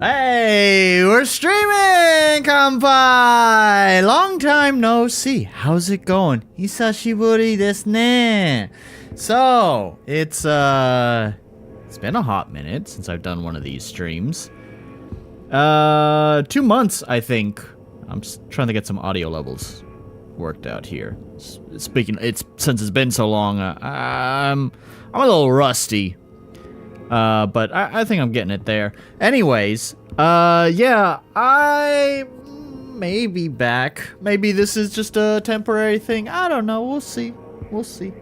Hey, we're streaming, kampai! Long time no see. How's it going? Hisashiburi desu ne. So, it's been a hot minute since I've done one of these streams. 2 months, I think. I'm just trying to get some audio levels worked out here. Since it's been so long, I'm a little rusty. But I think I'm getting it there. Anyways, yeah, I may be back. Maybe this is just a temporary thing. I don't know. We'll see. We'll see.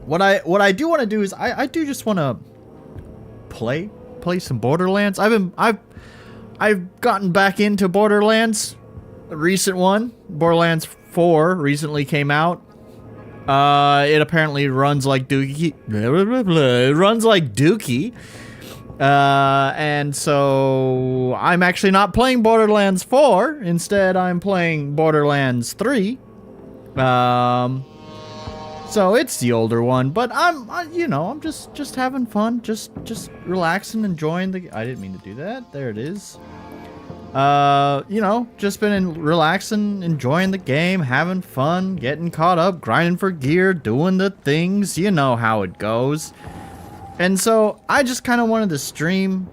What I do want to do is I do just want to play some Borderlands. I've gotten back into Borderlands. A recent one, Borderlands 4, recently came out. It apparently runs like Dookie. It runs like Dookie. And so I'm actually not playing Borderlands 4. Instead, I'm playing Borderlands 3. So it's the older one, but I'm just having fun, just relaxing, enjoying the. I didn't mean to do that. There it is. Just been relaxing, enjoying the game, having fun, getting caught up, grinding for gear, doing the things, you know how it goes. And so I just kind of wanted to stream,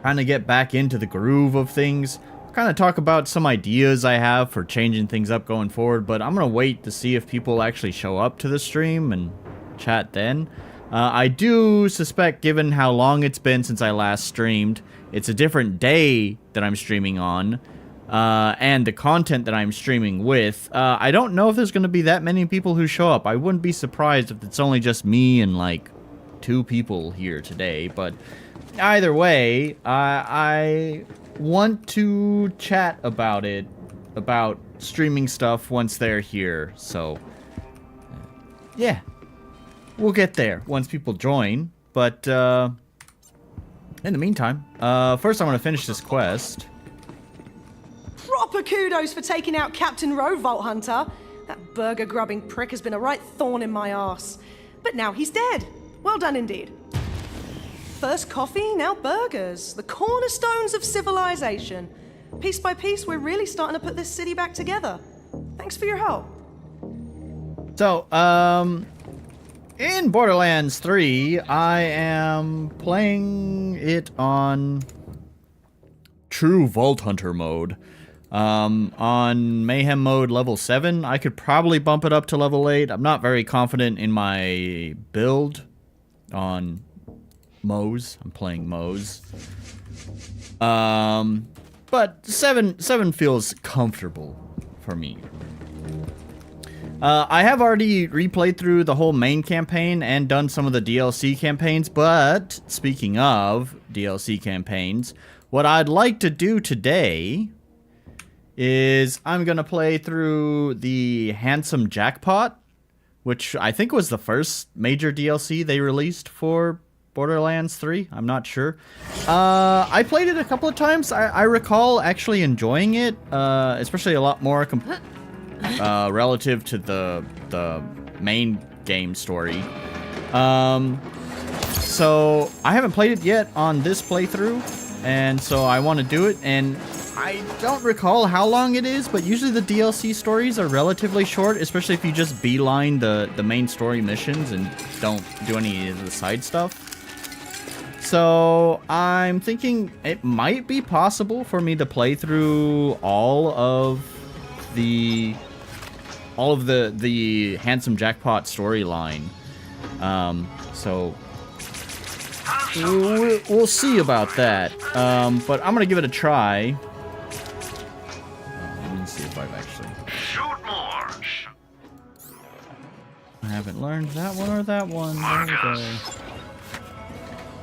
trying to get back into the groove of things, kind of talk about some ideas I have for changing things up going forward, but I'm going to wait to see if people actually show up to the stream and chat then. I do suspect, given how long it's been since I last streamed, it's a different day that I'm streaming on, and the content that I'm streaming with. I don't know if there's going to be that many people who show up. I wouldn't be surprised if it's only just me and, like, 2 people here today. But either way, I want to chat about it, about streaming stuff once they're here. So, yeah, we'll get there once people join. But, in the meantime, first I want to finish this quest. Proper kudos for taking out Captain Rowe, Vault Hunter. That burger-grubbing prick has been a right thorn in my arse. But now he's dead. Well done indeed. First coffee, now burgers. The cornerstones of civilization. Piece by piece, we're really starting to put this city back together. Thanks for your help. So, in Borderlands 3, I am playing it on true Vault Hunter mode. On Mayhem mode level 7, I could probably bump it up to level 8. I'm not very confident in my build on Moze. I'm playing Moze. But 7 feels comfortable for me. I have already replayed through the whole main campaign and done some of the DLC campaigns, but speaking of DLC campaigns, what I'd like to do today is I'm going to play through the Handsome Jackpot, which I think was the first major DLC they released for Borderlands 3. I'm not sure. I played it a couple of times. I recall actually enjoying it, especially a lot more relative to the main game story. So I haven't played it yet on this playthrough, and so I want to do it, and I don't recall how long it is, but usually the DLC stories are relatively short, especially if you just beeline the main story missions and don't do any of the side stuff. So I'm thinking it might be possible for me to play through all of the Handsome Jackpot storyline. So we'll see about that. But I'm gonna give it a try. Let me see if I've actually. Shoot more. I haven't learned that one or that one. There we go.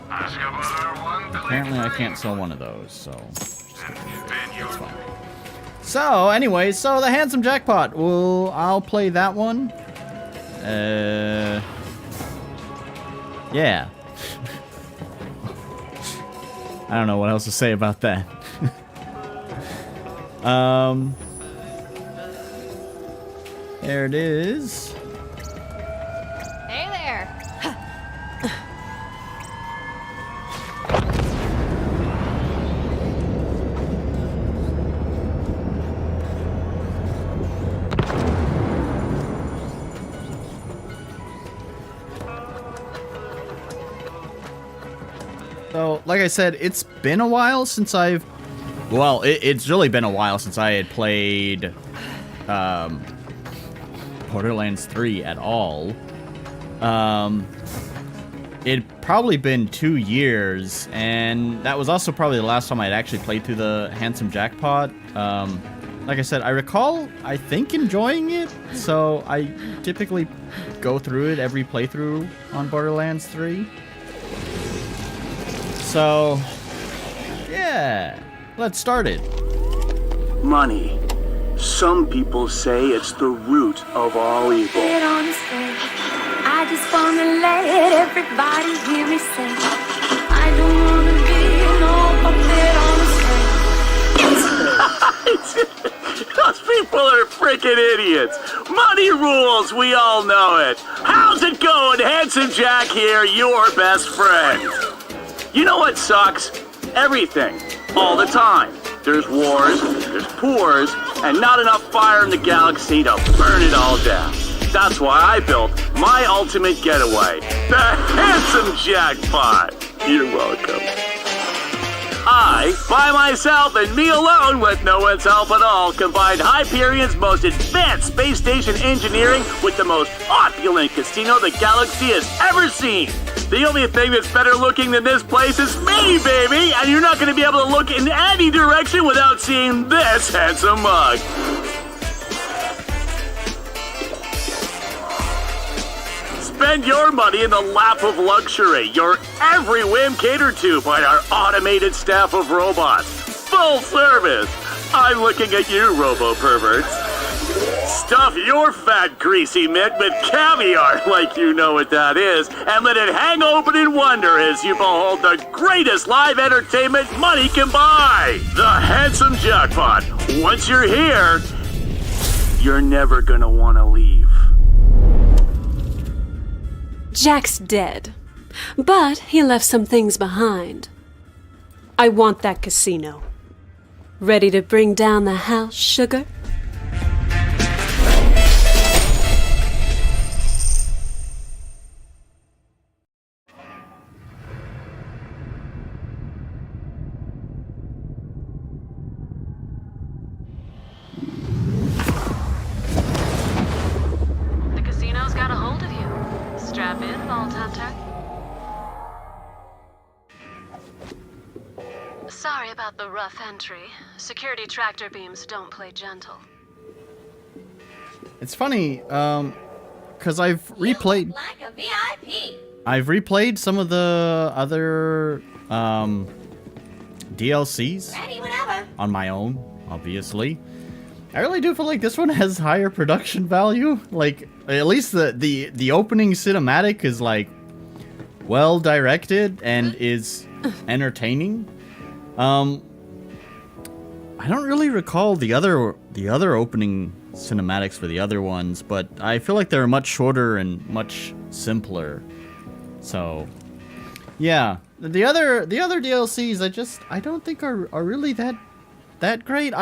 Apparently, I can't sell one of those, so that's fine. So, anyway, the Handsome Jackpot. I'll play that one. Yeah. I don't know what else to say about that. There it is. Hey there. like I said, it's been a while since I've... Well, it's really been a while since I had played Borderlands 3 at all. It'd probably been 2 years, and that was also probably the last time I'd actually played through the Handsome Jackpot. Like I said, I recall, I think, enjoying it, so I typically go through it every playthrough on Borderlands 3. So, yeah, let's start it. Money. Some people say it's the root of all evil. I just wanna let everybody hear me say, I don't wanna be no puppet on a string. Those people are freaking idiots. Money rules, we all know it. How's it going? Handsome Jack here, your best friend. You know what sucks? Everything. All the time. There's wars, there's poors, and not enough fire in the galaxy to burn it all down. That's why I built my ultimate getaway, the Handsome Jackpot. You're welcome. I, by myself and me alone with no one's help at all, combined Hyperion's most advanced space station engineering with the most opulent casino the galaxy has ever seen. The only thing that's better looking than this place is me, baby! And you're not going to be able to look in any direction without seeing this handsome mug. Spend your money in the lap of luxury. Your every whim catered to by our automated staff of robots. Full service. I'm looking at you, robo-perverts. Stuff your fat, greasy mitt with caviar, like you know what that is, and let it hang open in wonder as you behold the greatest live entertainment money can buy. The Handsome Jackpot. Once you're here, you're never gonna want to leave. Jack's dead, but he left some things behind. I want that casino. Ready to bring down the house, sugar? The casino's got a hold of you. Strap in, Vault Hunter. Sorry about the rough entry. Security tractor beams don't play gentle. It's funny, because I've replayed... Like a VIP. I've replayed some of the other, DLCs. Ready whenever. On my own, obviously. I really do feel like this one has higher production value. Like, at least the opening cinematic is, like, well directed and is entertaining. I don't really recall the other opening cinematics for the other ones, but I feel like they're much shorter and much simpler. So, yeah, the other DLCs I don't think are really that great.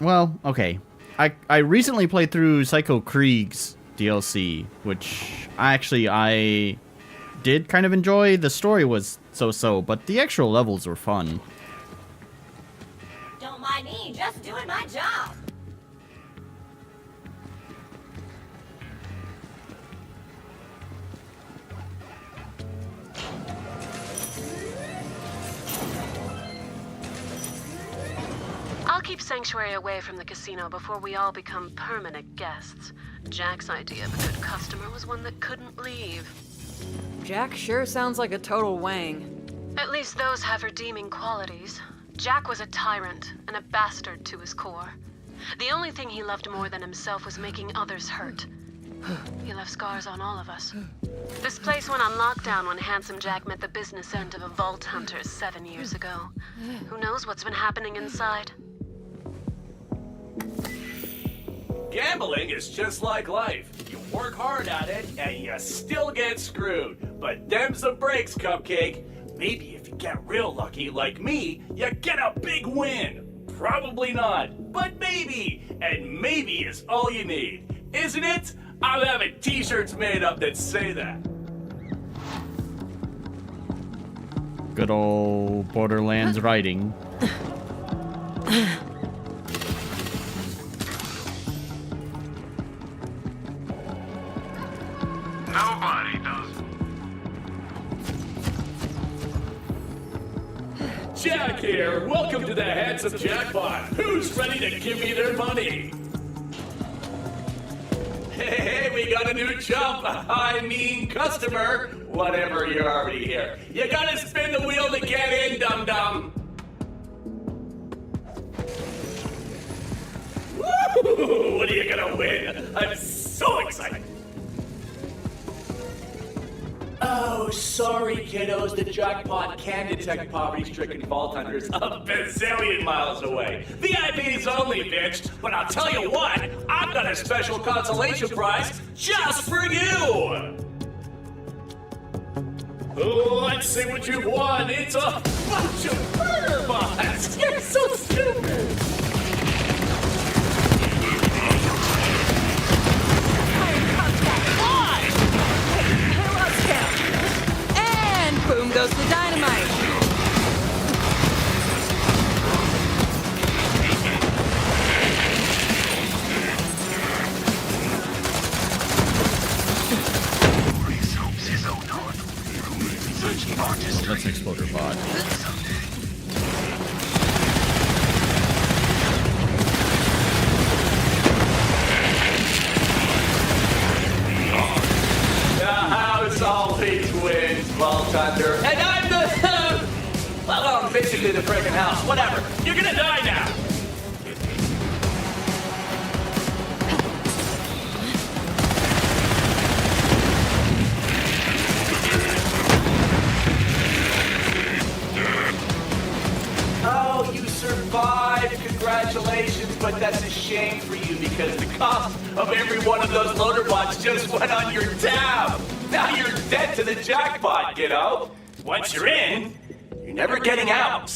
Well, okay. I recently played through Psycho Krieg's DLC, which I did kind of enjoy. The story was so-so, but the actual levels were fun. Don't mind me, just doing my job. I'll keep Sanctuary away from the casino before we all become permanent guests. Jack's idea of a good customer was one that couldn't leave. Jack sure sounds like a total wang. At least those have redeeming qualities. Jack was a tyrant and a bastard to his core. The only thing he loved more than himself was making others hurt. He left scars on all of us. This place went on lockdown when Handsome Jack met the business end of a Vault Hunter 7 years ago. Who knows what's been happening inside? Gambling is just like life. You work hard at it, and you still get screwed. But them's the breaks, Cupcake. Maybe if you get real lucky, like me, you get a big win. Probably not, but maybe. And maybe is all you need. Isn't it? I'm having t-shirts made up that say that. Good old Borderlands writing. Nobody does. Jack here. Welcome to the Handsome Jackpot. Who's ready to give me their money? Hey, we got a new chump. I mean customer. Whatever, you're already here. You gotta spin the wheel to get in, dum-dum. Woo! What are you gonna win? I'm so excited. Oh, sorry, kiddos. The jackpot can detect poverty-stricken vault hunters a bazillion miles away. VIPs only, bitch. But I'll tell you what, I've got a special consolation prize just for you. Let's see what you've won. It's a bunch of murder bots. You're so stupid. Boom goes the dynamite. Let's explode her bot. The house always wins, Vault Hunter. And I'm the... well, I'm basically the freaking house. Whatever. You're gonna die now. Oh, you survived. Congratulations, but that's a shame for you because the cost of every one of those loader bots just went on your tab. Now you're dead to the jackpot, kiddo. Once you're in, you're never getting out.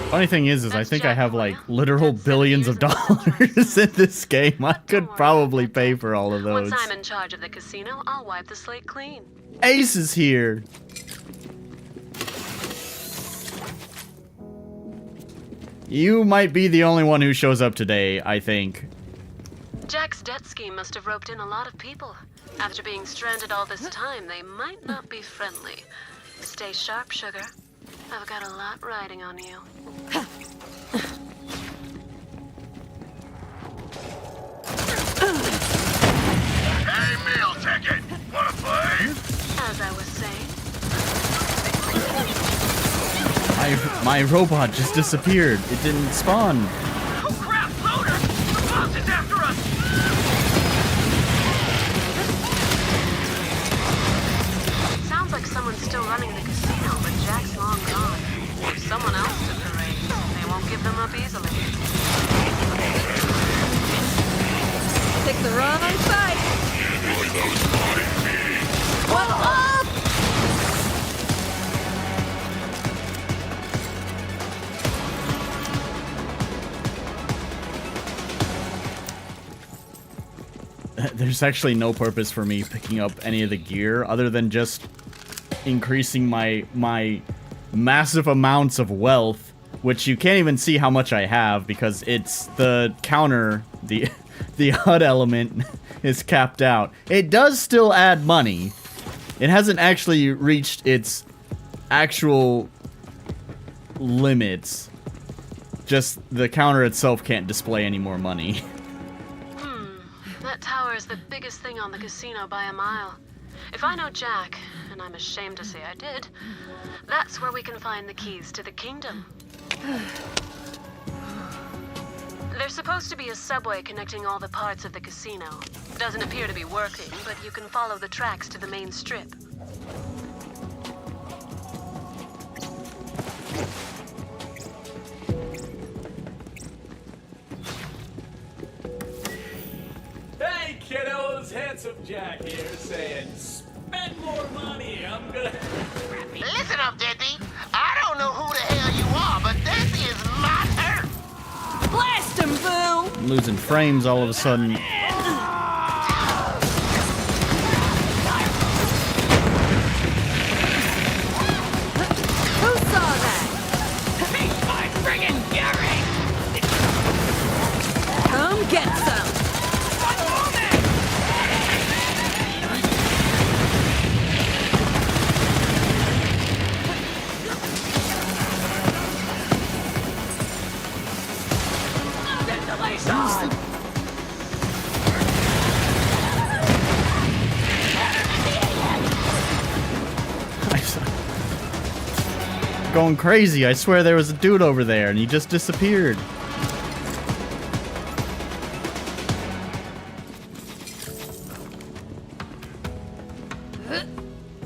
Funny thing is I think I have like literal billions of dollars in this game. I could probably pay for all of those. Once I'm in charge of the casino, I'll wipe the slate clean. Ace is here. You might be the only one who shows up today, I think. Jack's debt scheme must have roped in a lot of people. After being stranded all this time, they might not be friendly. Stay sharp, sugar. I've got a lot riding on you. Hey, meal ticket. Wanna play? As I was saying, My robot just disappeared. It didn't spawn. Oh crap, loader! The boss is after us! sounds like someone's still running the casino, but Jack's long gone. If someone else took the reins, they won't give them up easily. Pick the wrong side. Whoa, up! There's actually no purpose for me picking up any of the gear other than just increasing my massive amounts of wealth, which you can't even see how much I have because it's the counter, the HUD element is capped out. It does still add money. It hasn't actually reached its actual limits. Just the counter itself can't display any more money. That tower is the biggest thing on the casino by a mile. If I know Jack, and I'm ashamed to say I did, that's where we can find the keys to the kingdom. There's supposed to be a subway connecting all the parts of the casino. Doesn't appear to be working, but you can follow the tracks to the main strip. Hey, kiddos, Handsome Jack here saying, spend more money. I'm gonna... Listen up, Deadbeat. I don't know who the hell you are, but this is my turn. Blast him, Boo! I'm losing frames all of a sudden. side. Going crazy. I swear there was a dude over there and he just disappeared.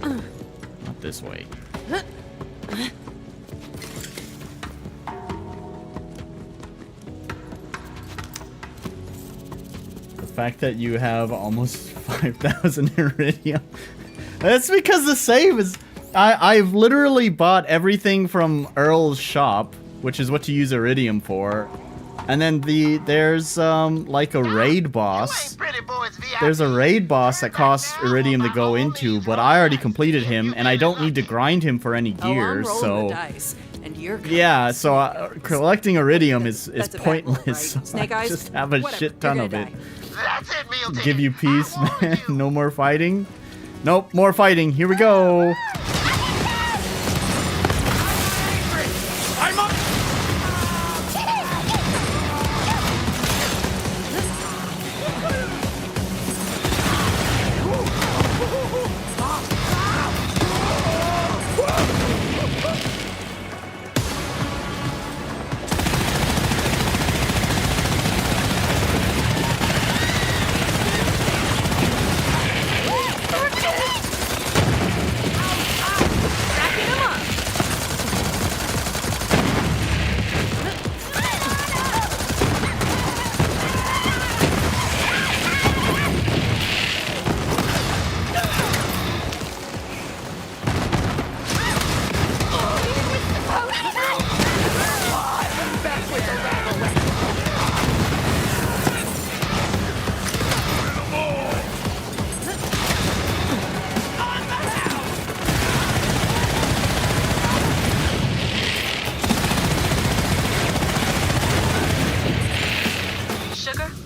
Not this way. The fact that you have almost 5,000 iridium. That's because the save is... I've literally bought everything from Earl's shop, which is what you use iridium for. And then there's like a raid boss. There's a raid boss that costs iridium to go into, but I already completed him and I don't need to grind him for any gear, so yeah, so collecting iridium is pointless. So Snake I Eyes, just have a whatever, shit ton you're of gonna it. That's it, Meal Give you peace, man. No more fighting. Nope, more fighting. Here we go.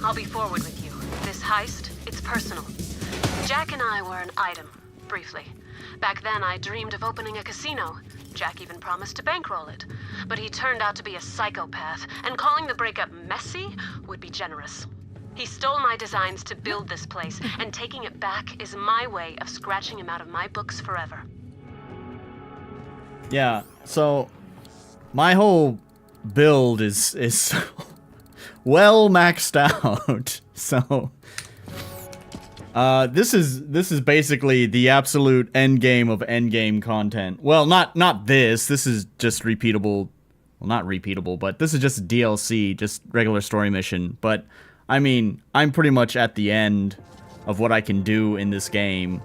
I'll be forward with you. This heist, it's personal. Jack and I were an item, briefly. Back then, I dreamed of opening a casino. Jack even promised to bankroll it. But he turned out to be a psychopath, and calling the breakup messy would be generous. He stole my designs to build this place, and taking it back is my way of scratching him out of my books forever. Yeah, so my whole build is so well maxed out. So this is basically the absolute end game of end game content. Well, not this. This is just repeatable. Well, not repeatable, but this is just DLC, just regular story mission. But I mean, I'm pretty much at the end of what I can do in this game.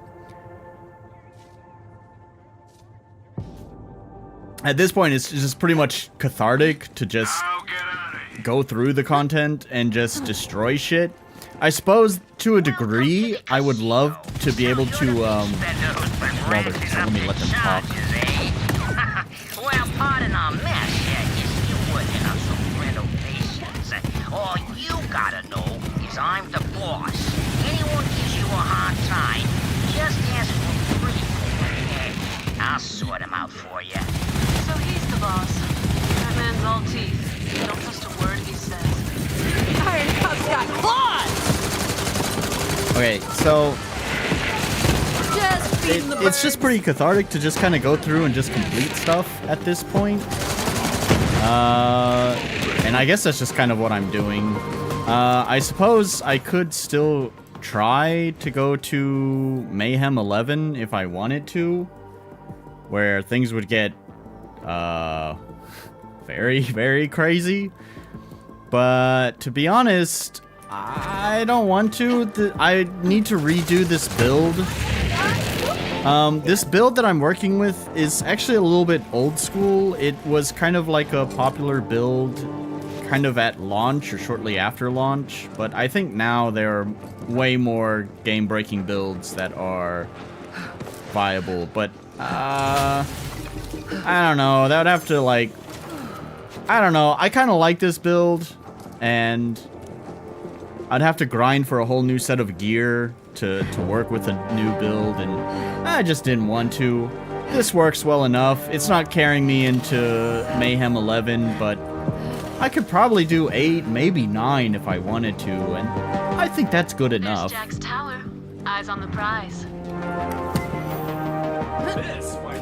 At this point, it's just pretty much cathartic to just go through the content and just destroy shit. I suppose, to a degree, I would love to be able to, rather, let me let them talk. Well, pardon our mess, if you would have some renovations. All you gotta know is I'm the boss. Anyone gives you a hard time, just ask for free. I'll sort him out for you. So he's the boss. That man's all teeth. You don't trust a word he says. Iron Cub's got claws! Okay, so Just feeding the birds. it's just pretty cathartic to just kind of go through and just complete stuff at this point. And I guess that's just kind of what I'm doing. I suppose I could still try to go to Mayhem 11 if I wanted to, where things would get very, very crazy. But to be honest, I don't want to. I need to redo this build. This build that I'm working with is actually a little bit old school. It was kind of like a popular build kind of at launch or shortly after launch, but I think now there are way more game-breaking builds that are viable, but I don't know, that would have to, like, I don't know, I kind of like this build, and I'd have to grind for a whole new set of gear to work with a new build, and I just didn't want to. This works well enough. It's not carrying me into Mayhem 11, but I could probably do 8, maybe 9 if I wanted to, and I think that's good There's enough. Jack's tower. Eyes on the prize. This way.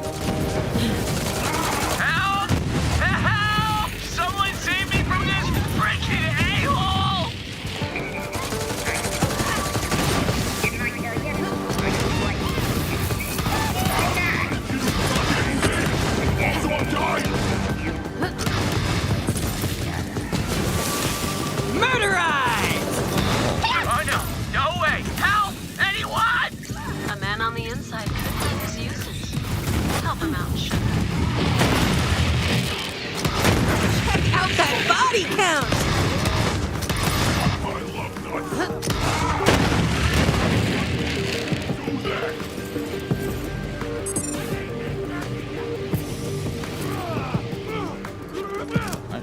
Help! Help! Someone save me from this freaking a-hole! Murderize! Oh no! No way! Help! Anyone! A man on the inside could be his uses. Help him out, sugar. Check out that body count!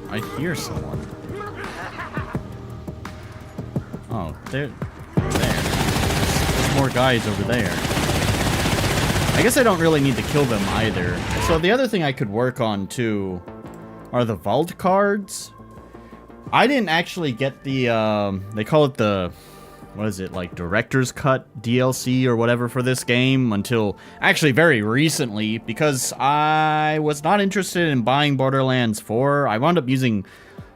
I hear someone. Oh, there. There's more guys over there. I guess I don't really need to kill them either. So the other thing I could work on too are the vault cards. I didn't actually get the, they call it the, what is it, like Director's Cut DLC or whatever for this game until actually very recently, because I was not interested in buying Borderlands 4. I wound up using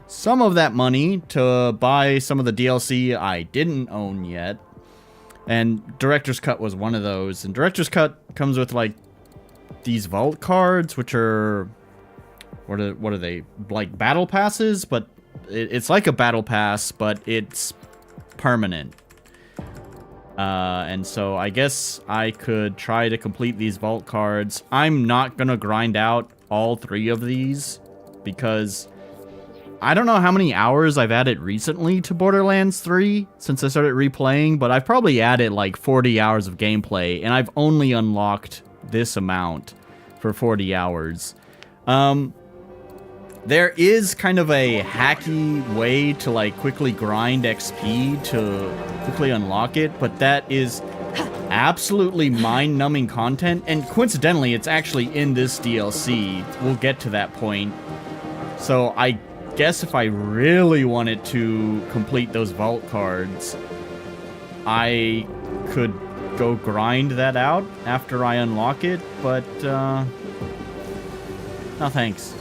some of that money to buy some of the DLC I didn't own yet. And Director's Cut was one of those. And Director's Cut comes with like these vault cards, which are, what are they? Like battle passes, but it's like a battle pass, but it's permanent. And so I guess I could try to complete these vault cards. I'm not gonna grind out all 3 of these because I don't know how many hours I've added recently to Borderlands 3 since I started replaying, but I've probably added like 40 hours of gameplay, and I've only unlocked this amount for 40 hours. There is kind of a hacky way to like quickly grind XP to quickly unlock it, but that is absolutely mind-numbing content, and coincidentally, it's actually in this DLC. We'll get to that point. So I guess if I really wanted to complete those vault cards, I could go grind that out after I unlock it, but no thanks.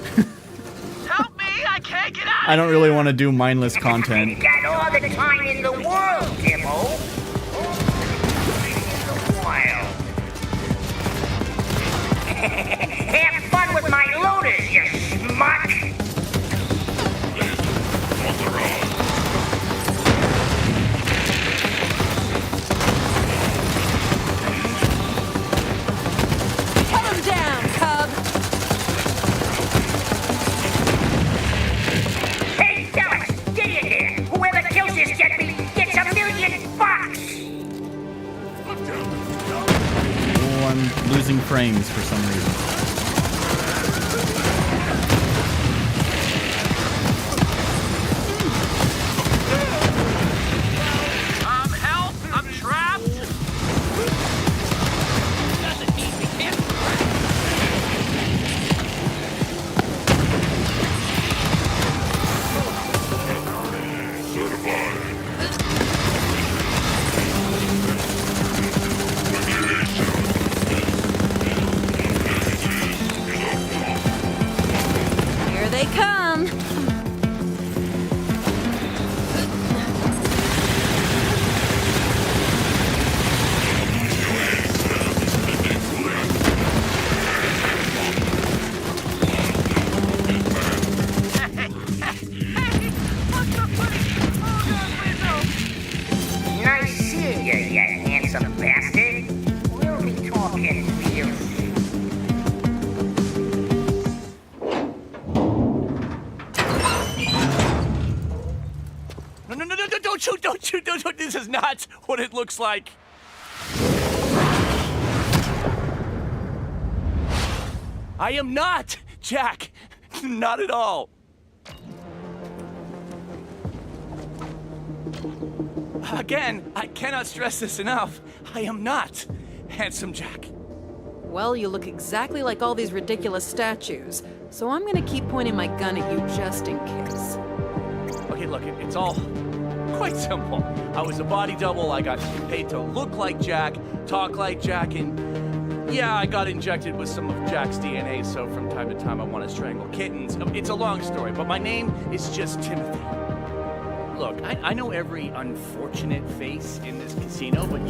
Help me! I can't get out! I don't really want to do mindless content. You got all the time in the world, Timbo. Wild. Have fun with my loaders, you schmuck! Cut him down, cub! Hey, fellas, get in here! Whoever kills this deadbeat gets $1 million! Oh, I'm losing frames for some reason. Help! I'm trapped! Doesn't mean we can't. Here they come! Nice seeing you, you handsome bastard. We'll be talking real soon. No, don't shoot, this is not what it looks like. I am not, Jack. Not at all. Again, I cannot stress this enough. I am not handsome Jack. Well, you look exactly like all these ridiculous statues, so I'm gonna keep pointing my gun at you just in case. look, it's all quite simple. I was a body double. I got paid to look like Jack, talk like Jack, and yeah, I got injected with some of Jack's DNA, so from time to time I want to strangle kittens. It's a long story, but my name is just Timothy. Look, I know every unfortunate face in this casino, but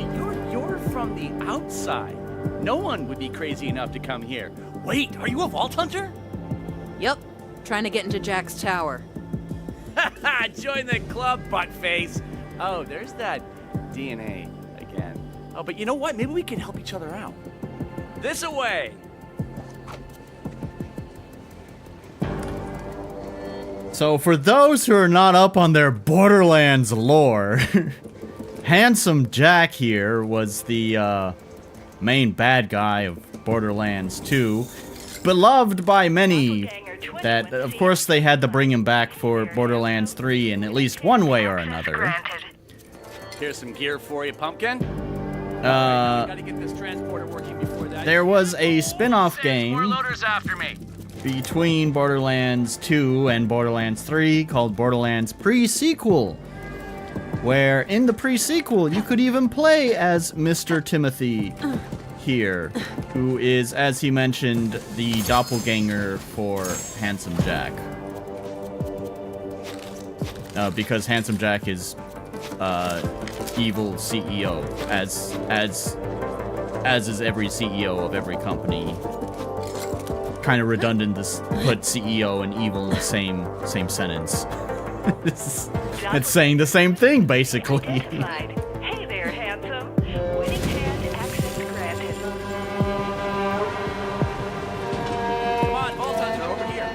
you're from the outside. No one would be crazy enough to come here. Wait, are you a vault hunter? Yep, trying to get into Jack's tower. Join the club, buttface. Oh, there's that DNA again. Oh, but you know what? Maybe we can help each other out. This away. So for those who are not up on their Borderlands lore, Handsome Jack here was the main bad guy of Borderlands 2, beloved by many. That, of course, they had to bring him back for Borderlands 3 in at least one way or another. Here's some gear for you, Pumpkin. Gotta get this transporter working before that. There was a spin-off game More loaders after me. between Borderlands 2 and Borderlands 3 called Borderlands Pre-Sequel, where in the pre-sequel you could even play as Mr. Timothy here, who is, as he mentioned, the doppelganger for Handsome Jack. Because Handsome Jack is evil CEO, as is every CEO of every company. Kind of redundant to put CEO and evil in the same sentence. It's saying the same thing, basically. Hey there, handsome. Waiting hand access granted. Come on, Vault Hunter, over here.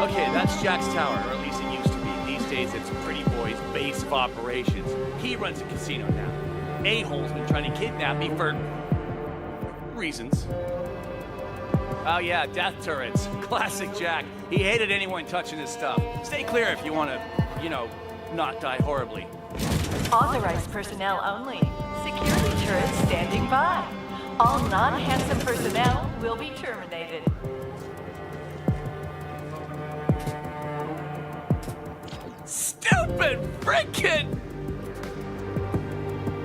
Okay, that's Jack's tower, or at least it used to be. These days, it's Pretty Boy's base of operations. He runs a casino now. A-hole's been trying to kidnap me for reasons. Oh yeah, death turrets. Classic Jack. He hated anyone touching his stuff. Stay clear if you want to, you know, not die horribly. Authorized personnel only. Security turrets standing by. All non-handsome personnel will be terminated. Stupid frickin'!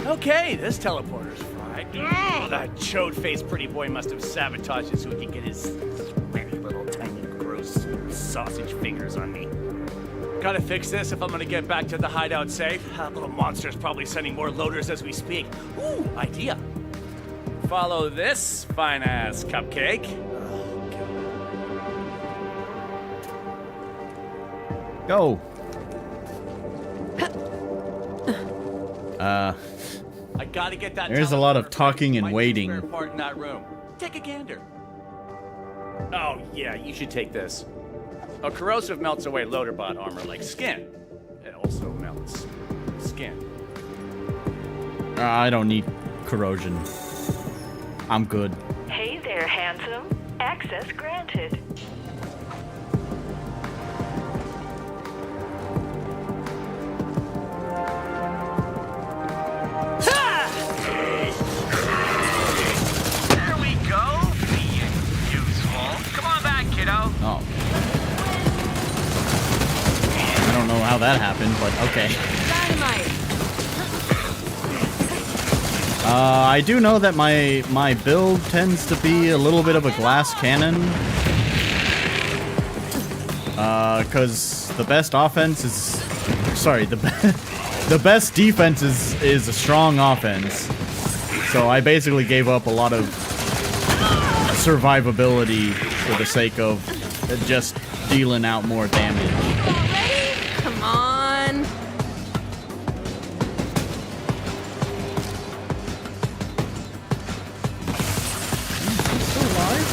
Okay, this teleporter's fried. Oh, that chode-faced Pretty Boy must have sabotaged it so he could get his sweaty little tiny gross sausage fingers on me. Gotta fix this if I'm gonna get back to the hideout safe. That little monster's probably sending more loaders as we speak. Ooh, idea. Follow this fine-ass cupcake. Go. I gotta get that. There's a lot of teleporter talking fixed. and Might be a spare waiting. part in that room. Take a gander. Oh yeah, you should take this. A corrosive melts away loaderbot armor like skin. It also melts skin. I don't need corrosion. I'm good. Hey there, handsome. Access granted. There we go. Being useful. Come on back, kiddo. Oh. I don't know how that happened, but okay. Dynamite! I do know that my build tends to be a little bit of a glass cannon. Cause the best offense is... Sorry, the best defense is a strong offense. So I basically gave up a lot of survivability for the sake of just dealing out more damage. Come on! Still alive?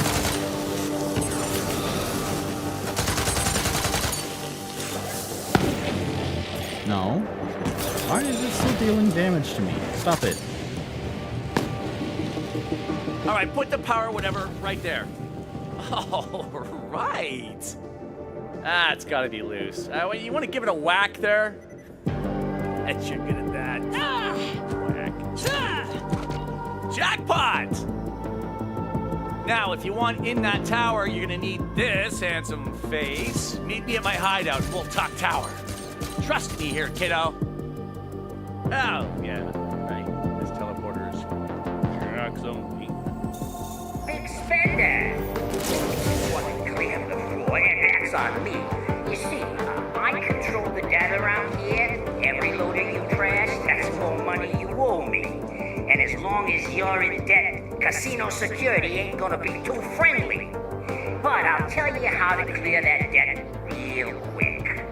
No. Why is it still dealing damage to me? Stop it. All right, put the power whatever right there. All right. Ah, it's got to be loose. Wait, you want to give it a whack there? Bet you're good at that. Whack. Jackpot! Now, if you want in that tower, you're gonna need this handsome face. Meet me at my hideout. We'll talk tower. Trust me here, kiddo. Oh, yeah, right. This teleporter's Jack's only. Big spender! Wasn't clear before, and that's on me. You see, I control the data around here. Every load of you trash, that's more money you owe me. And as long as you're in debt, casino security ain't gonna be too friendly. But I'll tell you how to clear that debt real quick.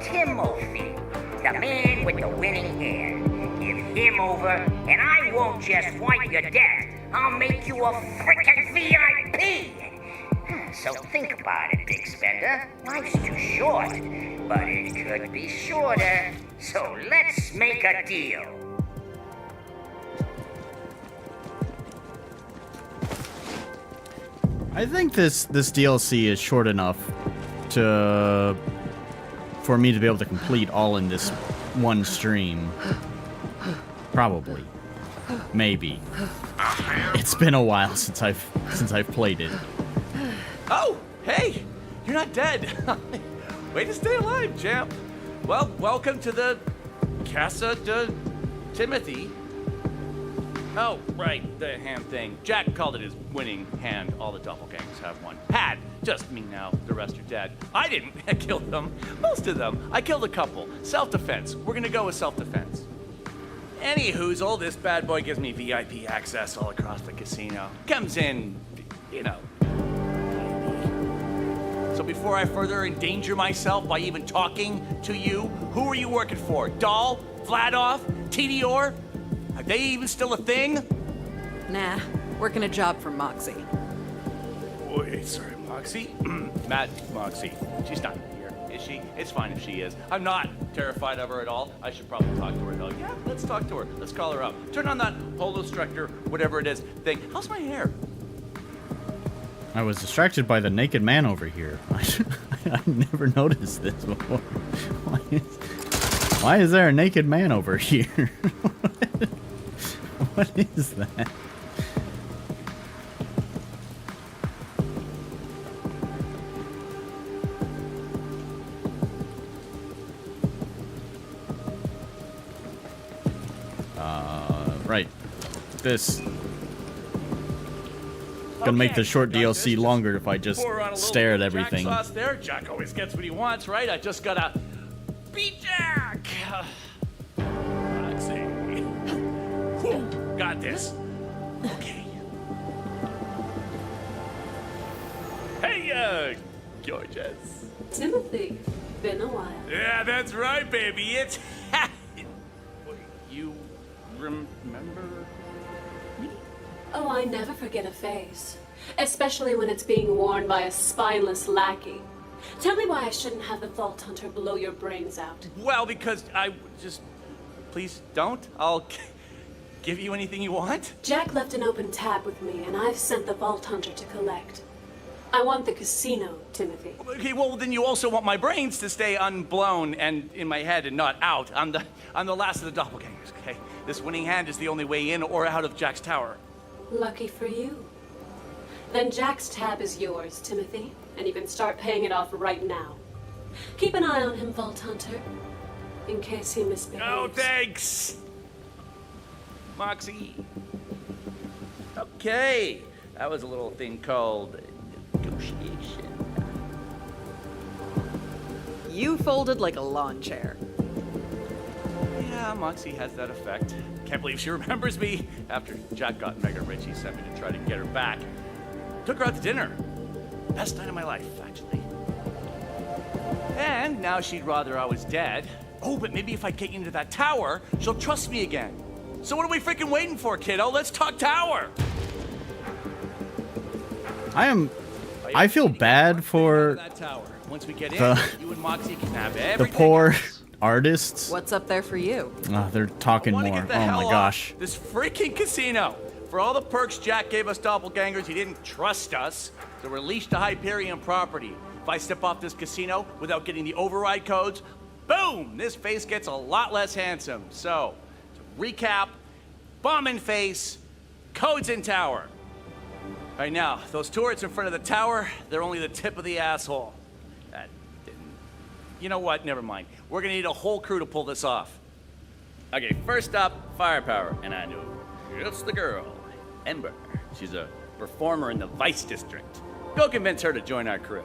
Timothy, the man with the winning hand. Give him over, and I won't just wipe your debt. I'll make you a frickin' VIP! So think about it, Big Spender. Life's too short, but it could be shorter. So let's make a deal. I think this DLC is short enough for me to be able to complete all in this one stream. Probably. Maybe. It's been a while since I've played it. Oh, hey, you're not dead. Way to stay alive, champ. Well, welcome to the Casa de Timothy. Oh, right, the hand thing. Jack called it his winning hand. All the doppelgangers have one. Had. Just me now. The rest are dead. I didn't kill them. Most of them. I killed a couple. Self-defense. We're gonna go with self-defense. Any hoozle, this bad boy gives me VIP access all across the casino. Comes in, you know. So before I further endanger myself by even talking to you, who are you working for? Dahl? Vladov? TDR? Are they even still a thing? Nah, working a job for Moxie. Wait, sorry, Moxie? Matt, Moxie. She's not here, is she? It's fine if she is. I'm not terrified of her at all. I should probably talk to her, though. Yeah, let's talk to her. Let's call her up. Turn on that holostructure, whatever it is, thing. How's my hair? I was distracted by the naked man over here. I never noticed this before. Why is there a naked man over here? What is that? Right. This. Gonna make the short DLC longer if I just stare at everything. Jack sauce there. Jack always gets what he wants, right? I just gotta beat Jack. Let's see. Whew, got this. Okay. Hey, gorgeous. Timothy, been a while. Yeah, that's right, baby. It's you remember me? Oh, I never forget a face. Especially when it's being worn by a spineless lackey. Tell me why I shouldn't have the Vault Hunter blow your brains out. Well, because I just... Please don't. I'll give you anything you want. Jack left an open tab with me, and I've sent the Vault Hunter to collect. I want the casino, Timothy. Okay, well, then you also want my brains to stay unblown and in my head and not out. I'm the last of the doppelgangers, okay? This winning hand is the only way in or out of Jack's tower. Lucky for you. Then Jack's tab is yours, Timothy, and you can start paying it off right now. Keep an eye on him, Vault Hunter, in case he misbehaves. Oh, thanks, Moxie. Okay, that was a little thing called negotiation. You folded like a lawn chair. Yeah, Moxie has that effect. Can't believe she remembers me. After Jack got mega rich, he sent me to try to get her back. Took her out to dinner. Best night of my life, actually. And now she'd rather I was dead. Oh, but maybe if I get into that tower, she'll trust me again. So what are we freaking waiting for, kiddo? Let's talk tower. I feel bad for That tower. Once we get in, the you and Moxie can have everything poor else. artists. What's up there for you? They're talking I wanna more. get the Oh hell my off gosh. this freaking casino. For all the perks Jack gave us doppelgangers, he didn't trust us. So we're leashed to Hyperion property. If I step off this casino without getting the override codes, boom, this face gets a lot less handsome. So, to recap, bomb in face, codes in tower. Right now, those turrets in front of the tower, they're only the tip of the asshole. That didn't... You know what? Never mind. We're gonna need a whole crew to pull this off. Okay, first up, firepower. And I know it's the girl, Ember. She's a performer in the Vice District. Go convince her to join our crew.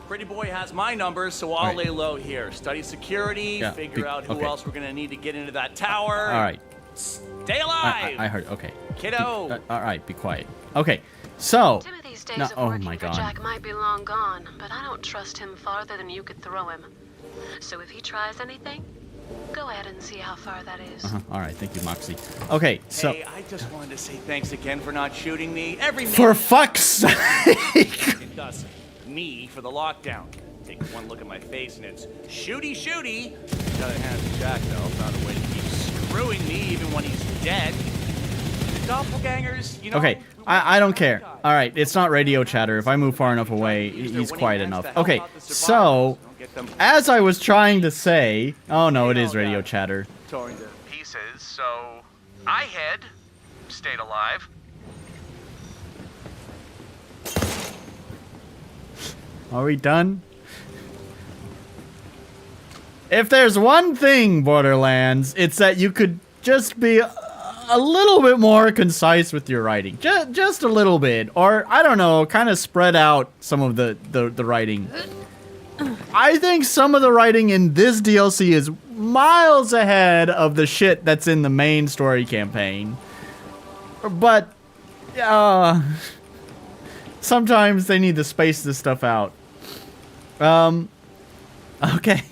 Pretty boy has my numbers, so I'll lay low here. Study security, figure out who else we're gonna need to get into that tower. All right. Stay alive! I heard. Okay. Kiddo! All right, be quiet. Okay, so... Timothy's days now, of oh working my for God. Jack might be long gone, but I don't trust him farther than you could throw him. So if he tries anything, go ahead and see how far that is. All right, thank you, Moxie. Okay, so... Hey, I just wanted to say thanks again for not shooting me. Every For fuck's sake! It does me for the lockdown. Take one look at my face and it's shooty. Gotta hand it to Jack though, found a way to keep screwing me even when he's dead. The doppelgangers, you know. Okay, I don't care. All right, it's not radio chatter. If I move far enough away, he's quiet enough. Okay, so as I was trying to say, oh no, it is radio chatter. Torn to pieces, so I stayed alive. Are we done? If there's one thing, Borderlands, it's that you could just be a little bit more concise with your writing. Just a little bit. Or, I don't know, kind of spread out some of the writing. I think some of the writing in this DLC is miles ahead of the shit that's in the main story campaign. But, sometimes they need to space this stuff out. Okay.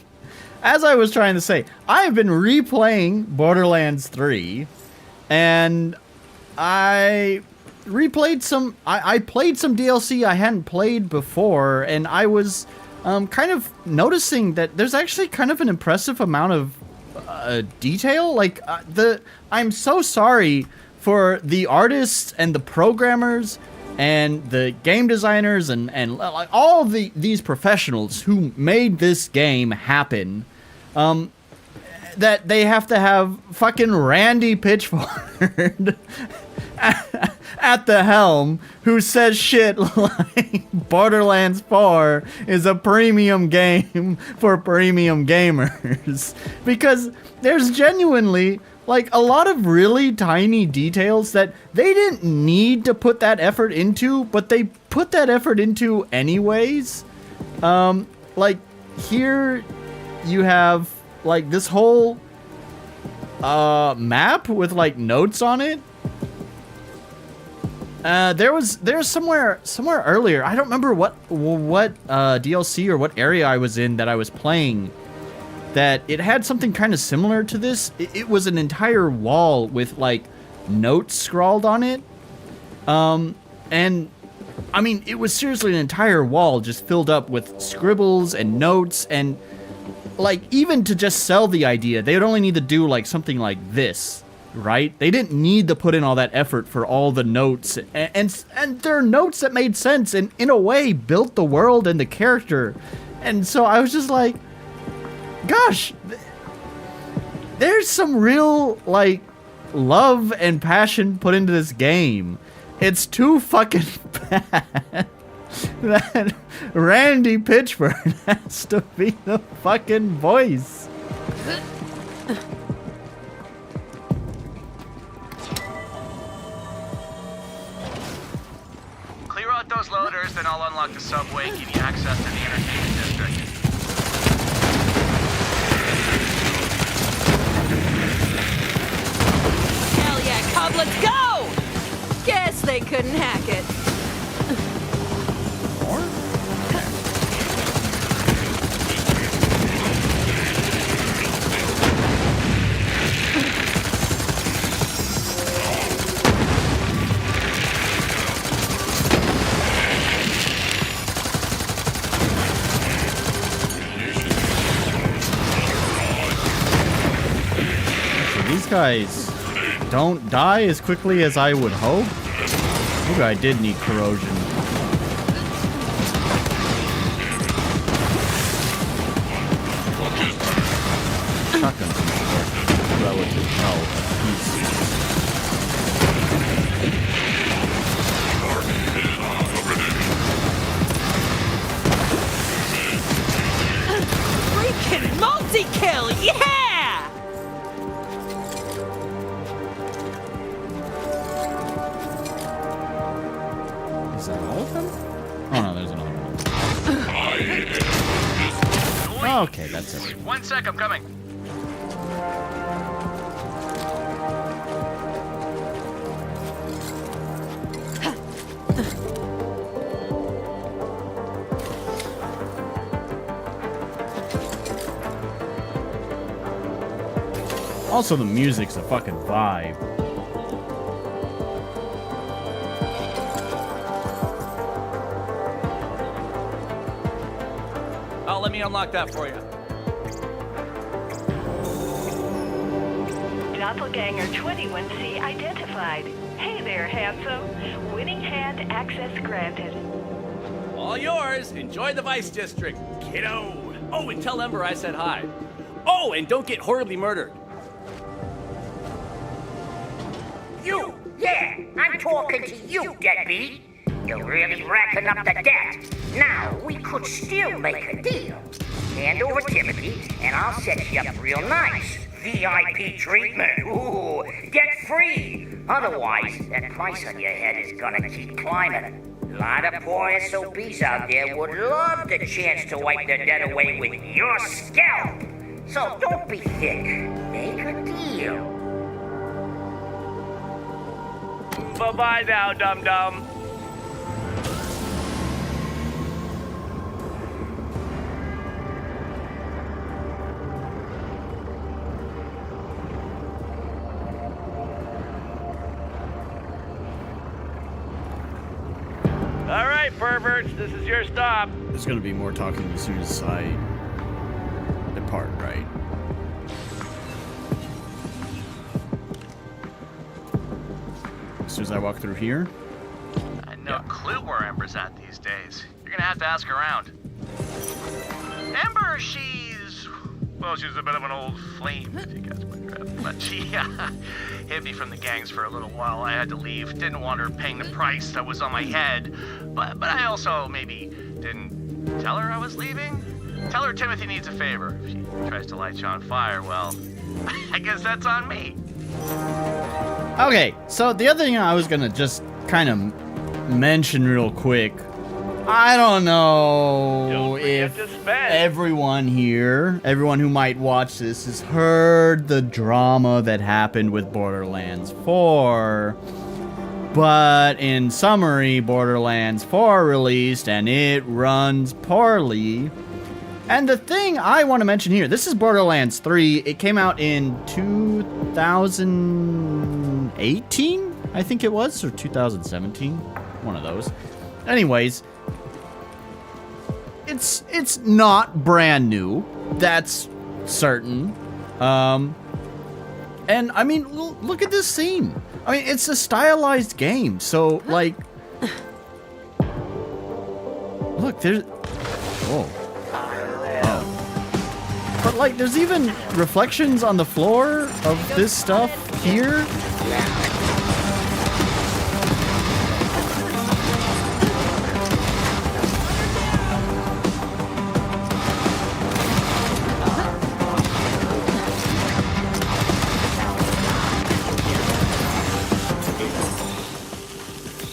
As I was trying to say, I have been replaying Borderlands 3, and I replayed some... I played some DLC I hadn't played before, and I was kind of noticing that there's actually kind of an impressive amount of detail. Like, I'm so sorry for the artists and the programmers and the game designers and like all of these professionals who made this game happen, that they have to have fucking Randy Pitchford at the helm, who says shit like Borderlands 4 is a premium game for premium gamers. Because there's genuinely like a lot of really tiny details that they didn't need to put that effort into, but they put that effort into anyways. Like here you have like this whole map with like notes on it. There's somewhere earlier, I don't remember what DLC or what area I was in that I was playing, that it had something kind of similar to this. It was an entire wall with like notes scrawled on it. And I mean, it was seriously an entire wall just filled up with scribbles and notes, and like even to just sell the idea, they would only need to do like something like this, right? They didn't need to put in all that effort for all the notes, and there are notes that made sense and in a way built the world and the character. And so I was just like, gosh, there's some real like love and passion put into this game. It's too fucking bad that Randy Pitchford has to be the fucking voice. Clear out those loaders, then I'll unlock the subway and give you access to the entertainment district. Hell yeah, Cub, let's go! Guess they couldn't hack it. These guys don't die as quickly as I would hope. Maybe I did need corrosion. Shotgun for relative health. Mercy kill, yeah! Is that all of them? Oh no, there's another one. Okay, that's it. 1 sec, I'm coming. Also, the music's a fucking vibe. Oh, let me unlock that for you. Doppelganger 21C identified. Hey there, handsome. Winning hand access granted. All yours. Enjoy the Vice District, kiddo. Oh, and tell Ember I said hi. Oh, and don't get horribly murdered. You! Yeah, I'm talking to you, deadbeat. You're really racking up the debt. Now, we could still make a deal. Hand over Timothy, and I'll set you up real nice. VIP treatment. Ooh, debt free. Otherwise, that price on your head is gonna keep climbing. A lot of poor SOBs out there would love the chance to wipe their debt away with your scalp. So don't be thick. Make a deal. Bye-bye now, dum-dum. All right, perverts, this is your stop. There's gonna be more talking as soon as I depart, right? As soon as I walk through here. I have no clue where Ember's at these days. You're gonna have to ask around. Ember, she's a bit of an old flame, if you guys my drift. But she hid me from the gangs for a little while. I had to leave. Didn't want her paying the price that was on my head. But I also maybe didn't tell her I was leaving. Tell her Timothy needs a favor. If she tries to light you on fire, well, I guess that's on me. Okay, so the other thing I was gonna just kind of mention real quick. I don't know if everyone here, everyone who might watch this, has heard the drama that happened with Borderlands 4. But in summary, Borderlands 4 released and it runs poorly. And the thing I want to mention here, this is Borderlands 3. It came out in 2018, I think it was, or 2017. One of those. Anyways, it's not brand new. That's certain. And I mean, look at this scene. I mean, it's a stylized game, so like, look, there's, whoa. But like, there's even reflections on the floor of this stuff here.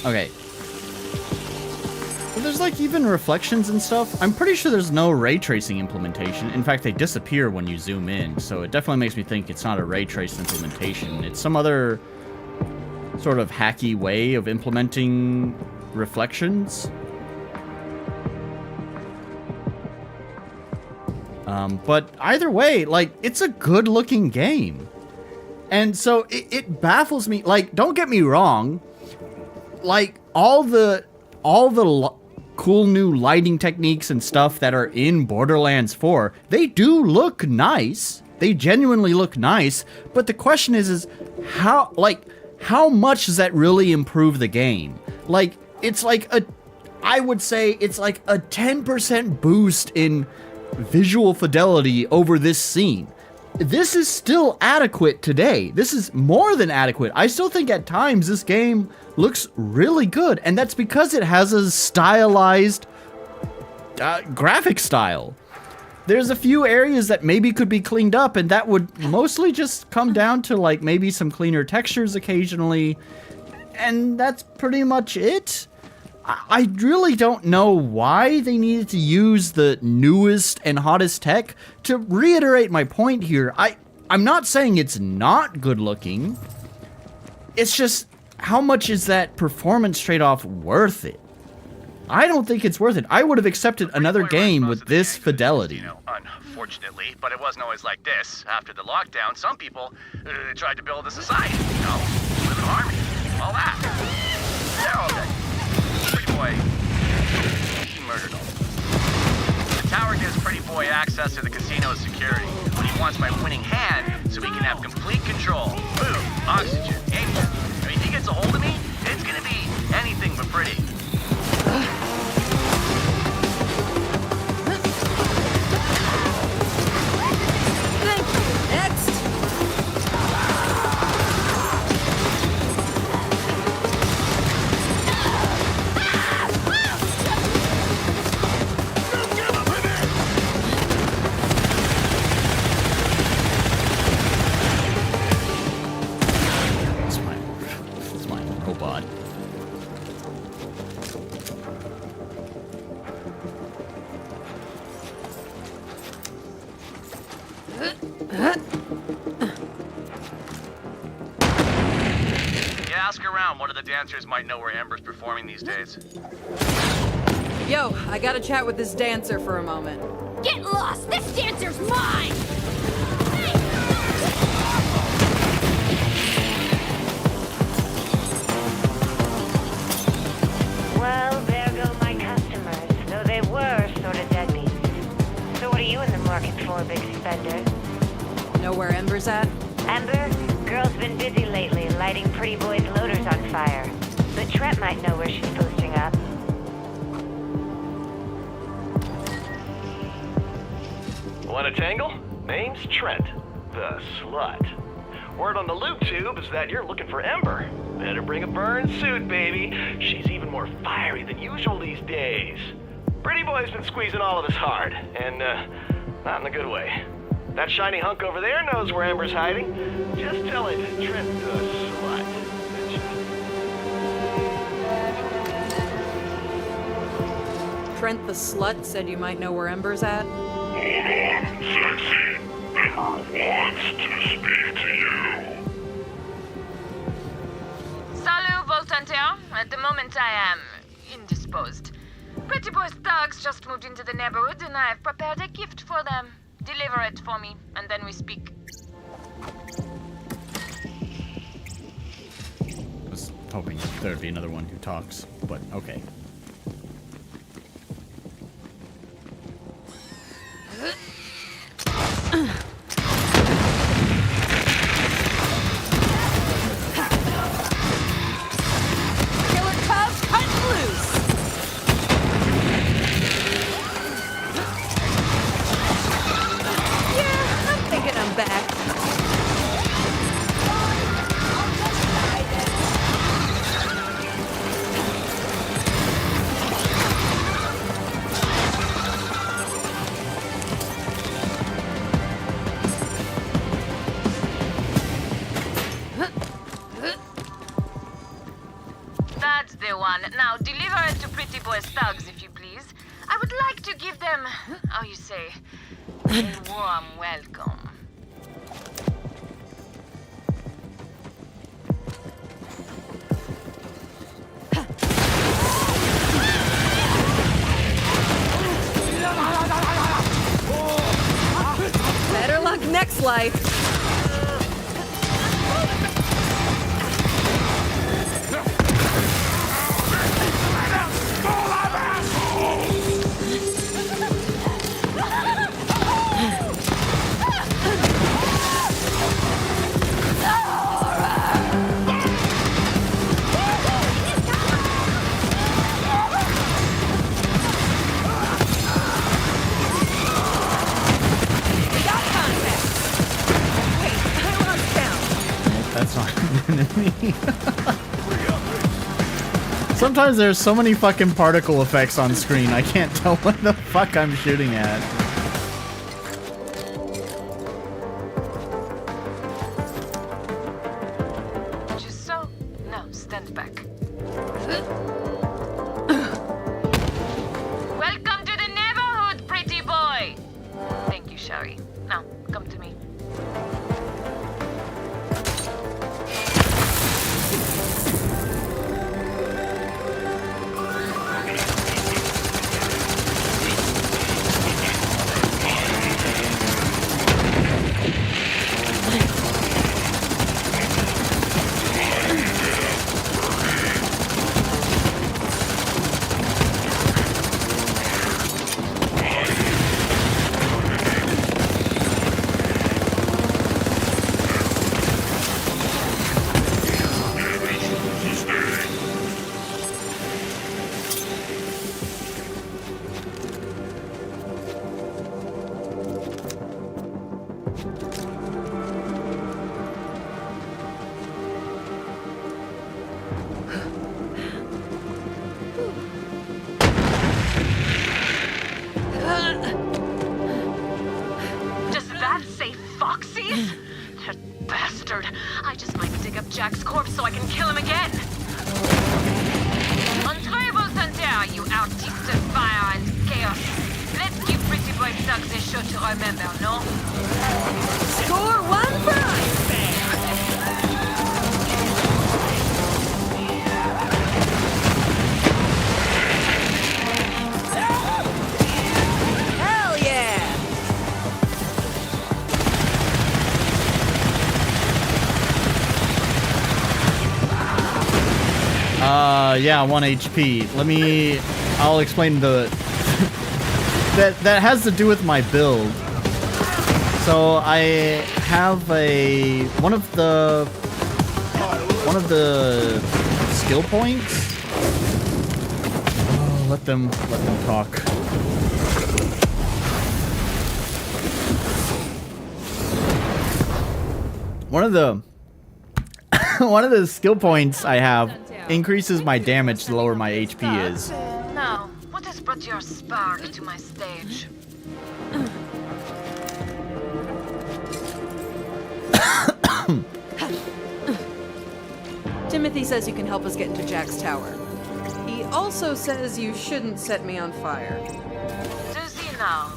Okay. But there's like even reflections and stuff. I'm pretty sure there's no ray tracing implementation. In fact, they disappear when you zoom in. So it definitely makes me think it's not a ray trace implementation. It's some other sort of hacky way of implementing reflections. But either way, like, it's a good looking game. And so it baffles me. Like, don't get me wrong. Like, all the cool new lighting techniques and stuff that are in Borderlands 4, they do look nice. They genuinely look nice. But the question is how much does that really improve the game? Like, it's like I would say it's like a 10% boost in visual fidelity over this scene. This is still adequate today. This is more than adequate. I still think at times this game looks really good, and that's because it has a stylized graphic style. there's a few areas that maybe could be cleaned up, and that would mostly just come down to like maybe some cleaner textures occasionally, and that's pretty much it. I really don't know why they needed to use the newest and hottest tech. To reiterate my point here, I'm not saying it's not good looking. It's just, how much is that performance trade-off worth it? I don't think it's worth it. I would have accepted another game with this fidelity. Unfortunately, but it wasn't always like this. After the lockdown, some people tried to build a society, live in harmony, all that. They're all dead. Pretty Boy, he murdered them. The tower gives Pretty Boy access to the casino's security, but he wants my winning hand so he can have complete control. Food, oxygen, engine. I mean, if he gets a hold of me, it's gonna be anything but pretty. One of the dancers might know where Ember's performing these days. Yo, I gotta chat with this dancer for a moment. Get lost! This dancer's mine! Well, there go my customers, though they were sort of deadbeats. So what are you in the market for, big spender? Know where Ember's at? Ember? Girl's been busy lately, lighting Pretty Boy's loaders on fire. But Trent might know where she's posting up. Want a tangle? Name's Trent, the slut. Word on the loot tube is that you're looking for Ember. Better bring a burn suit, baby. She's even more fiery than usual these days. Pretty Boy's been squeezing all of us hard, and not in a good way. That shiny hunk over there knows where Ember's hiding. Just tell it, Trent the slut. Trent the slut said you might know where Ember's at? Hold on, sexy. Ember wants to speak to you. Salut, Vault Hunter. At the moment, I am indisposed. Pretty Boy's thugs just moved into the neighborhood, and I have prepared a gift for them. Deliver it for me, and then we speak. I was hoping there would be another one who talks, but okay. Killer cubs cut loose! I'm back. That's the one. Now deliver it to Pretty Boy's thugs, if you please. I would like to give them, how you say, a warm welcome. Better luck next life. Sometimes there's so many fucking particle effects on screen, I can't tell what the fuck I'm shooting at. Jack's corpse so I can kill him again. Entrez vos santerres, you artistes of fire and chaos. Let's give Pretty Boy Thugs a show to remember, no? Score one for Ice Bear. Hell yeah! Yeah, 1 HP. I'll explain the... that has to do with my build. So I have one of the skill points. Oh, let them talk. One of the skill points I have increases my damage the lower my HP is. Now, what has brought your spark to my stage? Timothy says you can help us get into Jack's tower. He also says you shouldn't set me on fire. Do see now.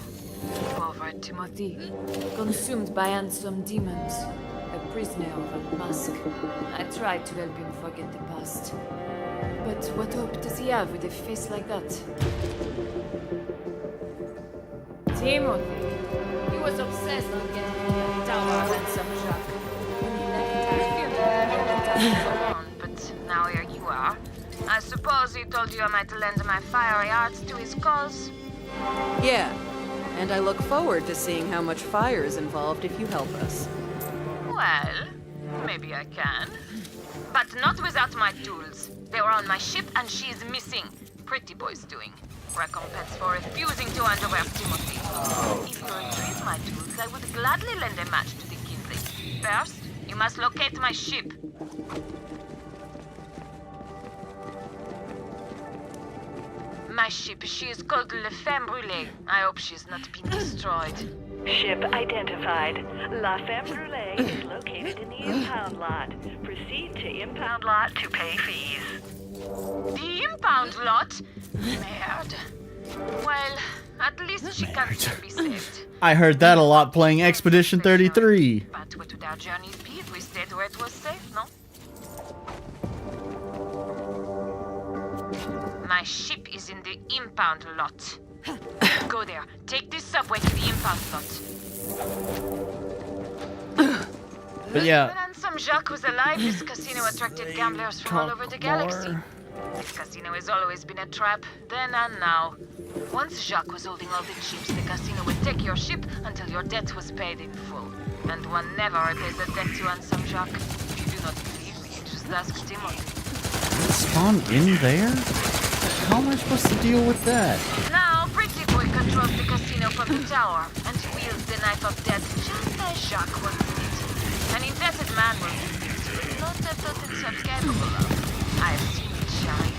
Poor Timothy, consumed by handsome demons. A prisoner of a mask. I tried to help him forget the past. But what hope does he have with a face like that? Timothy. He was obsessed with getting into the tower of handsome Jacques. When he left, I feared he alone, but now here you are. I suppose he told you I might lend my fiery arts to his cause? Yeah, and I look forward to seeing how much fire is involved if you help us. Well, maybe I can. But not without my tools. They were on my ship and she is missing. Pretty Boy's doing. Recompense for refusing to underwear Timothy. If you retrieve my tools, I would gladly lend a match to the Kingsley. First, you must locate my ship. My ship, she is called Le Femme Brûlée. I hope she's not been destroyed. Ship identified. La Femme Brûlée is located in the impound lot. Proceed to impound lot to pay fees. The impound lot? Merde. Well, at least she can still be saved. I heard that a lot playing Expedition 33. But what would our journeys be if we stayed where it was safe, no? My ship is in the impound lot. Go there. Take this subway to the impound lot. But yeah. When handsome Jacques was alive, this casino attracted gamblers from all over the galaxy. This casino has always been a trap, then and now. Once Jacques was holding all the chips, the casino would take your ship until your debt was paid in full. And one never repays a debt to handsome Jacques. If you do not believe me, just ask Timothy. Spawn in there? How am I supposed to deal with that? Now, Pretty Boy controls the casino from the tower and wields the knife of death just as Jacques once did. An indebted man will do things he would not have thought himself capable of. I have seen it, Shari.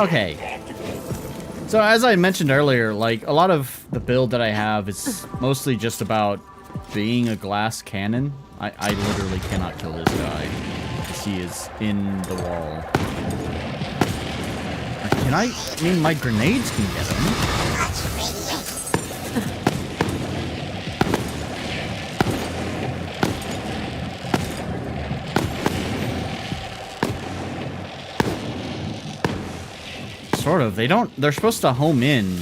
Okay. So as I mentioned earlier, like a lot of the build that I have is mostly just about being a glass cannon. I literally cannot kill this guy because he is in the wall. I mean, my grenades can get him. Sort of. They're supposed to home in.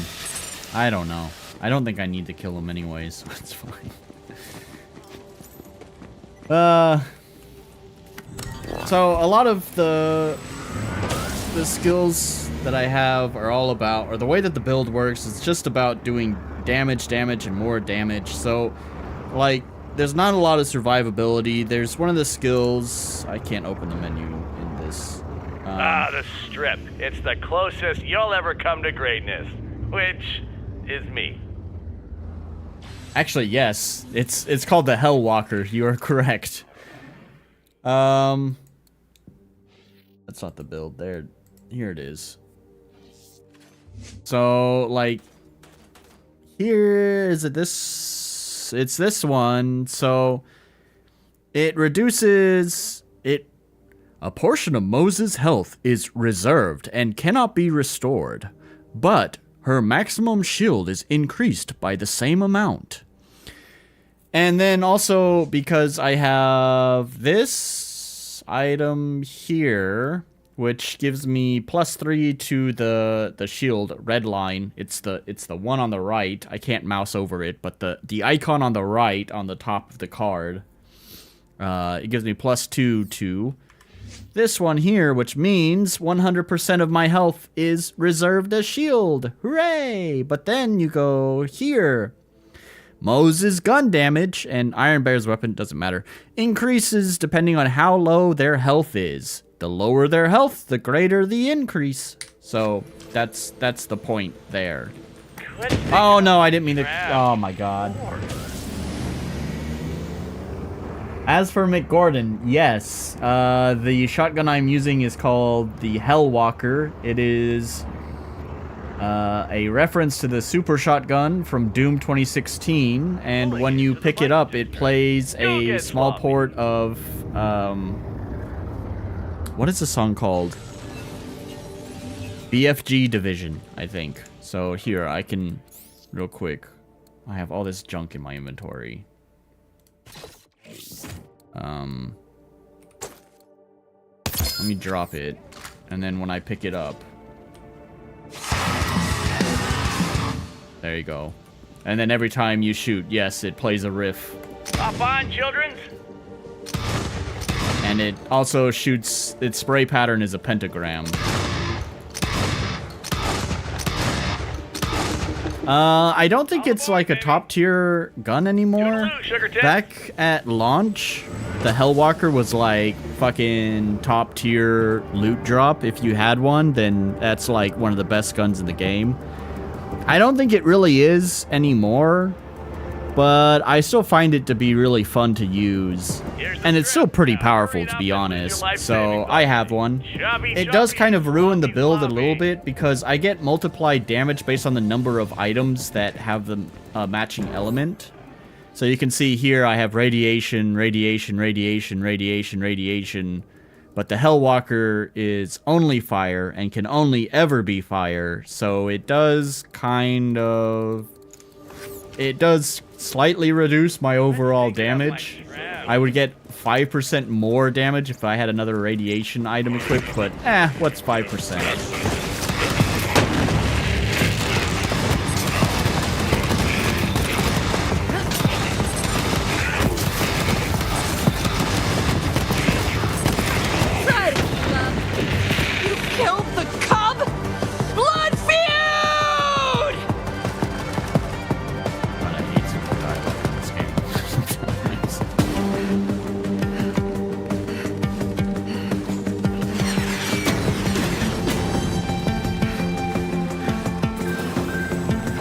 I don't know. I don't think I need to kill them anyways, so it's fine. So a lot of the skills that I have are all about, or the way that the build works is just about doing damage, and more damage. So, like, there's not a lot of survivability. There's one of the skills, I can't open the menu in this. The strip. It's the closest you'll ever come to greatness, which is me. Actually, yes. It's called the Hell Walker. You are correct. That's not the build. There, here it is. So, like, here is it this? It's this one. So, it reduces it. A portion of Moses' health is reserved and cannot be restored, but her maximum shield is increased by the same amount. And then also, because I have this item here, which gives me +3 to the shield red line. It's the one on the right. I can't mouse over it, but the icon on the right on the top of the card, it gives me +2 to this one here, which means 100% of my health is reserved as shield. Hooray! But then you go here. Moses' gun damage, and Iron Bear's weapon, doesn't matter, increases depending on how low their health is. The lower their health, the greater the increase. So, that's the point there. Oh no, I didn't mean to... Oh my god. As for McGordon, yes, the shotgun I'm using is called the Hellwalker. It is a reference to the super shotgun from Doom 2016, and when you pick it up, it plays a small port of, what is the song called? BFG Division, I think. So here, I can, real quick, I have all this junk in my inventory. Let me drop it, and then when I pick it up, there you go. And then every time you shoot, yes, it plays a riff. Hop on, children! And it also shoots, its spray pattern is a pentagram. I don't think it's like a top tier gun anymore. Back at launch, the Hellwalker was like fucking top tier loot drop. If you had one, then that's like one of the best guns in the game. I don't think it really is anymore, but I still find it to be really fun to use. And it's still pretty powerful, to be honest, so I have one. It does kind of ruin the build a little bit, because I get multiplied damage based on the number of items that have the matching element. So you can see here I have radiation, radiation, radiation, radiation, radiation, but the Hellwalker is only fire and can only ever be fire, so it does kind of... It does slightly reduce my overall damage. I would get 5% more damage if I had another radiation item equipped, but what's 5%?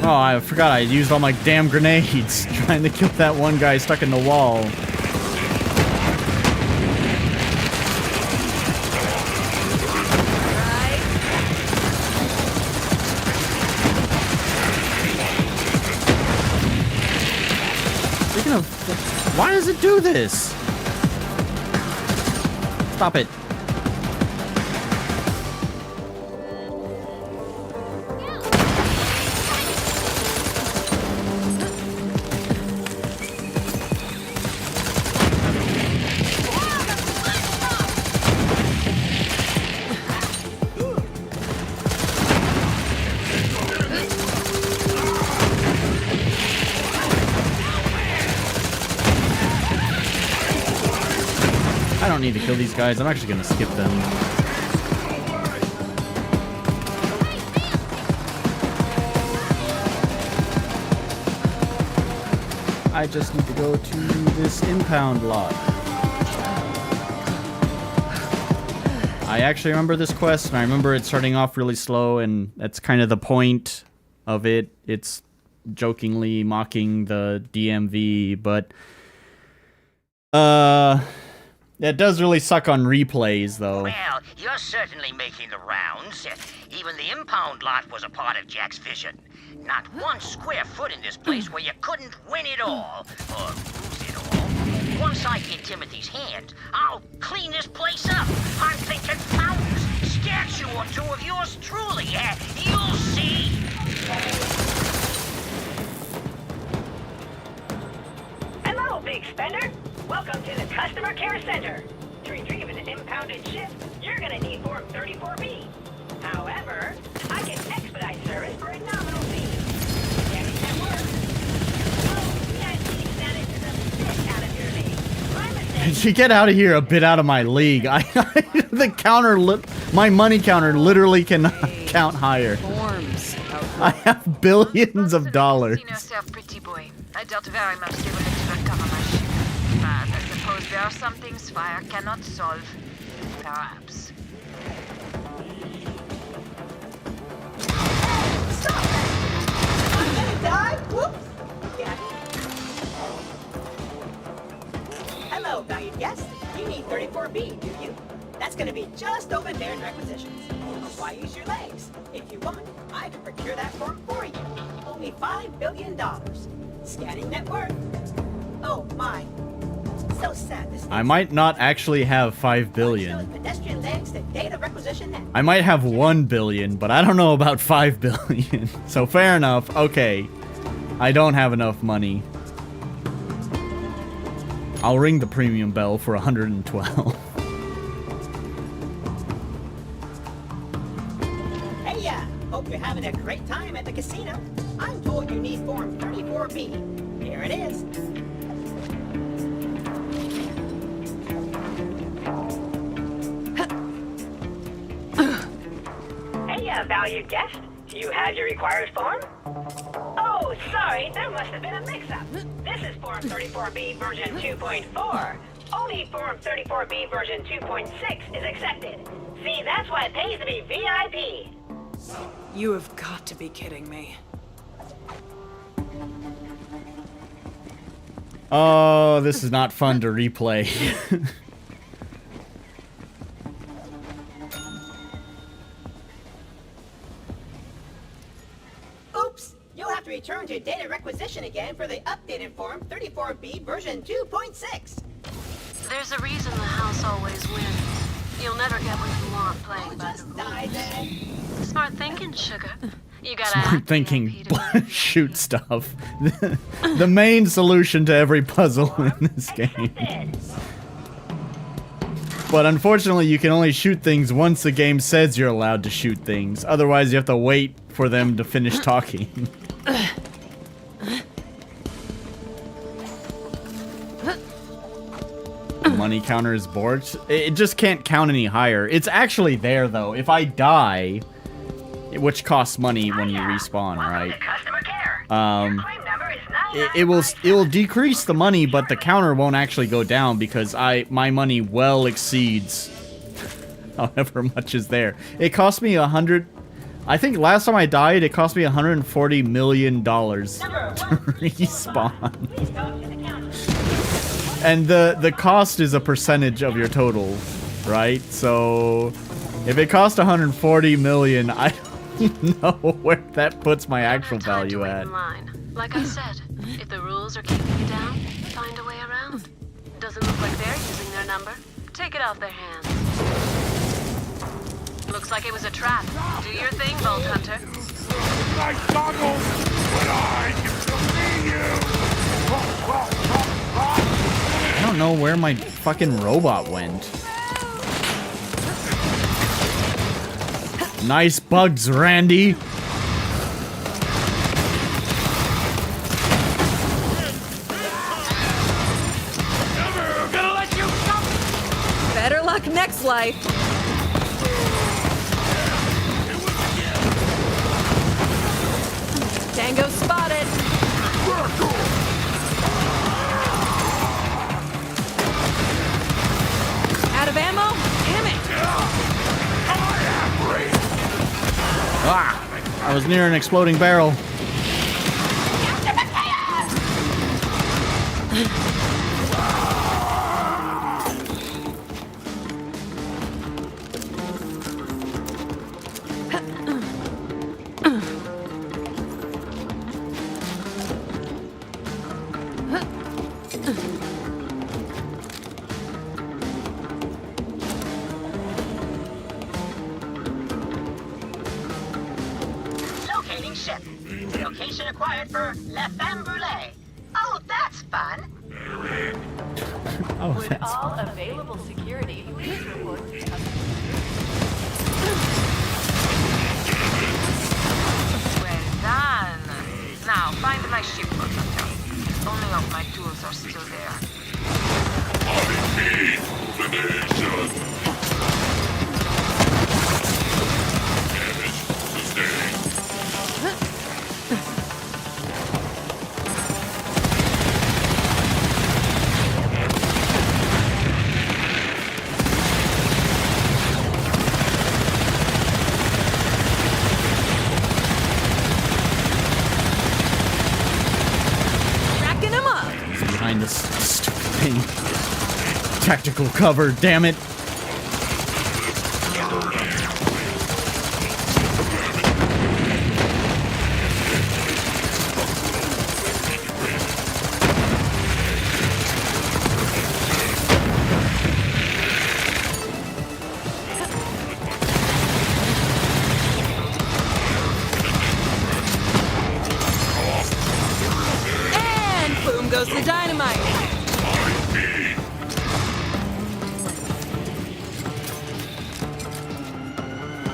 Oh, I forgot I used all my damn grenades trying to kill that one guy stuck in the wall. Speaking of, why does it do this? Stop it. I don't need to kill these guys. I'm actually going to skip them. I just need to go to this impound lot. I actually remember this quest, and I remember it starting off really slow, and that's kind of the point of it. It's jokingly mocking the DMV, but That does really suck on replays, though. Well, you're certainly making the rounds. Even the impound lot was a part of Jack's vision. Not one square foot in this place where you couldn't win it all, or lose it all. Once I get Timothy's hand, I'll clean this place up. I'm thinking fountains, statue or two of yours truly. You'll see. Hello, big spender. Welcome to the Customer Care Center. To retrieve an impounded ship, you're gonna need Form 34B. However, I can expedite service for a nominal fee. Damage that works. Oh, VIP status is a bit out of your league. My mistake. You get out of here a bit out of my league. The counter, my money counter literally cannot count higher. Forms. I have billions of dollars. Seen yourself, pretty boy. I doubt very much they will let you recover my ship. But I suppose there are some things fire cannot solve. Perhaps. Stop that! I'm gonna die! Whoops! Yeah. Hello, valued guest. You need 34B, do you? That's gonna be just over there in requisitions. Why use your legs? If you want, I can procure that form for you. Only $5 billion. Scanning net worth. Oh my. So sad this I might not actually have 5 billion. pedestrian legs to data requisition net. I might have 1 billion, but I don't know about 5 billion. So fair enough. Okay. I don't have enough money. I'll ring the premium bell for 112. Hey, hope you're having a great time at the casino. I'm told you need Form 34B. Here it is. Hey, valued guest. You had your required form? Oh, sorry, there must have been a mix-up. This is Form 34B version 2.4. Only Form 34B version 2.6 is accepted. See, that's why it pays to be VIP. You have got to be kidding me. Oh, this is not fun to replay. Oops! You'll have to return to data requisition again for the updated Form 34B version 2.6. There's a reason the house always wins. You'll never get what you want playing by the rules. Smart thinking, sugar. You gotta Smart thinking, shoot stuff. The main solution to every puzzle in this game. But unfortunately, you can only shoot things once the game says you're allowed to shoot things. Otherwise, you have to wait for them to finish talking. Money counter is borked. It just can't count any higher. It's actually there, though. If I die, which costs money when you respawn, right? It will decrease the money, but the counter won't actually go down because my money well exceeds however much is there. It cost me I think last time I died, it cost me $140 million to respawn. And the cost is a percentage of your total, right? So if it cost 140 million, I don't know where that puts my actual value at. Like I said, if the rules are keeping you down, find a way around. Doesn't look like they're using their number. Take it off their hands. Looks like it was a trap. Do your thing, Vault Hunter. My goggles! But I can see you! I don't know where my fucking robot went. Nice bugs, Randy. Never gonna let you stop! Better luck next life. Tango spotted. Out of ammo? Damn it! Ah! I was near an exploding barrel. ship. Location acquired for La Femme Brûlée. Oh, that's fun. Oh, Would that's all available security please report to Well done. Now find my ship, Hunter. Only hope my tools are still there. Cracking him up. behind this stupid thing. Tactical cover, damn it. And boom goes the dynamite.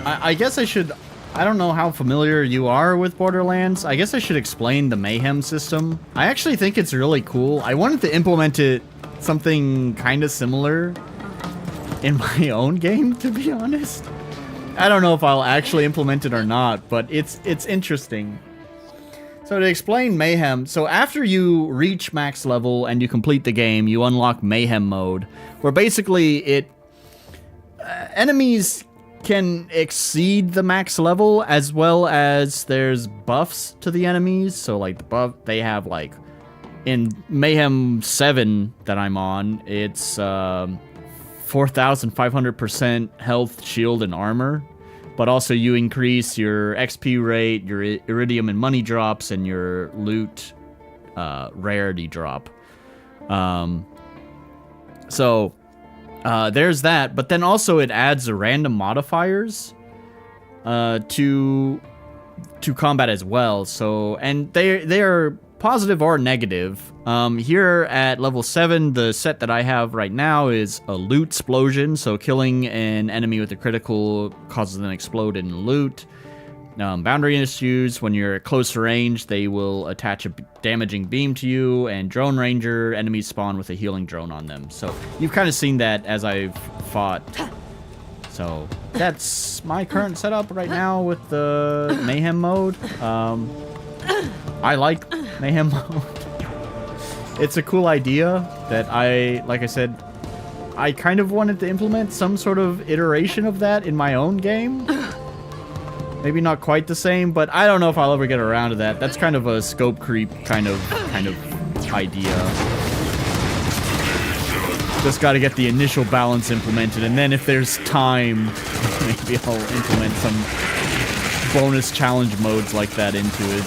I guess I should... I don't know how familiar you are with Borderlands. I guess I should explain the Mayhem system. I actually think it's really cool. I wanted to implement it something kind of similar in my own game, to be honest. I don't know if I'll actually implement it or not, but it's interesting. So to explain Mayhem, so after you reach max level and you complete the game, you unlock Mayhem mode, where basically it... enemies can exceed the max level, as well as there's buffs to the enemies. So like the buff, they have like, in Mayhem 7 that I'm on, it's 4,500% health, shield, and armor. But also you increase your XP rate, your iridium and money drops, and your loot rarity drop. There's that, but then also it adds the random modifiers to combat as well. So, and they are positive or negative. Here at level 7, the set that I have right now is a loot explosion. So killing an enemy with a critical causes them to explode in loot. Boundary issues, when you're at close range, they will attach a damaging beam to you, and Drone Ranger, enemies spawn with a healing drone on them. So you've kind of seen that as I've fought. So that's my current setup right now with the Mayhem mode. I like Mayhem mode. It's a cool idea that like I said, I kind of wanted to implement some sort of iteration of that in my own game. Maybe not quite the same, but I don't know if I'll ever get around to that. That's kind of a scope creep kind of idea. Just got to get the initial balance implemented, and then if there's time, maybe I'll implement some bonus challenge modes like that into it.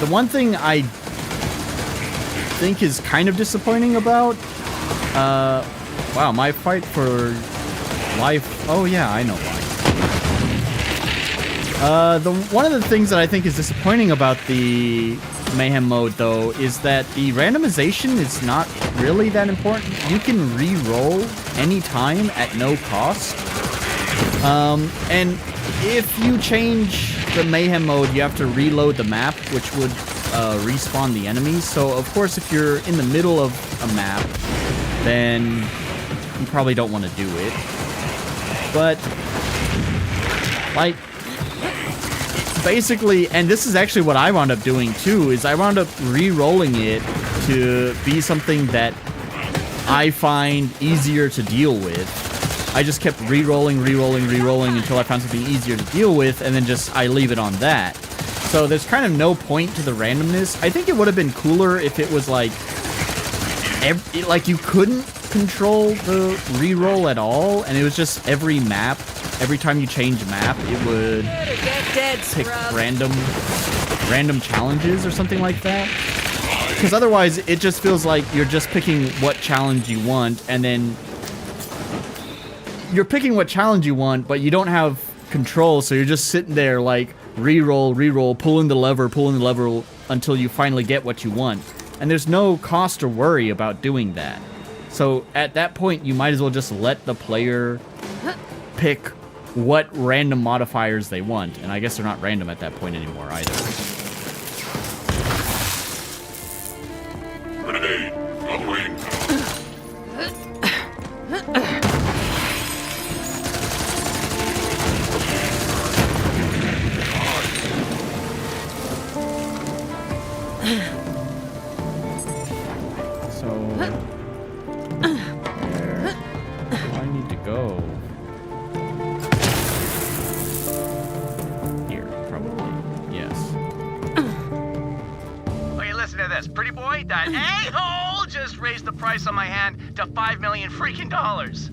The one thing I think is kind of disappointing about wow, my fight for life. Oh yeah, I know why. One of the things that I think is disappointing about the Mayhem mode though is that the randomization is not really that important. You can re-roll anytime at no cost. And if you change the Mayhem mode, you have to reload the map, which would respawn the enemies. So of course if you're in the middle of a map, then you probably don't want to do it. But like basically, and this is actually what I wound up doing too, is I wound up re-rolling it to be something that I find easier to deal with. I just kept re-rolling until I found something easier to deal with, and then I leave it on that. So there's kind of no point to the randomness. I think it would have been cooler if it was like you couldn't control the re-roll at all, and it was just every map, every time you change map, it would pick random challenges or something like that. Because otherwise, it just feels like you're just picking what challenge you want, and then you're picking what challenge you want, but you don't have control, so you're just sitting there like re-roll, pulling the lever until you finally get what you want. And there's no cost or worry about doing that. So at that point, you might as well just let the player pick what random modifiers they want. And I guess they're not random at that point anymore either. Grenade, going. So, where do I need to go? Here, probably. Yes. Okay, listen to this. Pretty boy, that a-hole just raised the price on my hand to $5 million freaking dollars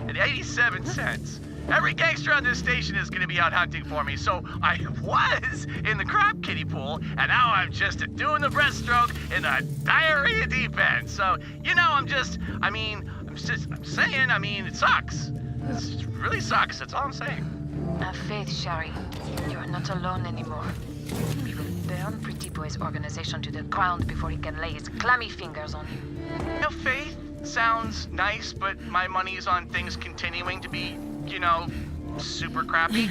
and 87 cents. Every gangster on this station is gonna be out hunting for me, so I was in the crap kiddie pool, and now I'm just doing the breaststroke in the diarrhea deep end. So, you know, I'm saying, it sucks. It really sucks, that's all I'm saying. Have faith, Sherry. You are not alone anymore. We will burn Pretty Boy's organization to the ground before he can lay his clammy fingers on you. No, faith sounds nice, but my money's on things continuing to be, you know, super crappy.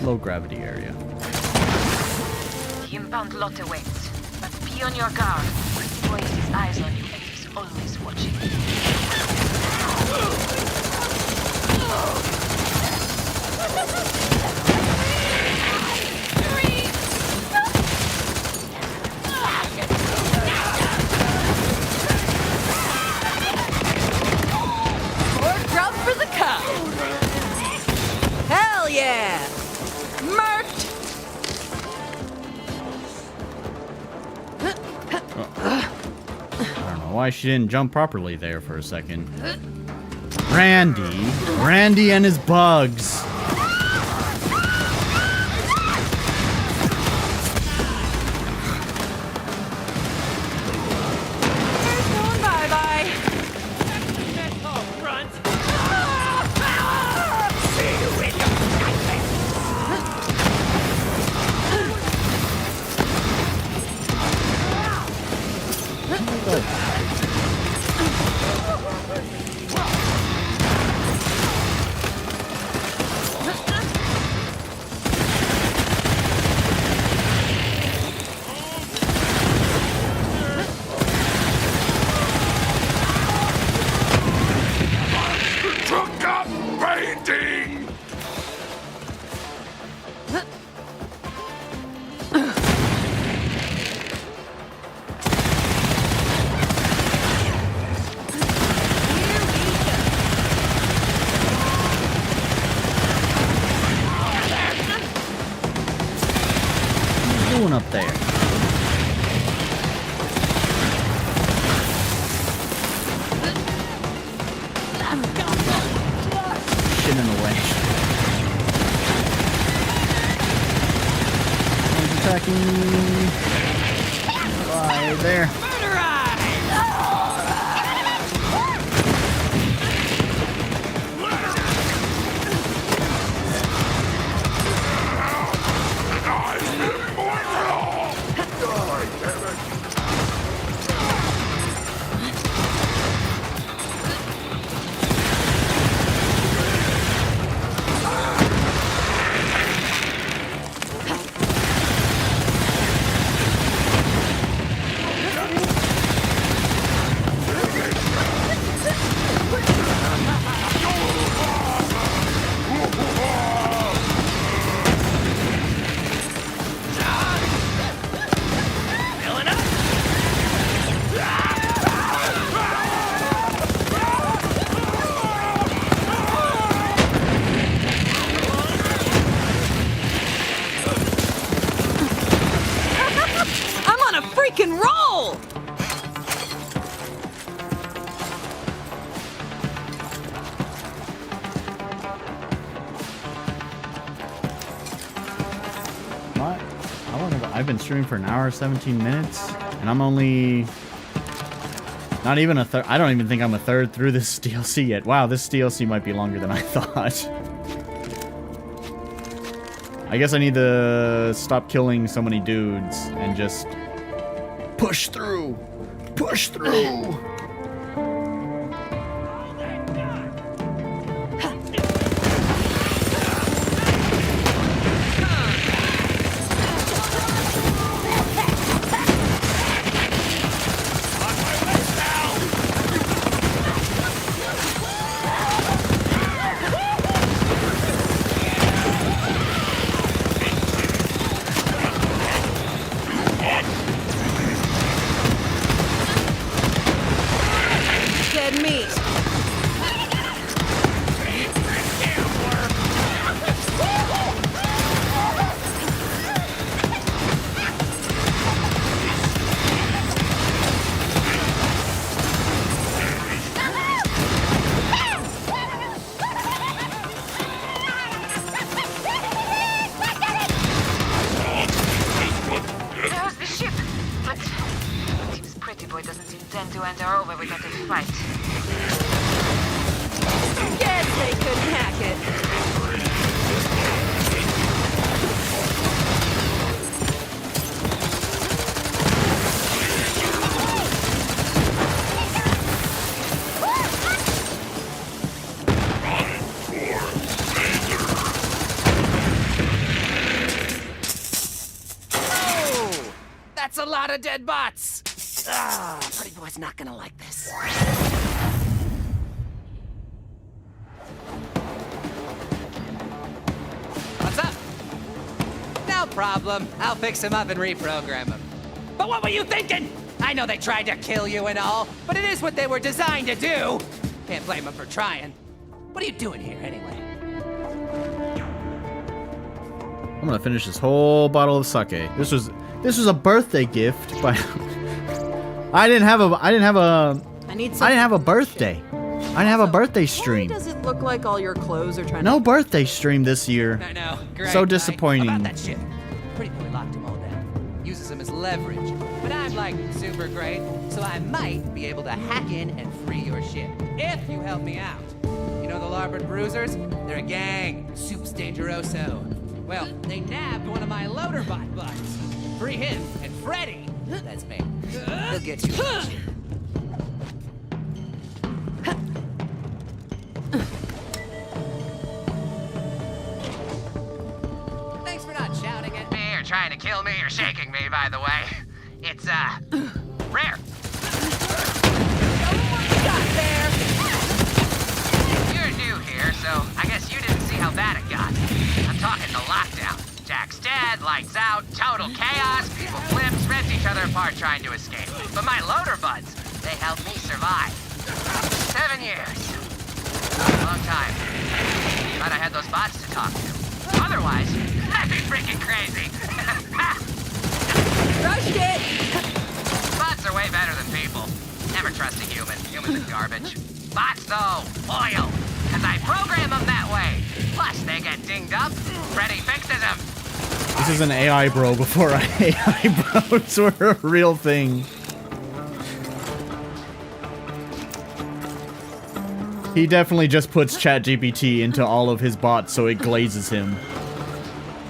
Low gravity area. The impound lot awaits, but be on your guard. Pretty Boy has his eyes on you and he's always watching. Pork drop for the cup. Hell yeah! Murked! I don't know why she didn't jump properly there for a second. Randy and his bugs. There's going bye-bye. Took up painting! What are you doing up there? Shit in the way. One's attacking me. Bye there. I'm on a freaking roll! What? I've been streaming for an hour, 17 minutes, and I'm only Not even a third. I don't even think I'm a third through this DLC yet. Wow, this DLC might be longer than I thought. I guess I need to stop killing so many dudes and just push through. Push through. Dead meat. There's the ship, but it seems Pretty Boy doesn't intend to enter over without a fight. Guess they couldn't hack it. Oh, that's a lot of dead bots. Ah, Pretty Boy's not gonna like this. What's up? No problem. I'll fix him up and reprogram him. But what were you thinking? I know they tried to kill you and all, but it is what they were designed to do. Can't blame them for trying. What are you doing here anyway? I'm gonna finish this whole bottle of sake. This was a birthday gift, but I didn't have a I need I didn't have a birthday. I didn't have a birthday Why stream. does it look like all your clothes are trying No birthday stream this year. I know. Great, So right? disappointing. About that shit. Pretty Boy locked them all down. Uses them as leverage. But I'm like super great, so I might be able to hack in and free your ship. If you help me out. You know the Larboard Bruisers? They're a gang. Soup's Dangeroso. Well, they nabbed one of my Loaderbot butts. Free him and Freddy. That's me. They'll get you. Thanks for not shouting at me or trying to kill me or shaking me, by the way. It's, rare. You're new here, so I guess you didn't see how bad it got. I'm talking the lockdown. Jack's dead, lights out, total chaos, people flip, ripped each other apart trying to escape. But my loader buds, they helped me survive. 7 years. Long time. Glad I had those bots to talk to. Otherwise, I'd be freaking crazy. Rushed it! Bots are way better than people. Never trust a human. Humans are garbage. Bots, though, oil. Because I program them that way. Plus, they get dinged up. Freddy fixes them. This is an AI bro before AI bros were a real thing. He definitely just puts ChatGPT into all of his bots so it glazes him.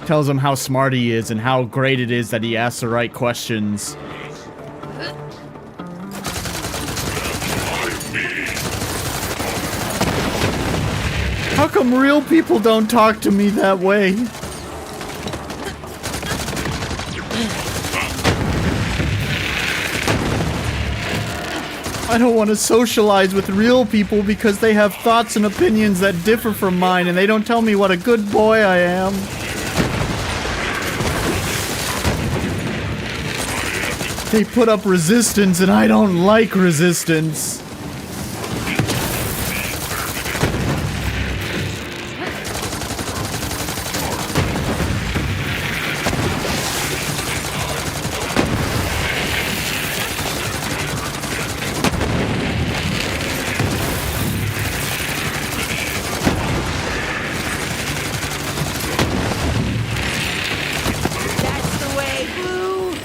Tells him how smart he is and how great it is that he asks the right questions. How come real people don't talk to me that way? I don't want to socialize with real people because they have thoughts and opinions that differ from mine and they don't tell me what a good boy I am. They put up resistance and I don't like resistance. That's the way, boo!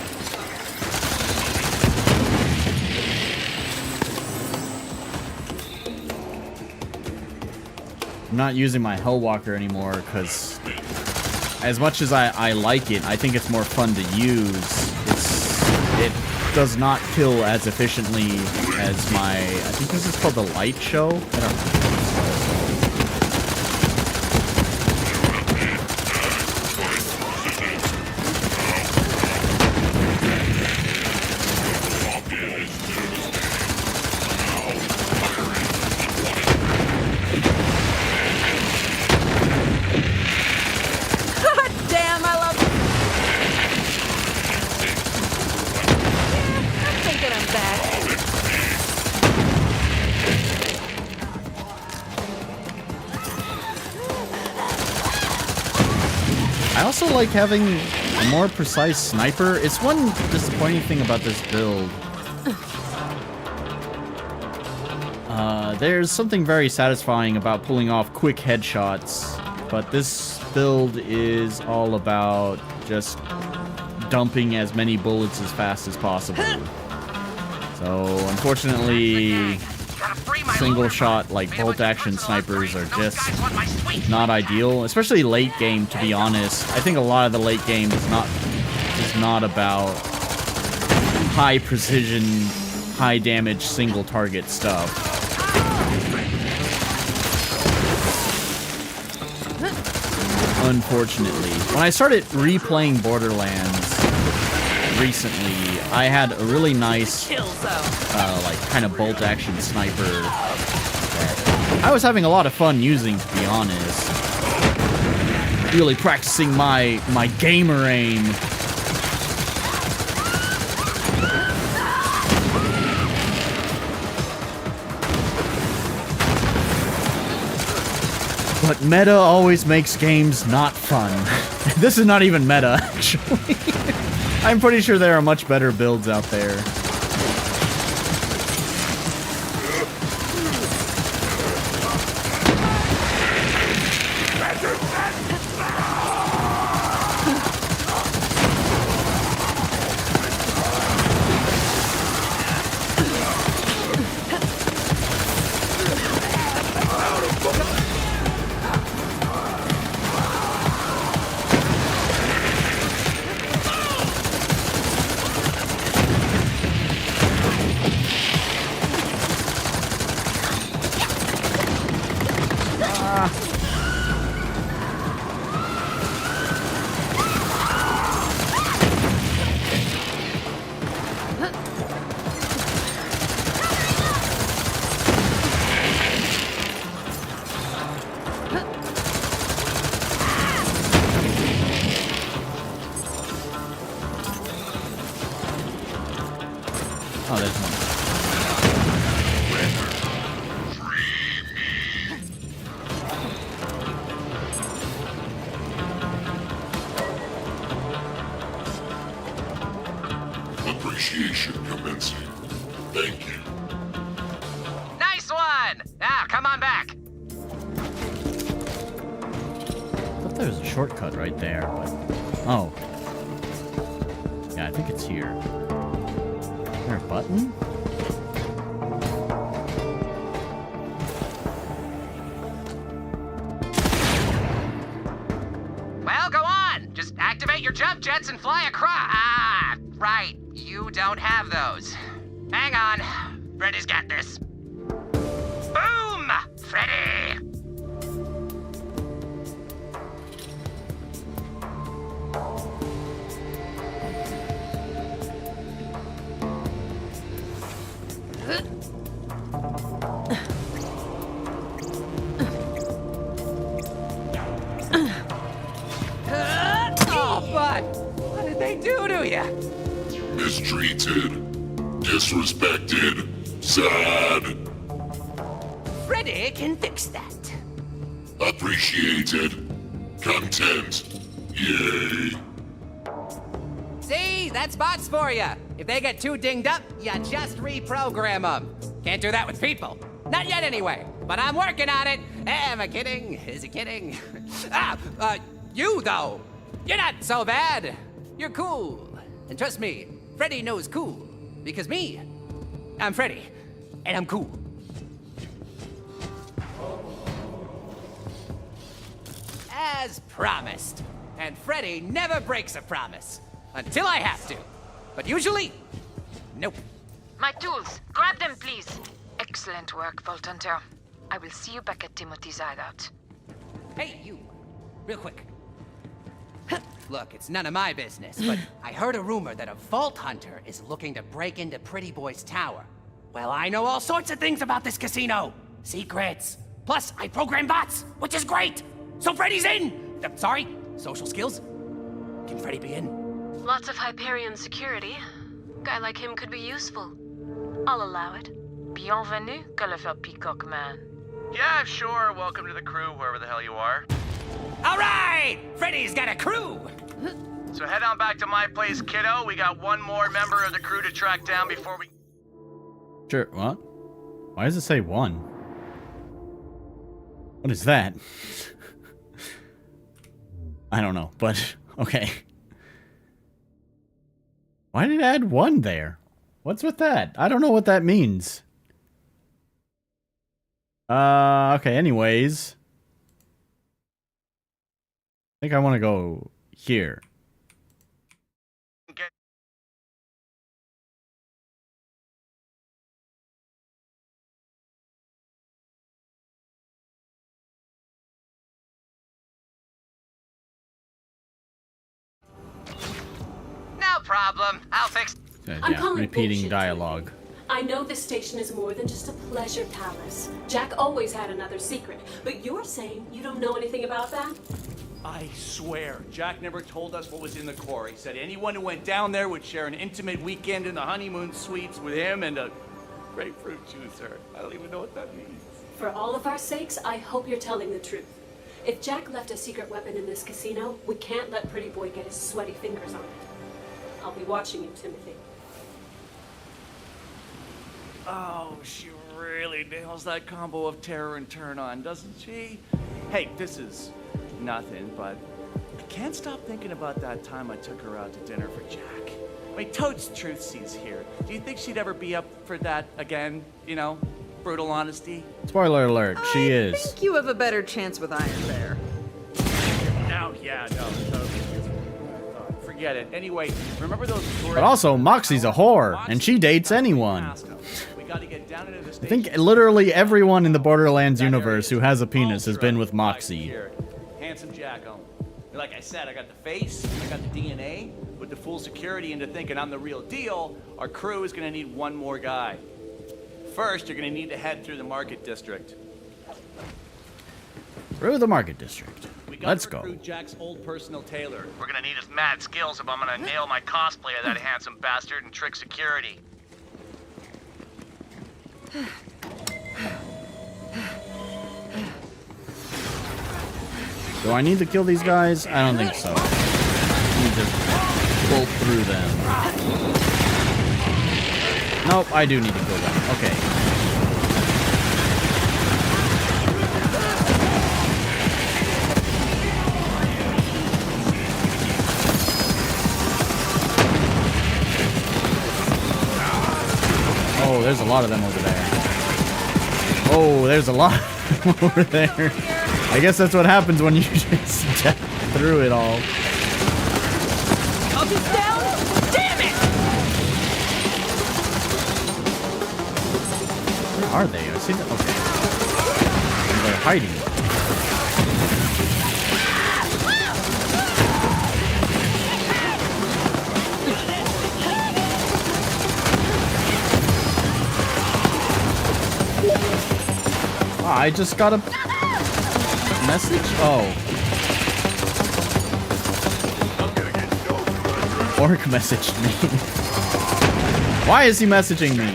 I'm not using my Hellwalker anymore because as much as I like it, I think it's more fun to use. It does not kill as efficiently as my, I think this is called the Light Show. I don't know. I also like having a more precise sniper. It's one disappointing thing about this build. There's something very satisfying about pulling off quick headshots, but this build is all about just dumping as many bullets as fast as possible. So, unfortunately, single shot, like bolt action snipers are just not ideal, especially late game, to be honest. I think a lot of the late game is not about high precision, high damage, single target stuff. Unfortunately. When I started replaying Borderlands recently, I had a really nice, like, kind of bolt action sniper that I was having a lot of fun using, to be honest. Really practicing my gamer aim. But meta always makes games not fun. This is not even meta, actually. I'm pretty sure there are much better builds out there. Oh, there's one. Appreciation commencing. Thank you. Nice one! Now, come on back. I thought there was a shortcut right there, but... Oh. Yeah, I think it's here. Is there a button? Well, go on. Just activate your jump jets and fly across. Ah, right. You don't have those. Hang on. Freddy's got this. Boom! Freddy! Oh, bud! What did they do to you? Mistreated. Disrespected. Sad. Freddy can fix that. Appreciated. Content. Yay. See, that's bots for you. If they get too dinged up, you just reprogram them. Can't do that with people. Not yet, anyway. But I'm working on it. Am I kidding? Is he kidding? You, though. You're not so bad. You're cool. And trust me, Freddy knows cool. Because me, I'm Freddy. And I'm cool. as promised. And Freddy never breaks a promise. Until I have to. But usually, nope. My tools. Grab them, please. Excellent work, Vault Hunter. I will see you back at Timothy's hideout. Hey, you. Real quick. Look, it's none of my business, but I heard a rumor that a Vault Hunter is looking to break into Pretty Boy's tower. Well, I know all sorts of things about this casino. Secrets. Plus, I program bots, which is great. So Freddy's in! Sorry, social skills? Can Freddy be in? Lots of Hyperion security. Guy like him could be useful. I'll allow it. Bienvenue, Gulliver Peacock Man. Yeah, sure. Welcome to the crew, whoever the hell you are. All right! Freddy's got a crew! So head on back to my place, kiddo. We got one more member of the crew to track down before we... Sure, what? Why does it say one? What is that? I don't know, but okay. Why did it add one there? What's with that? I don't know what that means. Okay, anyways. I think I want to go here. No problem. I'll fix... Yeah, repeating dialogue. I know this station is more than just a pleasure palace. Jack always had another secret, but you're saying you don't know anything about that? I swear, Jack never told us what was in the core. He said anyone who went down there would share an intimate weekend in the honeymoon suites with him and a grapefruit juicer. I don't even know what that means. For all of our sakes, I hope you're telling the truth. If Jack left a secret weapon in this casino, we can't let Pretty Boy get his sweaty fingers on it. I'll be watching you, Timothy. Oh, she really nails that combo of terror and turn on, doesn't she? Hey, this is nothing, but I can't stop thinking about that time I took her out to dinner for Jack. I mean, Toad's truth sees here. Do you think she'd ever be up for that again? You know, brutal honesty? Spoiler alert, she is. I think you have a better chance with Iron Bear. No, yeah, no, totally. Forget it. Anyway, remember those... But also, Moxie's a whore, and she dates anyone. I think literally everyone in the Borderlands universe who has a penis has been with Moxie. Handsome Jack on. Like I said, I got the face, I got the DNA. With the full security into thinking I'm the real deal, our crew is going to need one more guy. First, you're going to need to head through the Market District. Through the Market District. Let's go. Recruit Jack's old personal tailor. We're gonna need his mad skills if I'm gonna nail my cosplay of that handsome bastard and trick security. Do I need to kill these guys? I don't think so. I need to bolt through them. Nope, I do need to kill them. Okay. Oh, there's a lot of them over there. Oh, there's a lot over there. I guess that's what happens when you just step through it all. Oh, he's down? Damn it! Where are they? I see them. Okay. They're hiding. Oh, I just got a message? Oh. Orc messaged me. Why is he messaging me?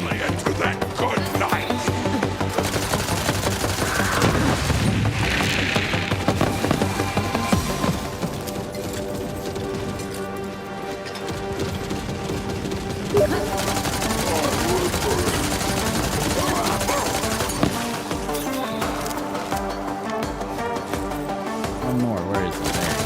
One more. Where is it? There.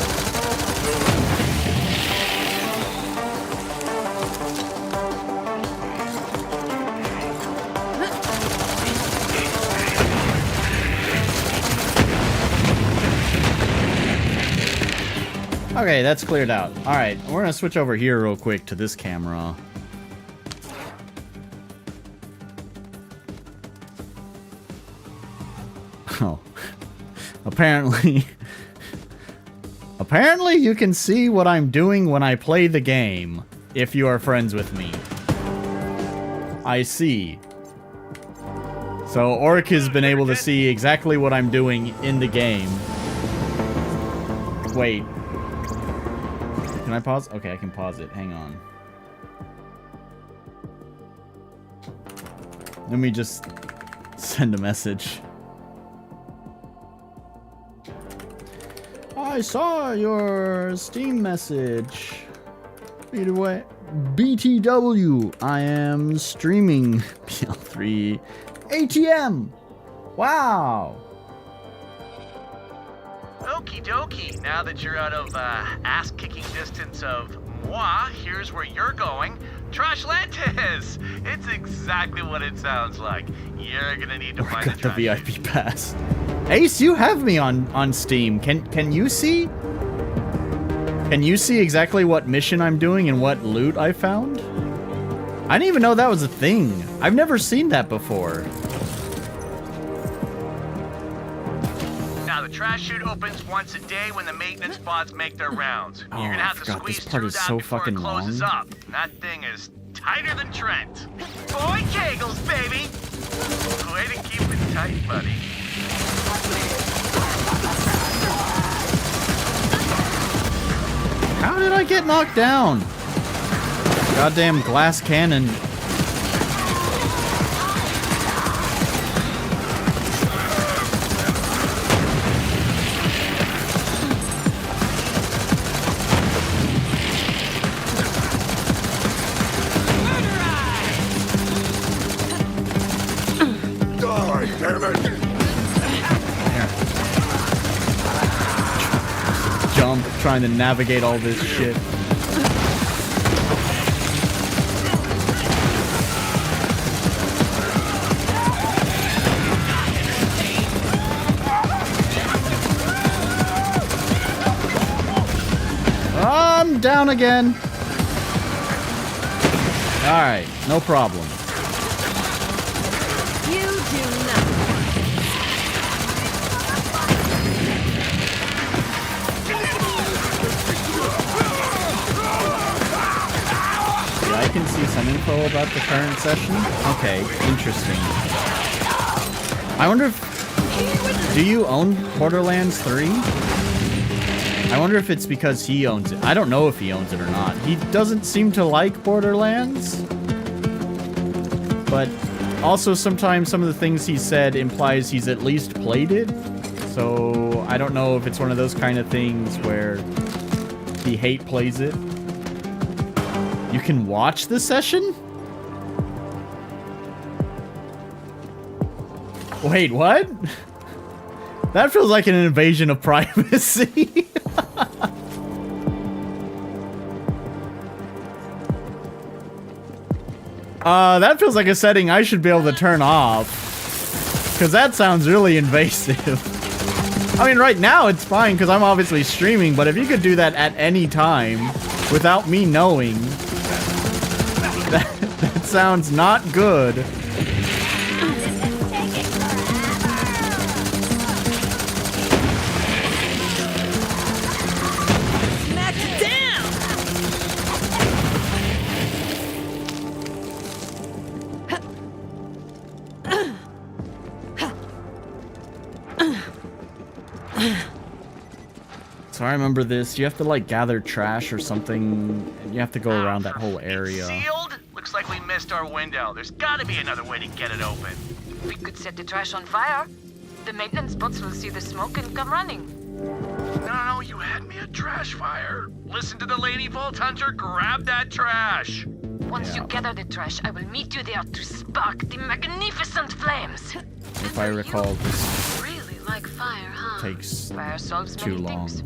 Okay, that's cleared out. Alright, we're gonna switch over here real quick to this camera. Oh. Apparently... Apparently you can see what I'm doing when I play the game, if you are friends with me. I see. So Orc has been able to see exactly what I'm doing in the game. Wait. Can I pause? Okay, I can pause it. Hang on. Let me just send a message. I saw your Steam message. Read away. BTW. I am streaming PL3 ATM. Wow. Okie dokie. Now that you're out of ass-kicking distance of moi, here's where you're going. Trashlantis! It's exactly what it sounds like. You're gonna need to find Got the VIP pass. Ace, you have me on Steam. Can you see? Can you see exactly what mission I'm doing and what loot I found? I didn't even know that was a thing. I've never seen that before. Now the trash chute opens once a day when the maintenance bots make their rounds. Oh, You're gonna have I to forgot squeeze this part through is that so before fucking it closes long. up. That thing is tighter than Trent. Boy Kegels, baby! Way to keep it tight, buddy. How did I get knocked down? Goddamn glass cannon. Jump, trying to navigate all this shit. I'm down again. Alright, no problem. You do nothing. Yeah, I can see some info about the current session. Okay, interesting. I wonder if... Do you own Borderlands 3? I wonder if it's because he owns it. I don't know if he owns it or not. He doesn't seem to like Borderlands. But also sometimes some of the things he said implies he's at least played it. So I don't know if it's one of those kind of things where he hate plays it. You can watch the session? Wait, what? That feels like an invasion of privacy. That feels like a setting I should be able to turn off. Because that sounds really invasive. I mean, right now it's fine because I'm obviously streaming, but if you could do that at any time without me knowing, that sounds not good. So I remember this. You have to like gather trash or something, and you have to go around that whole area. Sealed? Looks like we missed our window. There's gotta be another way to get it open. We could set the trash on fire. The maintenance bots will see the smoke and come running. No, you had me at trash fire. Listen to the Lady Vault Hunter, grab that trash. Once you gather the trash, I will meet you there to spark the magnificent flames. If I recall, this Really like fire, huh? takes Fire solves too many long. things.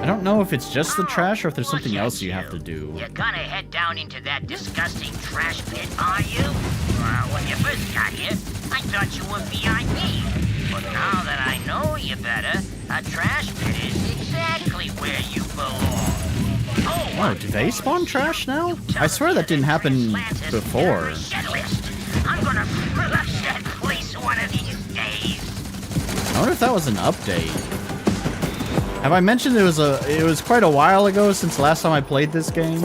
I don't know if it's just the trash or if there's something else you have to do. You're gonna head down into that disgusting trash pit, are you? When you first got here, I thought you were VIP. But now that I know you better, a trash pit is exactly where you belong. Oh, do they spawn trash now? I swear that didn't happen before. I'm gonna flush that place one of these days. I wonder if that was an update. Have I mentioned it was quite a while ago since last time I played this game?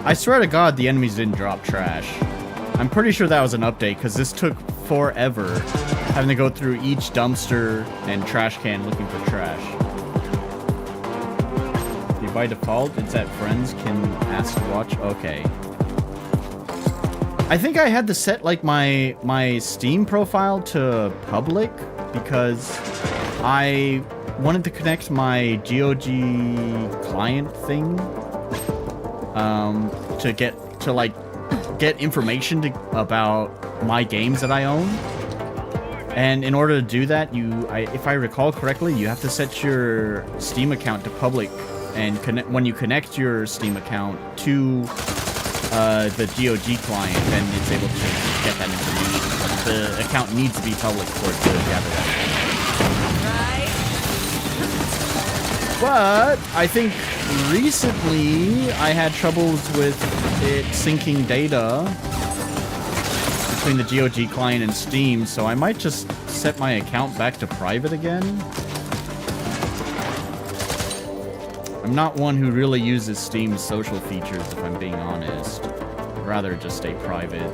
I swear to God the enemies didn't drop trash. I'm pretty sure that was an update because this took forever having to go through each dumpster and trash can looking for trash. By default, it's that friends can ask to watch. Okay. I think I had to set like my Steam profile to public because I wanted to connect my GOG client thing to get information about my games that I own. And in order to do that, if I recall correctly, you have to set your Steam account to public. And when you connect your Steam account to the GOG client, then it's able to get that information. The account needs to be public for it to gather that information. But I think recently I had troubles with it syncing data between the GOG client and Steam, so I might just set my account back to private again. I'm not one who really uses Steam's social features, if I'm being honest. I'd rather just stay private.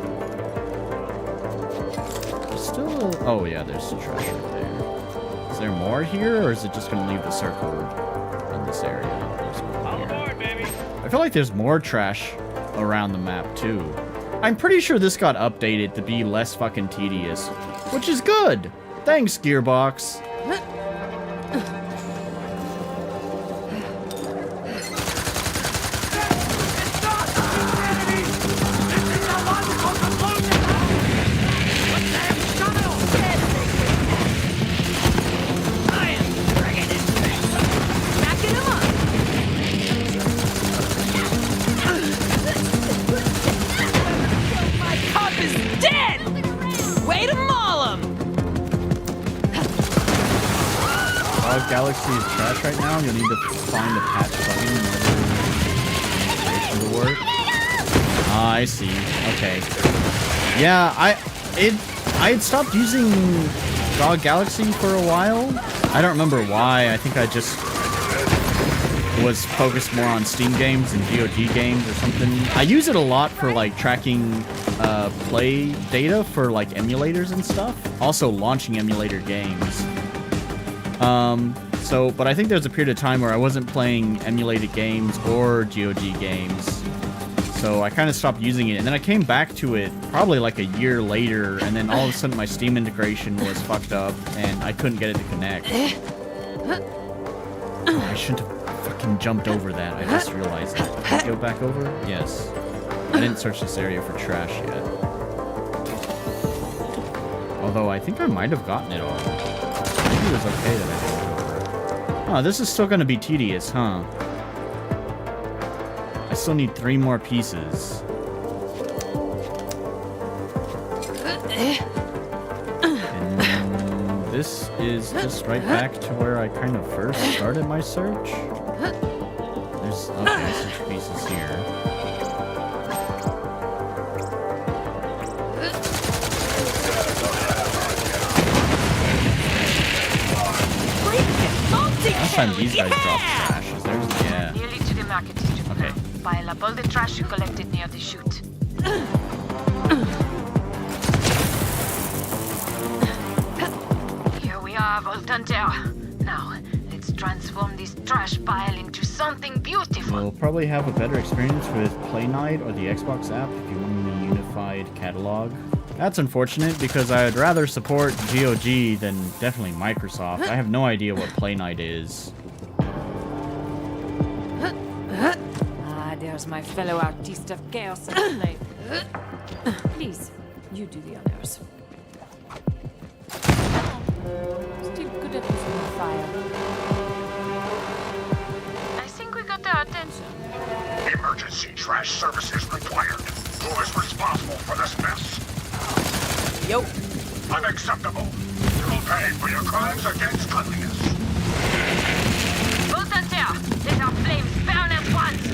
There's still oh yeah, there's trash right there. Is there more here, or is it just gonna leave the circle in this area? There's one here. I feel like there's more trash around the map, too. I'm pretty sure this got updated to be less fucking tedious, which is good! Thanks, Gearbox! Galaxy is trash right now. You'll need to find the patch button in order for it to work. Ah, I see. Okay. Yeah, I had stopped using Dog Galaxy for a while. I don't remember why. I think I just was focused more on Steam games and GOG games or something. I use it a lot for like tracking play data for like emulators and stuff. Also launching emulator games. But I think there was a period of time where I wasn't playing emulated games or GOG games. So I kind of stopped using it. And then I came back to it probably like a year later. And then all of a sudden my Steam integration was fucked up and I couldn't get it to connect. I shouldn't have fucking jumped over that. I just realized that. Can I go back over? Yes. I didn't search this area for trash yet. Although I think I might have gotten it all. Maybe it was okay that I didn't go over it. Oh, this is still going to be tedious, huh? I still need 3 more pieces. And this is just right back to where I kind of first started my search. There's okay, such pieces here. Last time these guys dropped trash, is there? Yeah. Nearly to the market district now. Pile up all the trash you collected near the chute. Here we are, Vault Hunter. Now, let's transform this trash pile into something beautiful. You'll probably have a better experience with Play Night or the Xbox app if you want a unified catalog. That's unfortunate because I'd rather support GOG than definitely Microsoft. I have no idea what Play Night is. Ah, there's my fellow artiste of chaos at play. Please, you do the honors. Still good at using the fire. I think we got their attention. Emergency trash services required. Who is responsible for this mess? Yo. Unacceptable. You pay for your crimes against cleanliness. Voltaire, let our flames burn at once!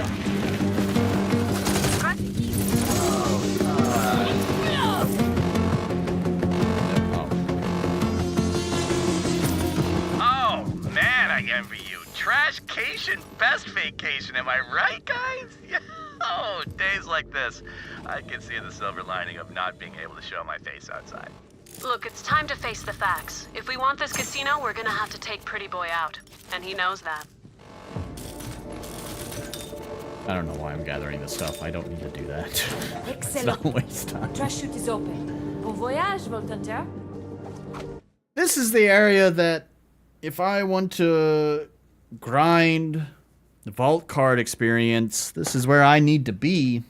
Oh, man, I envy you. Trashcation, best vacation, am I right, guys? Yeah. Oh, days like this, I can see the silver lining of not being able to show my face outside. Look, it's time to face the facts. If we want this casino, we're gonna have to take Pretty Boy out. And he knows that. I don't know why I'm gathering this stuff. I don't need to do that. It's Excellent. not waste time. Trash chute is open. Bon voyage, Voltaire. This is the area that if I want to grind the vault card experience, this is where I need to be.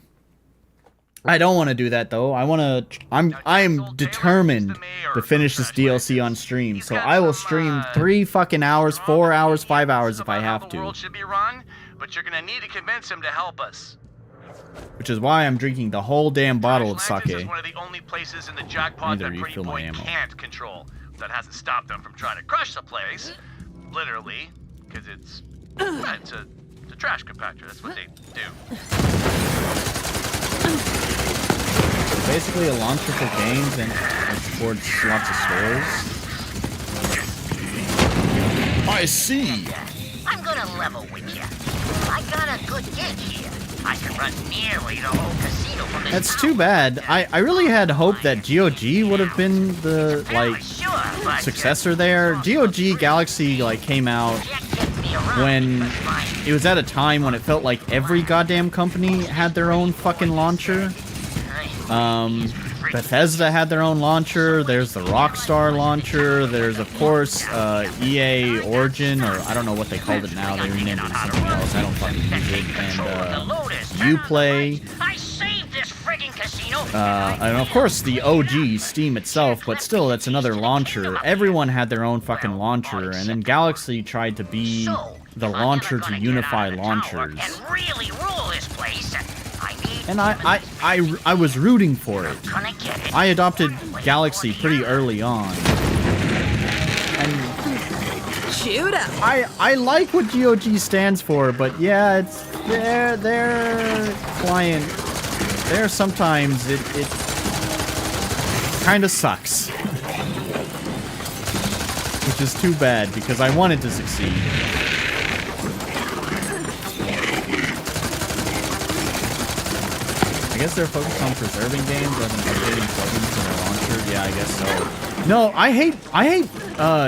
I don't want to do that though. I'm determined to finish this DLC on stream. So I will stream 3 fucking hours, 4 hours, 5 hours if I have The world to. should be run, but you're gonna need to convince him to help us. Which is why I'm drinking the whole damn bottle of Atlantis is sake. one of the only places in the jackpot I need to that Pretty refill my Boy ammo. can't control. That hasn't stopped them from trying to crush the place. Literally, because it's a trash compactor. That's what they do. Basically a launcher for games and supports lots of stores. I see. I'm gonna level with you. I got a good gig here. I can run nearly the whole casino from this That's too bad. I really had hoped that GOG would have been the successor there. GOG Galaxy came out when it was at a time when it felt like every goddamn company had their own fucking launcher. Bethesda had their own launcher. There's the Rockstar launcher. There's of course EA Origin, or I don't know what they called it now. They renamed it to something else. I don't fucking use it. And Uplay. And of course the OG Steam itself, but still that's another launcher. Everyone had their own fucking launcher, and then Galaxy tried to be the launcher to unify launchers. And I was rooting for it. I adopted Galaxy pretty early on. And shoot up. I like what GOG stands for, but yeah, it's their client. There sometimes it kind of sucks. Which is too bad because I wanted to succeed. I guess they're focused on preserving games rather than updating plugins to their launcher. Yeah, I guess so. No, I hate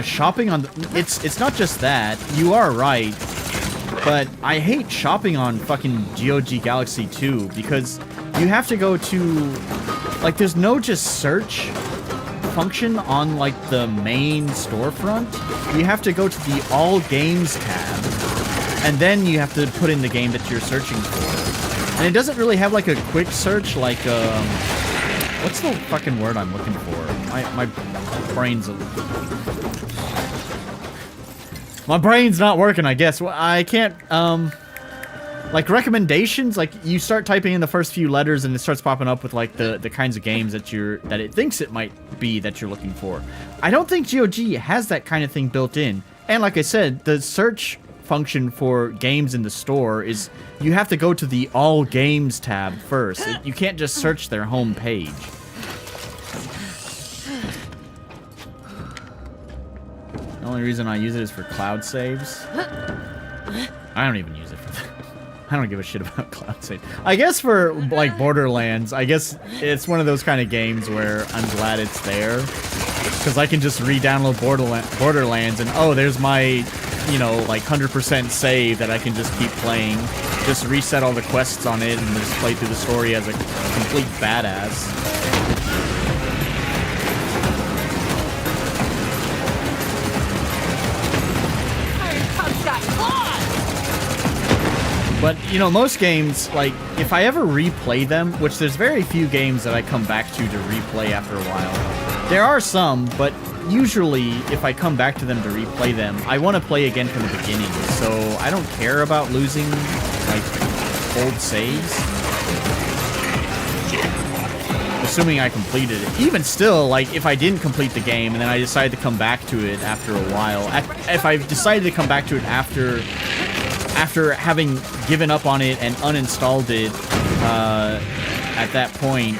shopping on it's not just that. You are right. But I hate shopping on fucking GOG Galaxy 2 because you have to go to there's no just search function on the main storefront. You have to go to the all games tab and then you have to put in the game that you're searching for. And it doesn't really have a quick search what's the fucking word I'm looking for? My brain's not working, I guess. Well, I can't recommendations, you start typing in the first few letters and it starts popping up with the kinds of games that it thinks it might be that you're looking for. I don't think GOG has that kind of thing built in. And like I said, the search function for games in the store is you have to go to the all games tab first. You can't just search their home page. The only reason I use it is for cloud saves. I don't even use it for that. I don't give a shit about cloud save. I guess for Borderlands, I guess it's one of those kind of games where I'm glad it's there. Because I can just re-download Borderlands and oh, there's my 100% save that I can just keep playing. Just reset all the quests on it and just play through the story as a complete badass. But, most games, if I ever replay them, which there's very few games that I come back to replay after a while. There are some, but usually, if I come back to them to replay them, I want to play again from the beginning. So, I don't care about losing, old saves. assuming I completed it. Even still, like, if I didn't complete the game and then I decided to come back to it after a while, if I decided to come back to it after having given up on it and uninstalled it at that point,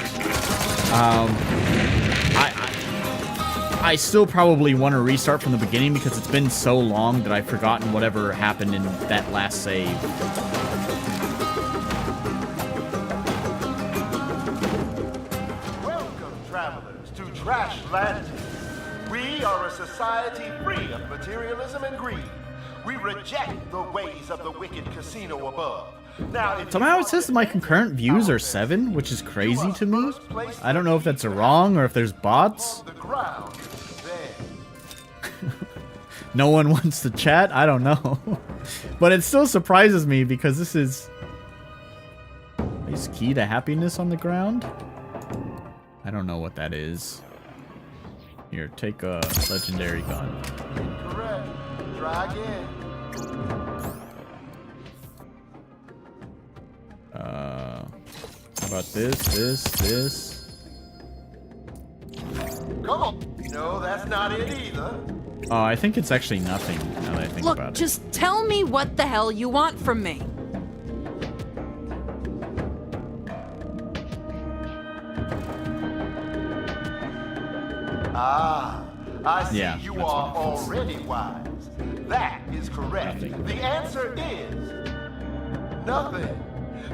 I still probably want to restart from the beginning because it's been so long that I've forgotten whatever happened in that last save. Welcome, travelers, to Trashlantis. We are a society free of materialism and greed. We reject the ways of the wicked casino above. Now, Somehow it says that my concurrent views are 7, which is crazy to me. I don't know if that's wrong or if there's bots. No one wants to chat? I don't know. But it still surprises me because this is... Is key to happiness on the ground? I don't know what that is. Here, take a legendary gun. Correct. Try again. How about this? Come on. No, that's not it either. Oh, I think it's actually nothing, now that I think Look, about it. just tell me what the hell you want from me. Ah, I see Yeah, you that's are what it is. already wise. That is correct. Nothing. The answer is nothing.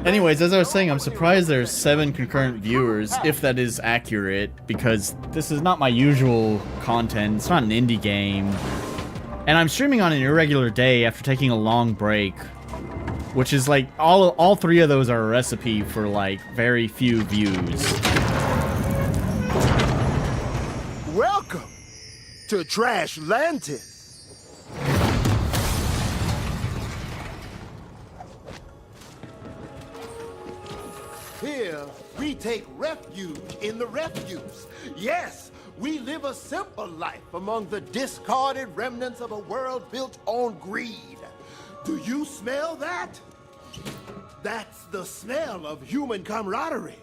Anyways, as I was saying, I'm surprised there's 7 concurrent viewers, if that is accurate, because this is not my usual content. It's not an indie game. And I'm streaming on an irregular day after taking a long break, which is like, all 3 of those are a recipe for, like, very few views. Welcome to Trashlantis. Here, we take refuge in the refuse. Yes, we live a simple life among the discarded remnants of a world built on greed. Do you smell that? That's the smell of human camaraderie.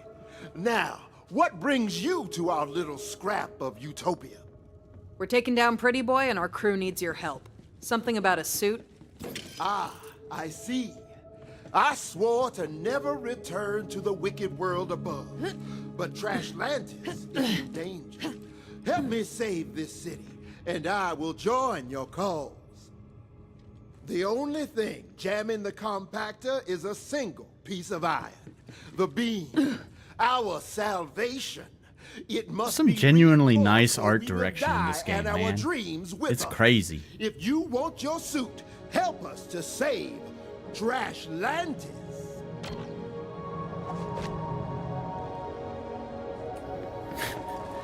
Now, what brings you to our little scrap of utopia? We're taking down Pretty Boy and our crew needs your help. Something about a suit? Ah, I see. I swore to never return to the wicked world above. But Trashlantis is in danger. Help me save this city, and I will join your cause. The only thing jamming the compactor is a single piece of iron. The beam. Our salvation. It must Some be genuinely reinforced nice or art we will direction in die this game, and our man. dreams with It's us. crazy. If you want your suit, help us to save Trashlantis.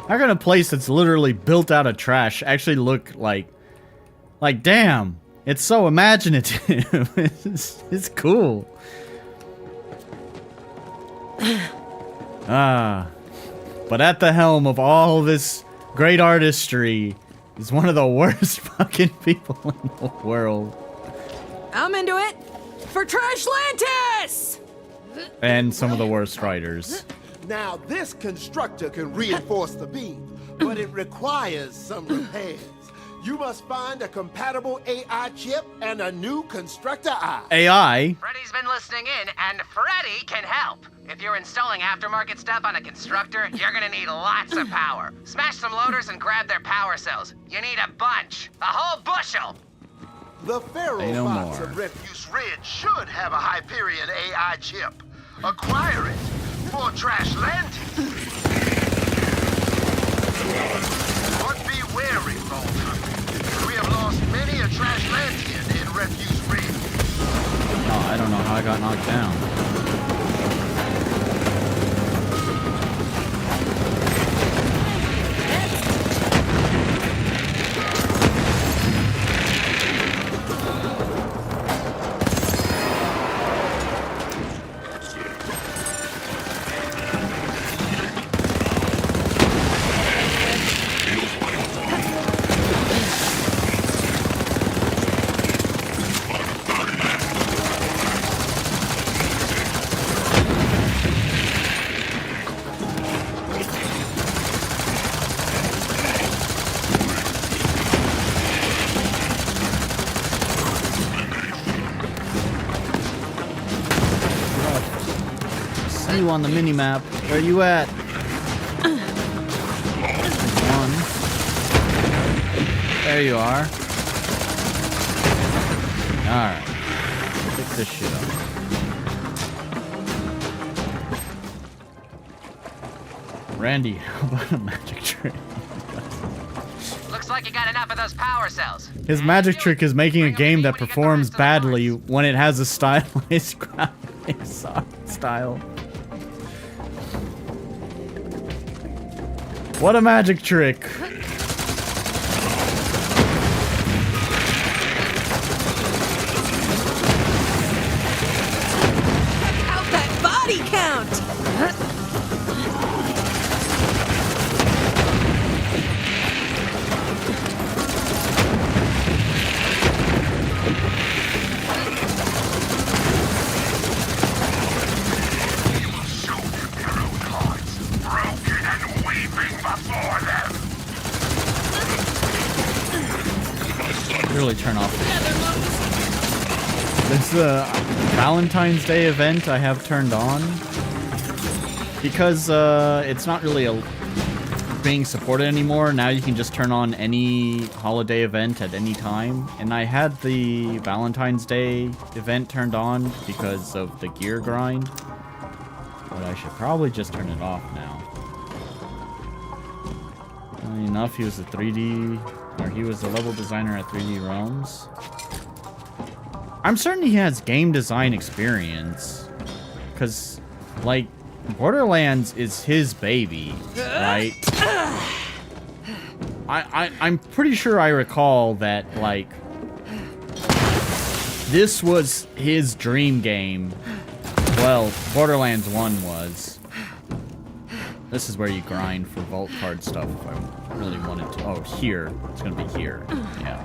How can a place that's literally built out of trash actually look like damn, it's so imaginative. It's cool. But at the helm of all this great artistry is one of the worst fucking people in the world. I'm into it. For Trashlantis! And some of the worst writers. Now, this constructor can reinforce the beam, but it requires some repairs. You must find a compatible AI chip and a new constructor eye. AI? Freddy's been listening in, and Freddy can help. If you're installing aftermarket stuff on a constructor, you're gonna need lots of power. Smash some loaders and grab their power cells. You need a bunch. A whole bushel. The Pharaoh Say no box more. of Refuse Ridge should have a Hyperion AI chip. Acquire it for Trashlantis. But be wary, Vault. We have lost many a Trashlantian in Refuse Ridge. Oh, I don't know how I got knocked down. you on the mini-map. Where you at? One. There you are. Alright. Pick this shit up. Randy, how about a magic trick? Looks like you got enough of those power cells. His magic trick is making a game that performs badly when it has a stylized graphic style. What a magic trick! Out that body count! Really turn off this Valentine's Day event I have turned on because it's not really being supported anymore. Now you can just turn on any holiday event at any time, and I had the Valentine's Day event turned on because of the gear grind, but I should probably just turn it off now. Funny enough, he was a 3D, or he was the level designer at 3D Realms. I'm certain he has game design experience, because, like, Borderlands is his baby, right? I'm pretty sure I recall that, like, this was his dream game. Well, Borderlands 1 was. This is where you grind for vault card stuff if I really wanted to. Oh, here. It's gonna be here. Yeah.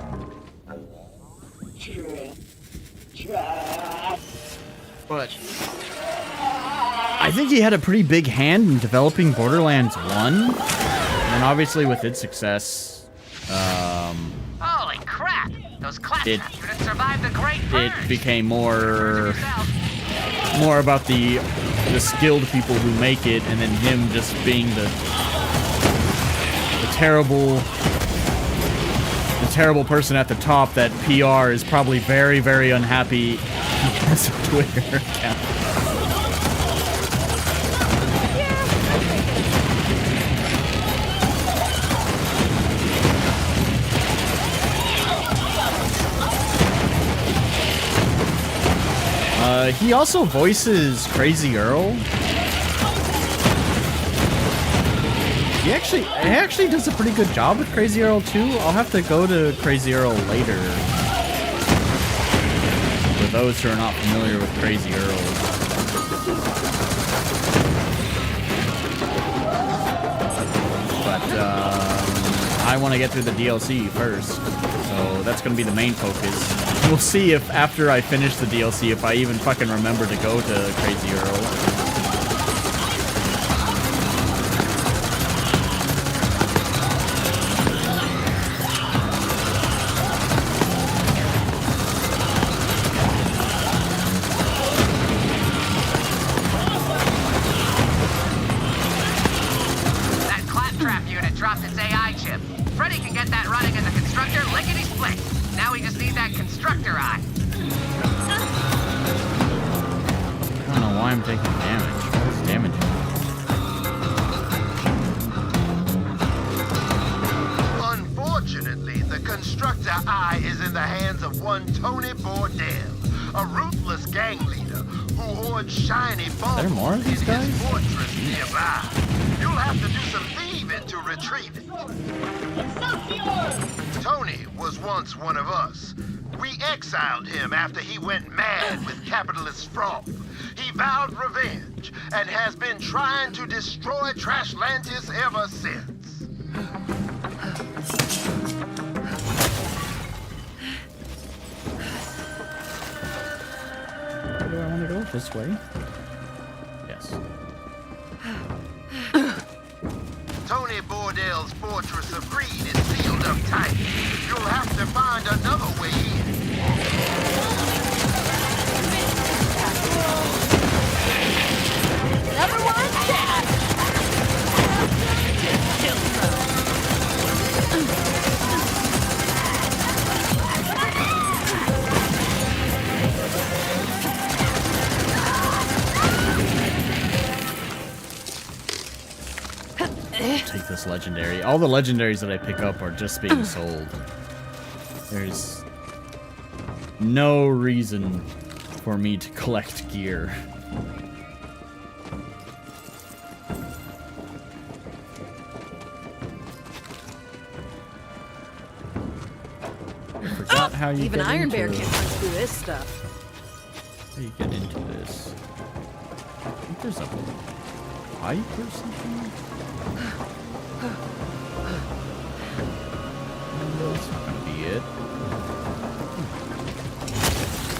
But I think he had a pretty big hand in developing Borderlands 1. And obviously with its success, Holy crap! Those claptrap units survived the great it purge. became more about the skilled people who make it, and then him just being the terrible person at the top that PR is probably very, very unhappy he has a Twitter account. He also voices Crazy Earl. He actually does a pretty good job with Crazy Earl too. I'll have to go to Crazy Earl later. For those who are not familiar with Crazy Earl. But I want to get through the DLC first, so that's going to be the main focus. We'll see if after I finish the DLC, if I even fucking remember to go to Crazy Earl. That claptrap unit dropped its AI chip. Freddy can get that running in the constructor lickety-split. Now we just need that constructor eye. I don't know why I'm taking damage. What is damaging? Unfortunately, the constructor eye is in the hands of one Tony Bordell, a ruthless gang leader who hoards shiny bombs Are there more of these in guys? his fortress nearby. You'll have to do some thieving to retrieve it. Tony was once one of us. We exiled him after he went mad with capitalist fraud. He vowed revenge and has been trying to destroy Trashlantis ever since. Where do I want to go? This way? Yes. Tony Bordell's fortress of greed is sealed up tight. You'll have to find another way in. Another one down. Take this legendary. All the legendaries that I pick up are just being sold. There's no reason for me to collect gear. I forgot how you Even get Iron into Bear can't punch through this stuff. How you get into this? I think there's a pipe or something. That's not gonna be it.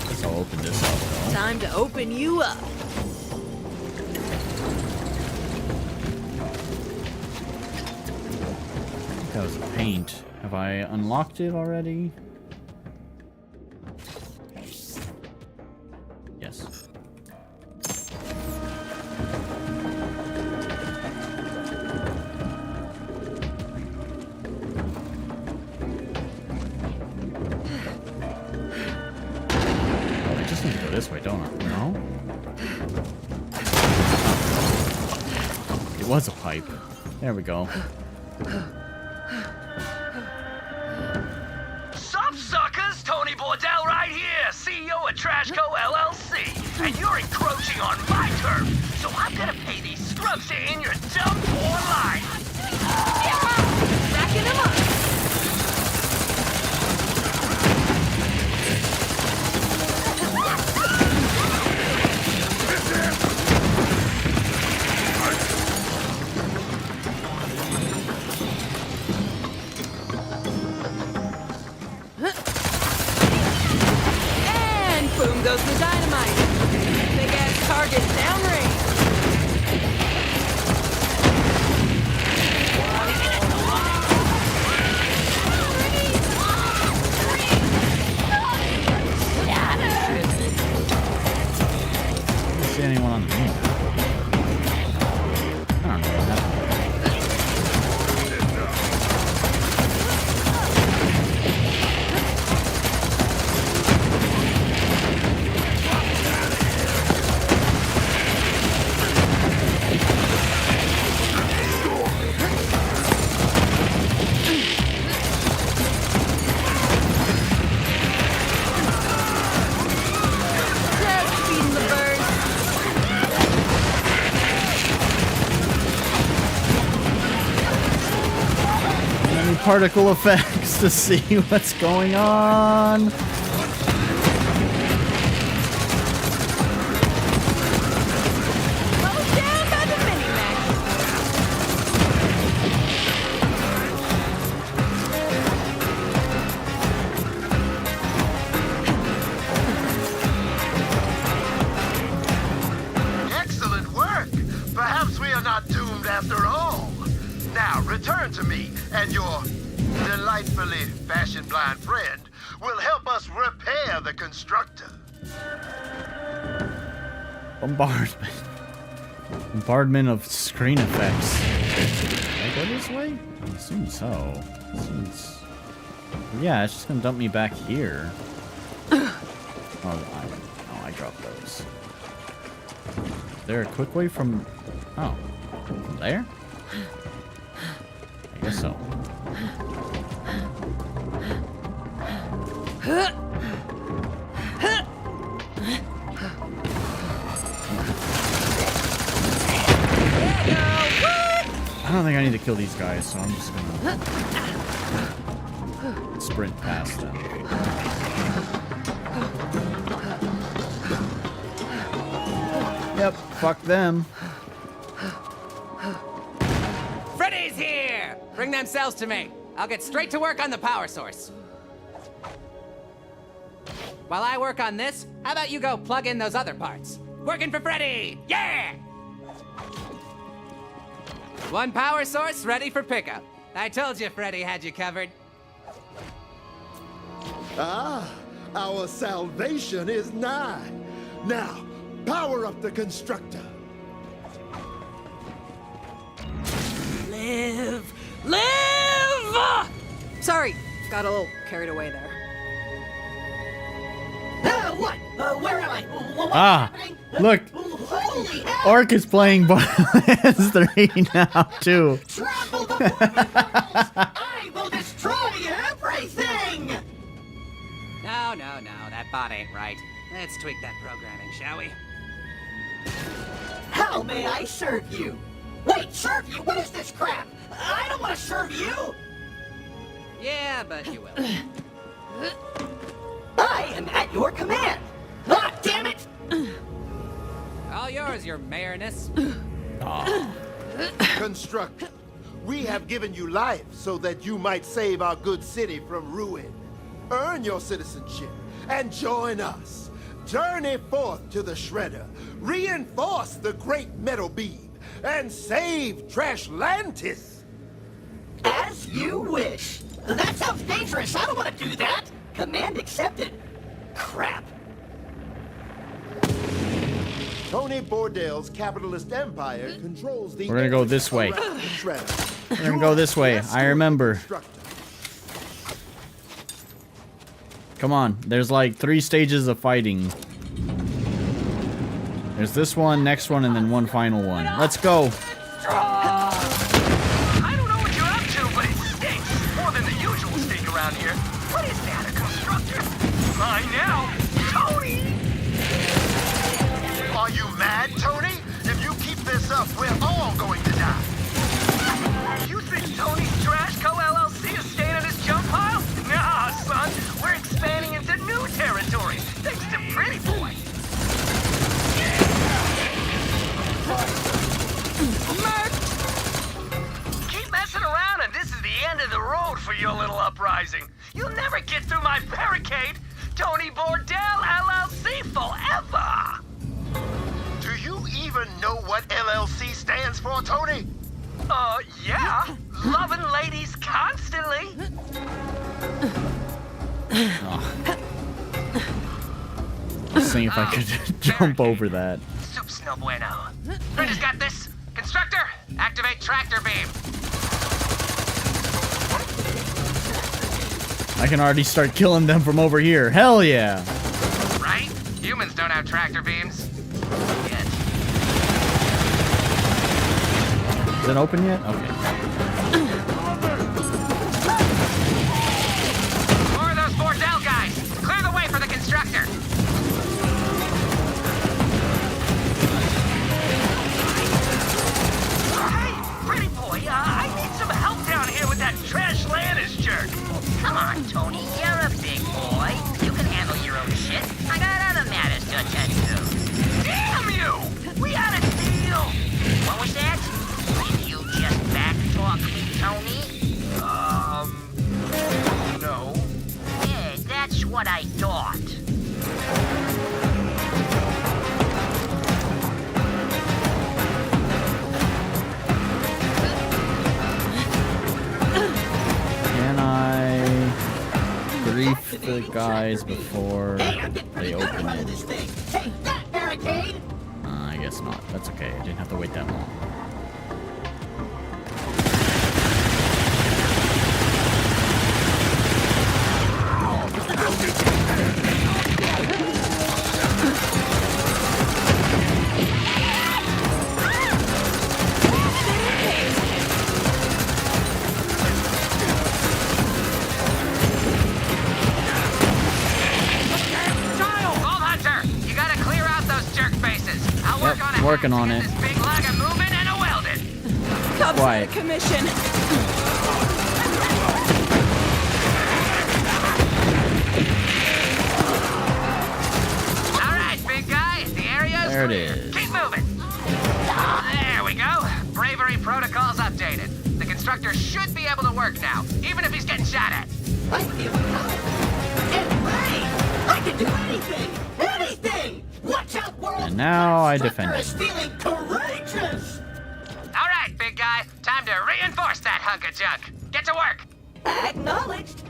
Guess I'll open this up though. Time to open you up. I think that was a paint. Have I unlocked it already? Yes. I just need to go this way, don't I? No? It was a pipe. There we go. Sup, suckers? Tony Bordell right here, CEO of Trashco LLC. And you're encroaching on my turf, so I'm gonna pay these scrubs to end your dumb poor life. Backing him up. And boom goes the dynamite. Big ass target downrange. I don't see anyone on the map. I don't know what happened. Crouch feeding the birds. Any particle effects to see what's going on. Slowed down by the mini-max. Excellent work. Perhaps we are not doomed after all. Now return to me, and your delightfully fashion-blind friend will help us repair the constructor. Bombardment. Bombardment of screen effects. Can I go this way? I assume so. Yeah, it's just gonna dump me back here. I dropped those. Is there a quick way from... Oh. From there? I guess so. I don't think I need to kill these guys, so I'm just gonna sprint past them. Yep, fuck them. Freddy's here! Bring them cells to me. I'll get straight to work on the power source. While I work on this, how about you go plug in those other parts? Working for Freddy! Yeah! One power source ready for pickup. I told you Freddy had you covered. Ah, our salvation is nigh. Now, power up the constructor. Live! Live! Sorry, got a little carried away there. What? Where am I? What's Ah, happening? look. Holy hell! Orc is playing Borderlands 3 now, too. Trample the portals! I will destroy everything! No, that bot ain't right. Let's tweak that programming, shall we? How may I serve you? Wait, serve you? What is this crap? I don't want to serve you! Yeah, but you will. I am at your command! Ah, damn it! All yours, your mayorness. Constructor, we have given you life so that you might save our good city from ruin. Earn your citizenship and join us. Journey forth to the Shredder, reinforce the great metal beam, and save Trashlantis. As you wish. That sounds dangerous. I don't want to do that. Command accepted. Crap. Tony Bordel's capitalist empire controls the... We're gonna go this way. around the Shredder. We're gonna go this way. I remember. Come on. There's like 3 stages of fighting. There's this one, next one, and then one final one. Let's go. I don't know what you're up to, but it stinks more than the usual stink around here. What is that, a constructor? I now, Tony! Are you mad, Tony? If you keep this up, we're all going to die. You think Tony's Trash Co. LLC is staying in his junk pile? Nah, son. We're expanding into new territory, thanks to Pretty Boy. Keep messing around and this is the end of the road for your little uprising. You'll never get through my barricade. Tony Bordell LLC forever. Do you even know what LLC stands for, Tony? Yeah. Loving ladies constantly. Let's see if I could jump over that. Soup's no bueno. Bridges got this. Constructor, activate tractor beam. I can already start killing them from over here. Hell yeah. Right? Humans don't have tractor beams. Yet. Is it open yet? Okay. More of those Bordell guys. Clear the way for the constructor. Hey, Pretty Boy, I need some help down here with that Trashlantis jerk. Come on, Tony, you're a big boy. You can handle your own shit. I got other matters to attend to. Damn you! We had a deal! What was that? Did you just backtalk me, Tony? No. Yeah, that's what I thought. Can I grief the guys before they open it? Take that, barricade! I guess not. That's okay. I didn't have to wait that long. Working on it. Big lag of movement and a welded. Cubs Quiet. out of commission. All right, big guy. The area's There it clear. is. Keep moving. There we go. Bravery protocols updated. The constructor should be able to work now, even if he's getting shot at. I feel confident and ready. I can do anything, anything. Watch out, world. And now I defend is him. feeling courageous. All right, big guy. Time to reinforce that hunk of junk. Get to work. Acknowledged.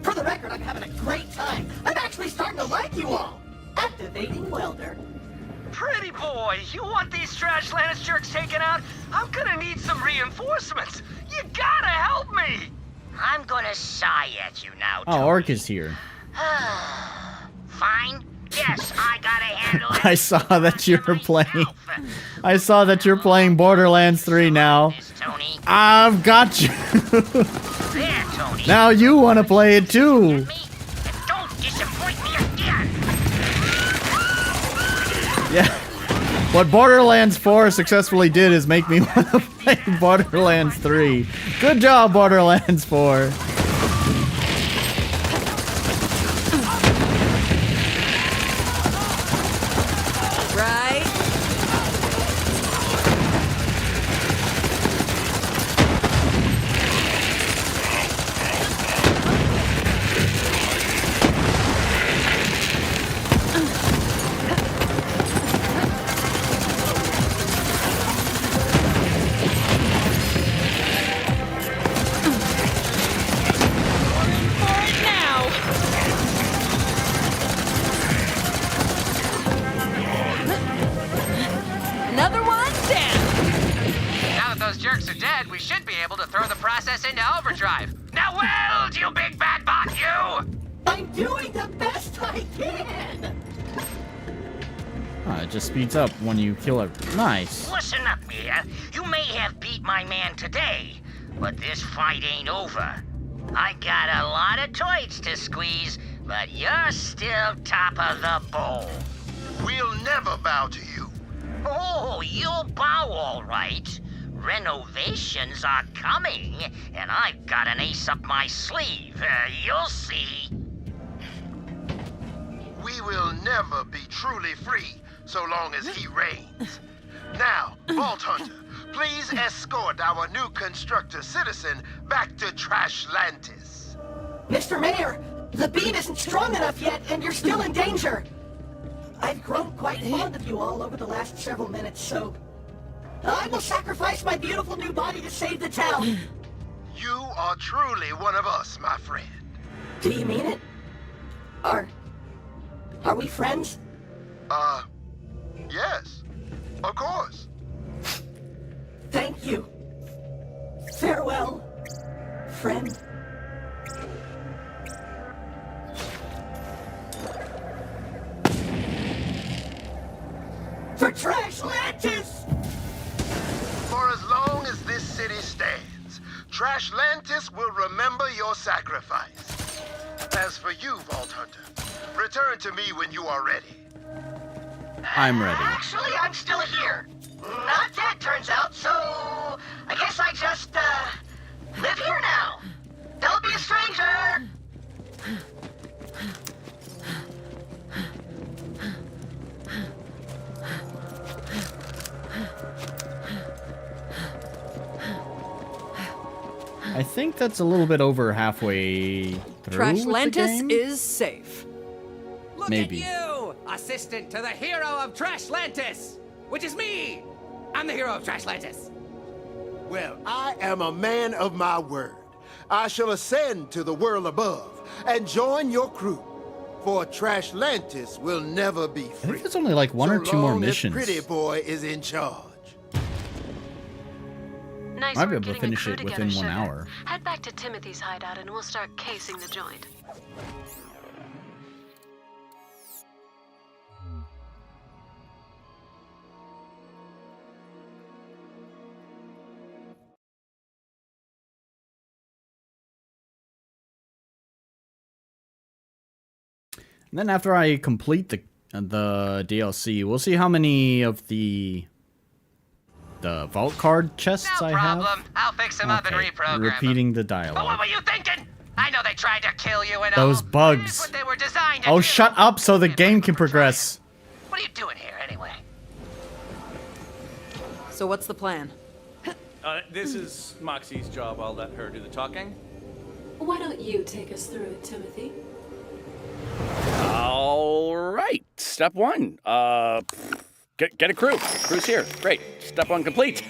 For the record, I'm having a great time. I'm actually starting to like you all. Activating welder. Pretty Boy, you want these Trashlantis jerks taken out? I'm gonna need some reinforcements. You gotta help me! I'm gonna sigh at you now, Oh, Orc is here. Fine. Yes, I gotta handle it. I saw that you were playing. I saw that you're playing Borderlands 3 now. I've got you. There, Tony. Now you want to play it too. Don't disappoint me again. Yeah. What Borderlands 4 successfully did is make me want to play Borderlands 3. Good job, Borderlands 4. Right? Another one down. Now that those jerks are dead, we should be able to throw the process into overdrive. Now weld, you big bad bot, you! I'm doing the best I can! It just speeds up when you kill a... Nice. Listen up, Mia. You may have beat my man today, but this fight ain't over. I got a lot of toits to squeeze, but you're still top of the bowl. We'll never bow to you. Oh, you'll bow all right. Renovations are coming, and I've got an ace up my sleeve. You'll see. We will never be truly free so long as he reigns. Now, Vault Hunter, please escort our new constructor citizen back to Trashlantis. Mr. Mayor, the beam isn't strong enough yet, and you're still in danger. I've grown quite fond of you all over the last several minutes, so I will sacrifice my beautiful new body to save the town. You are truly one of us, my friend. Do you mean it? Are we friends? Yes. Of course. Thank you. Farewell, friend. For Trashlantis! For as long as this city stands, Trashlantis will remember your sacrifice. As for you, Vault Hunter, return to me when you are ready. I'm ready. Actually, I'm still here. Not dead, turns out, so I guess I just, live here now. Don't be a stranger! I think that's a little bit over halfway through. Trashlantis is safe. Look Maybe. at you, assistant to the hero of Trashlantis, which is me. I'm the hero of Trashlantis. Well, I am a man of my word. I shall ascend to the world above and join your crew. For Trashlantis will never be free. I think there's only like one or two more missions. Pretty boy is in charge. Nice Might be work able to getting a finish crew it together, within 1 Sugar. hour. Head back to Timothy's hideout and we'll start casing the joint. And then after I complete the DLC, we'll see how many of the vault card chests No I problem. have. I'll fix them up and reprogram Repeating the them. But what dialogue. were you thinking? I know they tried to kill you and Those all. bugs. What they were designed to Oh, do. shut up so the game can progress. What are you doing here anyway? So what's the plan? This is Moxie's job. I'll let her do the talking. Why don't you take us through it, Timothy? All right. Step one. Get a crew. Crew's here. Great. Step one complete.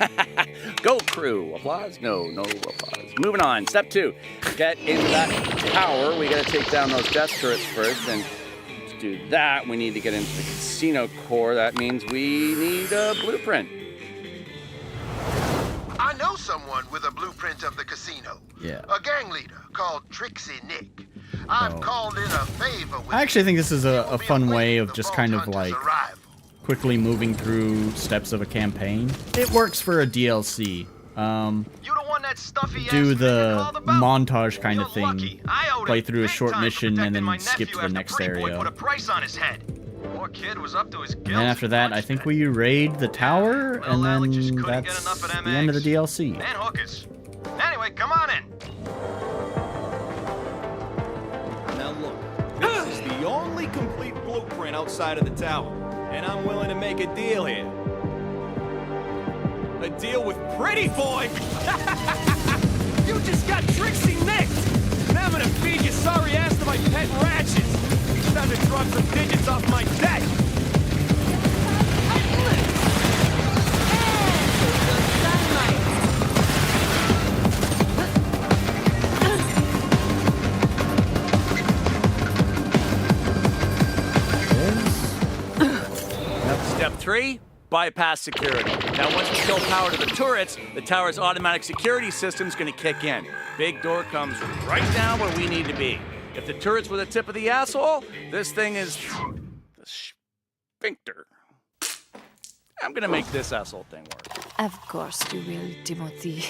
Go crew. Applause? No applause. Moving on. Step two. Get in that tower. We gotta take down those death turrets first. And to do that, we need to get into the casino core. That means we need a blueprint. I know something. someone with a blueprint of the casino. Yeah. A gang leader called Trixie Nick. I've called in a favor with I actually think this is a fun way of just kind of like quickly moving through steps of a campaign. It works for a DLC. Do the montage kind of thing. Play through a short mission and then skip to the next area. Put a price on his head. Poor kid was up to his And then after that, I think we raid the tower, and then that's the end of the DLC. And hookers. Anyway, come on in. Now look, this is the only complete blueprint outside of the tower, and I'm willing to make a deal here. A deal with Pretty Boy? You just got Trixie nicked! Now I'm gonna feed your sorry ass to my pet ratchets! It's time to drop some digits off my deck! Step 3, bypass security. Now, once we kill power to the turrets, the tower's automatic security system's gonna kick in. Big door comes right down where we need to be. If the turrets were the tip of the asshole, this thing is the sphincter. I'm gonna make this asshole thing work. Of course you will, Timothy.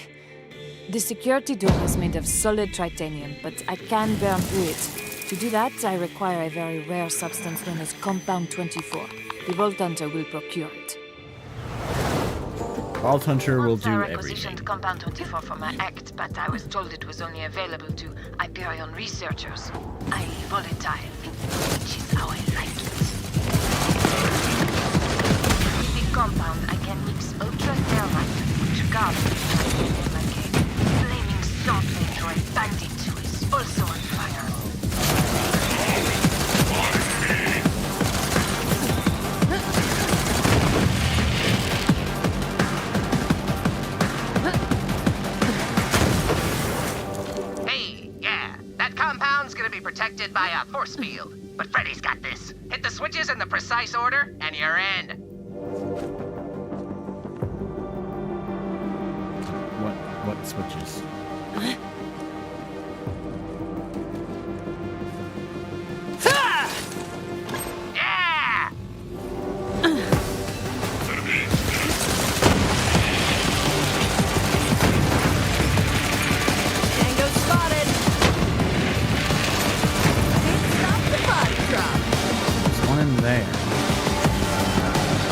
The security door is made of solid titanium, but I can burn through it. To do that, I require a very rare substance known as Compound 24. The Vault Hunter will procure it. Vault Hunter will Once I do requisitioned everything. Compound 24 for my act, but I was told it was only available to Hyperion researchers. Highly volatile, which is how I like it. With the compound, I can mix ultra-thermite, which guards the flaming sword droid bandit who is also on fire. Compound's gonna be protected by a force field, but Freddy's got this. Hit the switches in the precise order, and you're in. What switches? Yeah! Tango spotted. There's one in there.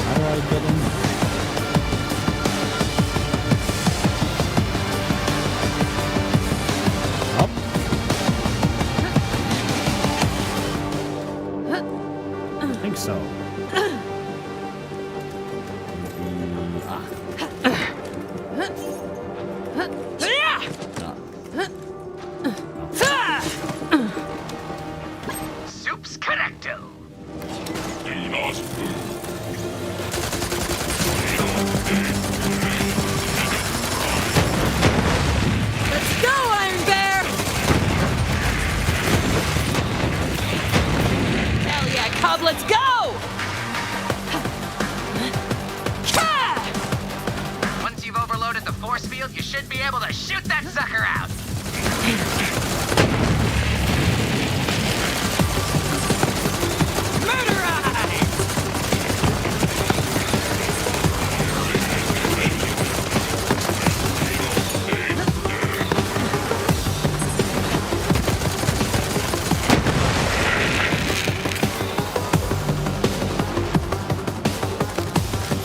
How do I get in there? I think so. Soup's correcto. Let's go, Iron Bear! Hell yeah, Cub, let's go! Once you've overloaded the force field, you should be able to shoot that sucker out.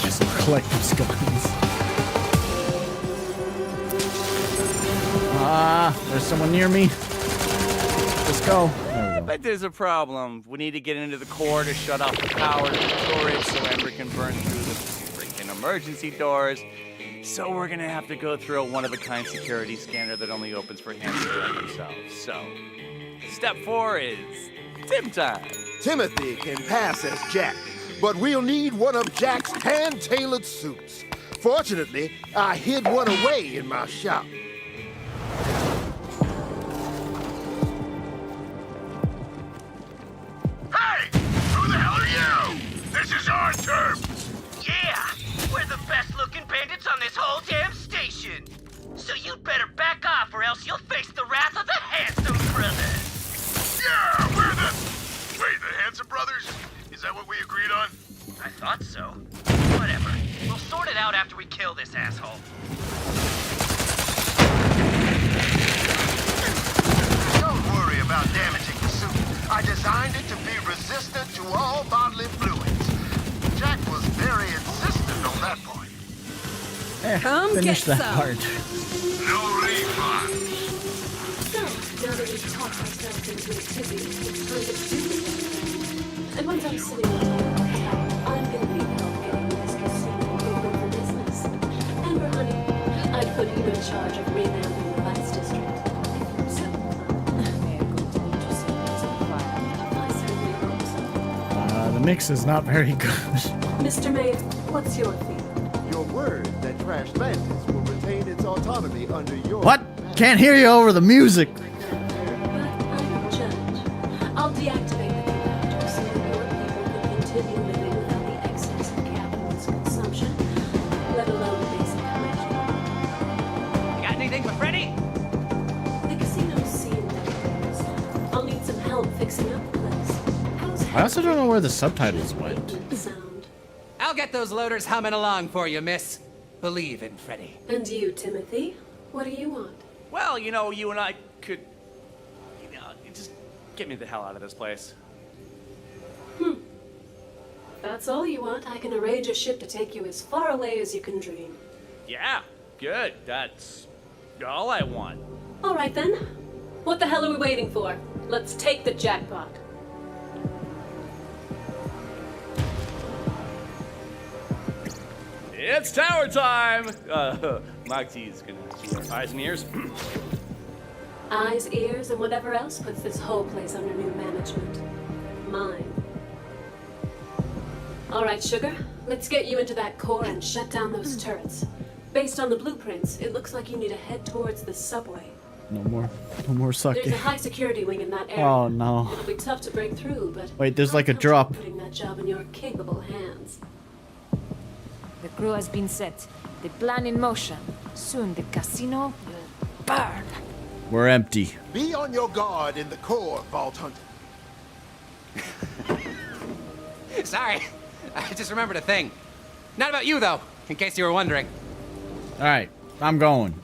Just collect these guns. There's someone near me. Let's go. There we go. But there's a problem. We need to get into the core to shut off the power to the storage so Ember can burn through the freaking emergency doors. So we're gonna have to go through a one-of-a-kind security scanner that only opens for him to do it himself. So, step 4 is Tim time. Timothy can pass as Jack, but we'll need one of Jack's hand-tailored suits. Fortunately, I hid one away in my shop. Who the hell are you? This is our turf. Yeah, we're the best looking bandits on this whole damn station. will face the wrath of the Handsome Brothers. Yeah, we're the... Wait, the Handsome Brothers? Is that what we agreed on? I thought so. Whatever. We'll sort it out after we kill this asshole. Don't worry about damaging the suit. I designed it to be resistant to all bodily fluids. Jack was very insistent on that point. Come Finish get that some. part. No refunds. So, now that we've talked ourselves into a tizzy, it's time to do it. And once I'm sitting on the tower, I'm gonna need help getting this casino open for business. Amber, honey, I'd put you in charge of revamping the Vice District. So, I certainly hope so. The mix is not very good. Mr. Mayor, what's your fee? Your word that Trash Lantis will retain its autonomy under your... What? Can't hear you over the music. I'll deactivate the compactor so that your people can continue living without the excess of capitalist consumption, let alone basic hygiene. You got anything for Freddy? The casino's seen that. I'll need some help fixing up the place. I also don't know where the subtitles went. I'll get those loaders humming along for you, miss. Believe in Freddy. And you, Timothy? What do you want? Well, you know, you and I could... You know, just get me the hell out of this place. If that's all you want, I can arrange a ship to take you as far away as you can dream. Yeah, good. That's all I want. All right then. What the hell are we waiting for? Let's take the jackpot. It's tower time! Moxie's gonna see our eyes and ears. Eyes, ears, and whatever else puts this whole place under new management. Mine. All right, Sugar. Let's get you into that core and shut down those turrets. Based on the blueprints, it looks like you need to head towards the subway. No more sucking. There's a high security wing in that area. Oh, no. It'll be tough to break through, but Wait, there's like a drop. putting that job in your capable hands. The crew has been set. The plan in motion. Soon the casino will burn. We're empty. Be on your guard in the core, Vault Hunter. Sorry, I just remembered a thing. Not about you, though, in case you were wondering. Alright, I'm going.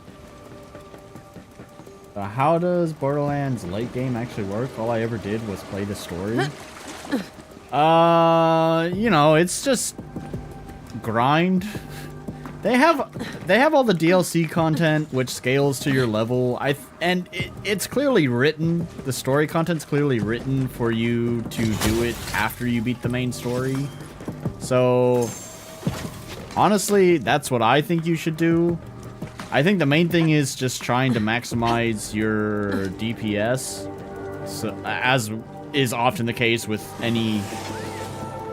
How does Borderlands late game actually work? All I ever did was play the story. You know, it's just grind. They have all the DLC content which scales to your level. It's clearly written. The story content's clearly written for you to do it after you beat the main story. So honestly, that's what I think you should do. I think the main thing is just trying to maximize your DPS, so, as is often the case with any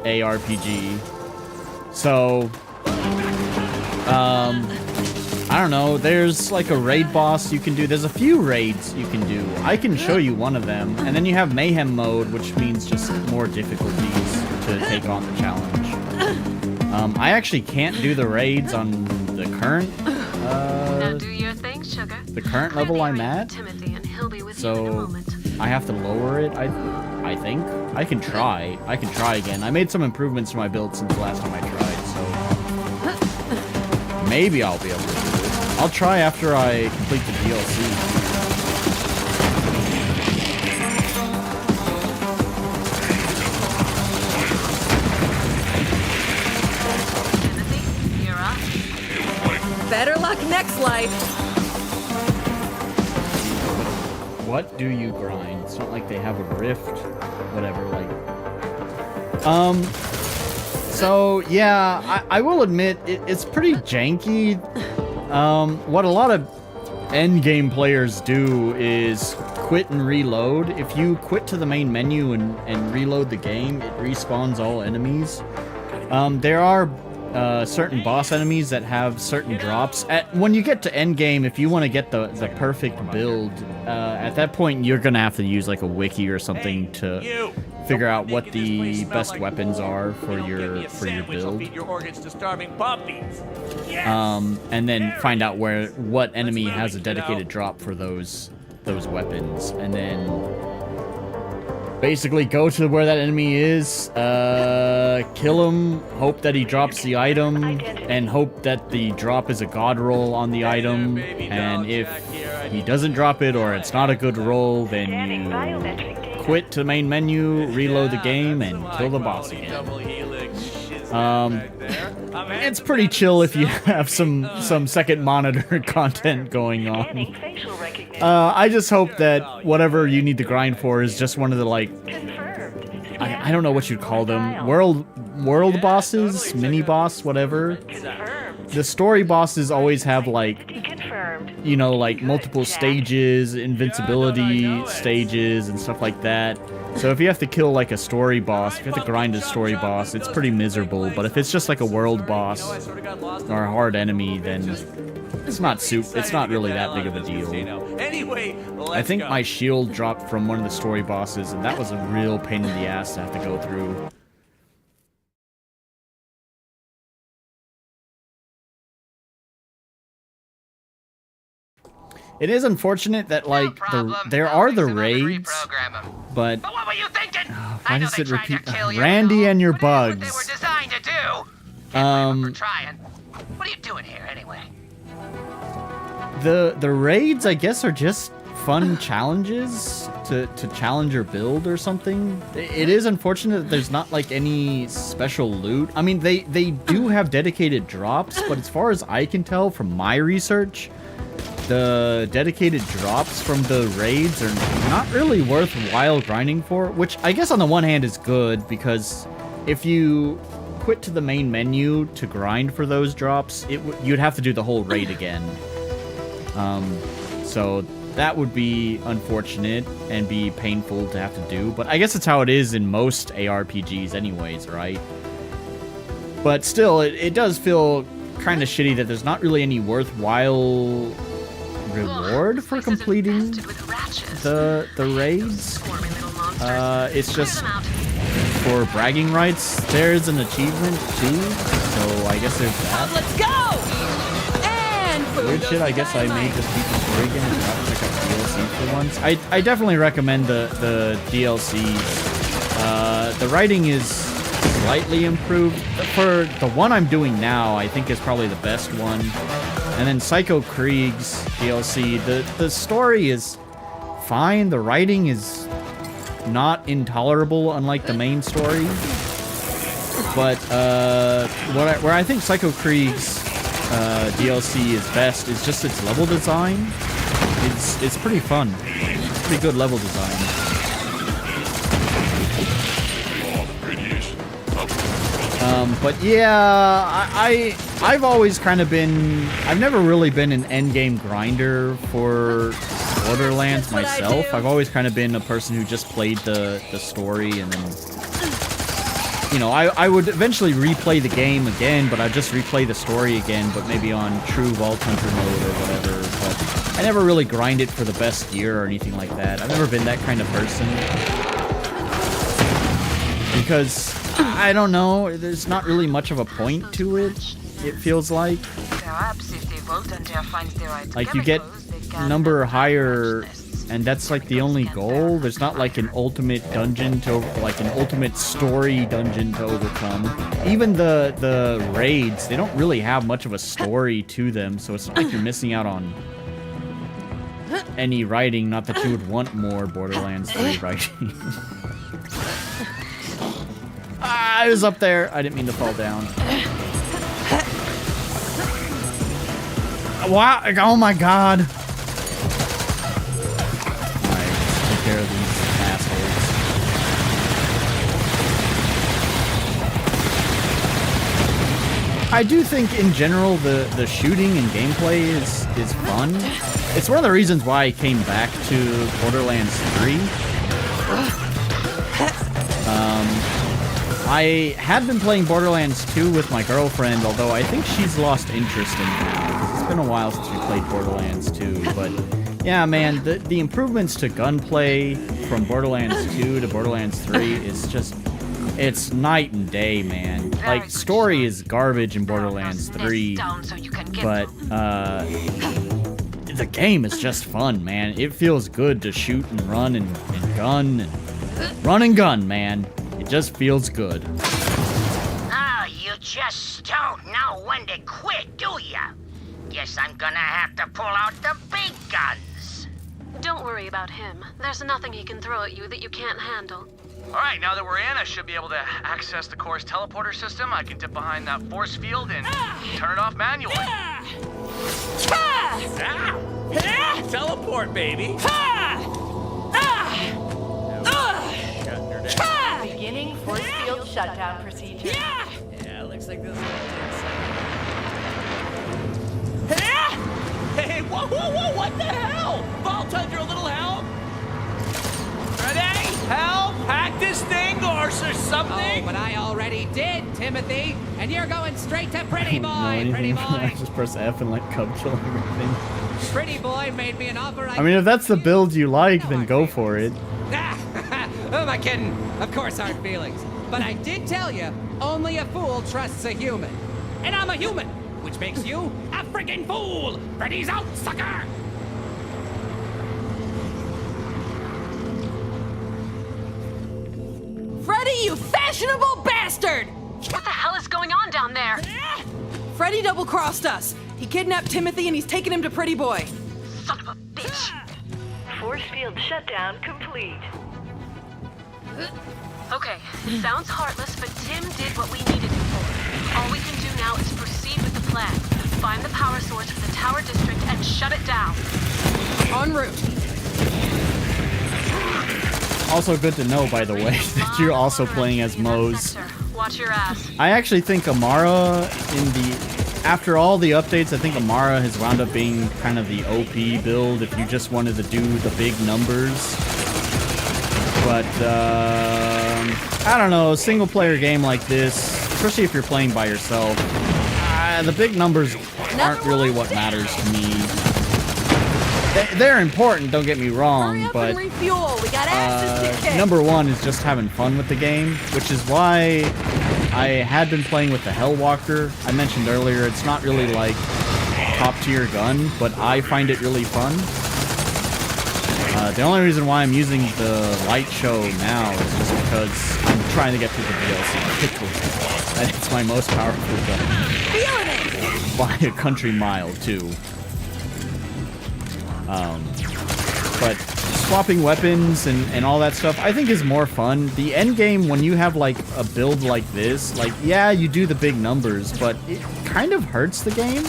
ARPG. So, I don't know, there's like a raid boss you can do. There's a few raids you can do. I can show you one of them. And then you have mayhem mode, which means just more difficulties to take on the challenge. I actually can't do the raids on the current, Now do your thing, Sugar. the current level I'm at. Timothy, and he'll be with you in a So moment. I have to lower it. I think I can try. I can try again. I made some improvements to my build since the last time I tried, so maybe I'll be able to do it. I'll try after I complete the DLC. Better luck next life. What do you grind? It's not like they have a rift, whatever, like... So, yeah, I will admit, it's pretty janky. What a lot of endgame players do is quit and reload. If you quit to the main menu and reload the game, it respawns all enemies. There are certain boss enemies that have certain drops. When you get to endgame, if you want to get the perfect build, at that point you're gonna have to use like a wiki or something to figure out what the best weapons are for your build. Feed your organs to starving puppies. And then find out what enemy has a dedicated drop for those weapons, and then basically go to where that enemy is, kill him, hope that he drops the item, and hope that the drop is a god roll on the item, and if he doesn't drop it or it's not a good roll, then you quit to the main menu, reload the game, and kill the boss again. It's pretty chill if you have some second monitor content going on. I just hope that whatever you need to grind for is just one of the, like, I don't know what you'd call them, world bosses, mini boss, whatever. The story bosses always have, like, you know, like multiple stages, invincibility stages and stuff like that. So if you have to kill like a story boss, if you have to grind a story boss, it's pretty miserable. But if it's just like a world boss or a hard enemy, then it's not really that big of a deal. I think my shield dropped from one of the story bosses, and that was a real pain in the ass to have to go through. It is unfortunate that, like, there are the raids, but what were you thinking? why does it repeat? Randy and your bugs. They were designed to do. Trying. What are you doing here anyway? The raids, I guess, are just fun challenges to challenge your build or something. It is unfortunate that there's not like any special loot. I mean, they do have dedicated drops, but as far as I can tell from my research, the dedicated drops from the raids are not really worthwhile grinding for, which I guess on the one hand is good, because if you quit to the main menu to grind for those drops, you'd have to do the whole raid again. So that would be unfortunate and be painful to have to do, but I guess it's how it is in most ARPGs anyways, right? But still, it does feel kind of shitty that there's not really any worthwhile reward for completing the raids. It's just for bragging rights. There's an achievement too, so I guess there's that. Let's go! And Weird shit, I guess I may just beat the story again and not check out DLC for once. I definitely recommend the DLCs. The writing is slightly improved. For the one I'm doing now, I think is probably the best one. And then Psycho Krieg's DLC, the story is fine. The writing is not intolerable, unlike the main story. But where I think Psycho Krieg's DLC is best is just its level design. It's pretty fun. It's pretty good level design. But yeah, I've always kind of been... I've never really been an endgame grinder for Borderlands myself. I've always kind of been a person who just played the story, and then... You know, I would eventually replay the game again, but I'd just replay the story again, but maybe on true Vault Hunter mode or whatever. But I never really grind it for the best gear or anything like that. I've never been that kind of person. Because... I don't know, there's not really much of a point to it, it feels like. Perhaps if the Vault Hunter finds the right like, you get number higher, and that's like the only goal. There's not like an ultimate dungeon like an ultimate story dungeon to overcome. Even the raids, they don't really have much of a story to them, so it's not like you're missing out on any writing, not that you would want more Borderlands 3 writing. I was up there. I didn't mean to fall down. Wow. Oh my god. Alright, take care of these assholes. I do think in general the shooting and gameplay is fun. It's one of the reasons why I came back to Borderlands 3. I had been playing Borderlands 2 with my girlfriend, although I think she's lost interest in it now. It's been a while since we played Borderlands 2, but yeah, man, the improvements to gunplay, from Borderlands 2 to Borderlands 3 is just, it's night and day, man. Like, story is garbage in Borderlands 3, but the game is just fun, man. It feels good to shoot and run and gun and run and gun, man. It just feels good. Oh, you just don't know when to quit, do ya? Guess I'm gonna have to pull out the big guns. Don't worry about him. There's nothing he can throw at you that you can't handle. All right, now that we're in, I should be able to access the core's teleporter system. I can dip behind that force field and turn it off manually. Teleport, baby. Beginning force field shutdown procedure. Yeah, looks like this is gonna take a second. Hey, whoa, what the hell? Vault Tundra, a little help? Ready? Help? Hack this thing or something? Oh, but I already did, Timothy. And you're going straight to Pretty Boy. Pretty Boy. Just press F and let Cub kill everything. Pretty Boy made me an offer. I mean, if that's the build you like, then go for it. Who am I kidding? Of course, hard feelings. But I did tell you, only a fool trusts a human. And I'm a human, which makes you a freaking fool. Freddy's out, sucker! Freddy, you fashionable bastard! What the hell is going on down there? Freddy double-crossed us. He kidnapped Timothy and he's taking him to Pretty Boy. Son of a bitch! Force field shutdown complete. Okay, sounds heartless, but Tim did what we needed him for. All we can do now is proceed with the plan. Find the power source for the Tower District and shut it down. En route. Also good to know, by the way, that you're also playing as Mose. Watch your ass. I actually think Amara, after all the updates, I think Amara has wound up being kind of the OP build if you just wanted to do the big numbers. But, I don't know, a single player game like this, especially if you're playing by yourself, the big numbers aren't really what matters to me. They're important, don't get me wrong, but Refuel. We got asses to kick. number one is just having fun with the game, which is why I had been playing with the Hellwalker. I mentioned earlier, it's not really like top tier gun, but I find it really fun. The only reason why I'm using the light show now is just because I'm trying to get through the DLC quickly. And it's my most powerful gun. By a country mile, too. But swapping weapons and all that stuff, I think is more fun. The end game, when you have like a build like this, like, yeah, you do the big numbers, but it kind of hurts the game.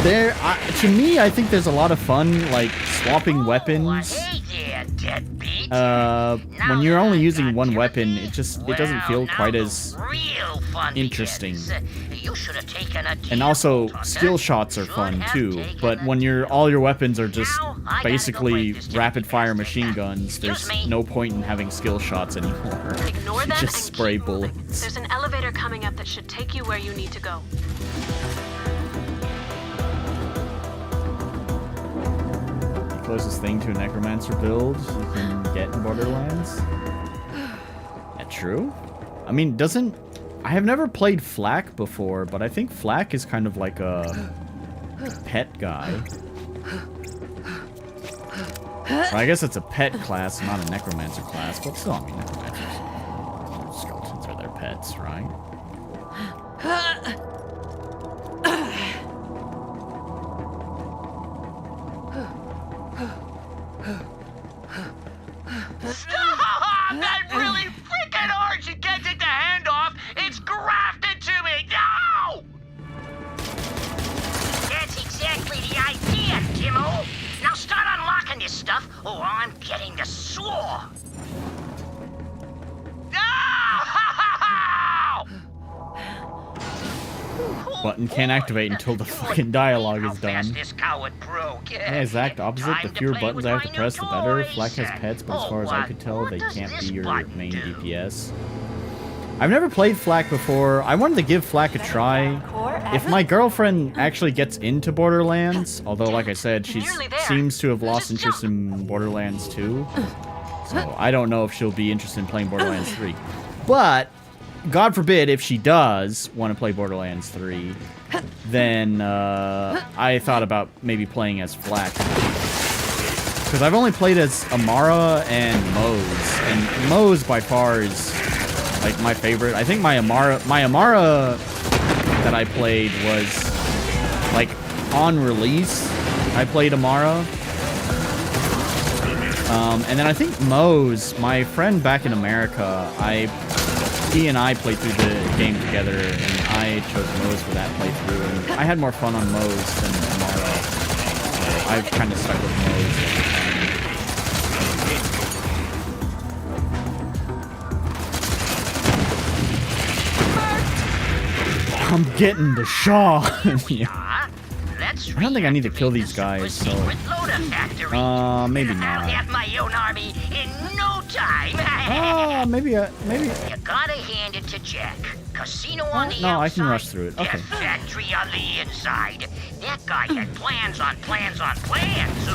To me, I think there's a lot of fun, like, swapping weapons. When you're only using one weapon, it doesn't feel quite as interesting. And also, skill shots are fun too, but when all your weapons are just basically rapid-fire machine guns, there's no point in having skill shots anymore. Ignore them just and spray keep moving. bullets. There's an elevator coming up that should take you where you need to go. Closest thing to a necromancer build you can get in Borderlands. That true? I mean, I have never played Flak before, but I think Flak is kind of like a pet guy. Well, I guess it's a pet class, not a necromancer class, but still, I mean, necromancers. Skeletons are their pets, right? Stop! That really freaking hard to get it the handoff! It's grafted to me! No! That's exactly the idea, Timo! Now start unlocking this stuff, or I'm getting the saw! Button can't activate until the fucking dialogue is done. This coward broke. Yeah, exact opposite. The fewer buttons I have to press, the better. Flak has pets, but as far as I could tell, they can't be your main DPS. I've never played Flak before. I wanted to give Flak a try. If my girlfriend actually gets into Borderlands, although, like I said, she seems to have lost interest in Borderlands 2. So I don't know if she'll be interested in playing Borderlands 3. But, God forbid, if she does want to play Borderlands 3, then I thought about maybe playing as Flack. Because I've only played as Amara and Mose. And Mose, by far, is like my favorite. I think my Amara that I played was like on release. I played Amara. And then I think Mose, my friend back in America, he and I played through the game together, and I chose Mose for that playthrough. And I had more fun on Mose than Amara, so I've kind of stuck with Mose. I'm getting the shot. Yeah. I don't think I need to kill these guys, so maybe not. Have my own army in no time. Maybe. You gotta hand it to Jack. Casino on the No, outside. I can rush through it. Okay. Factory on the inside. That guy had plans on plans on plans.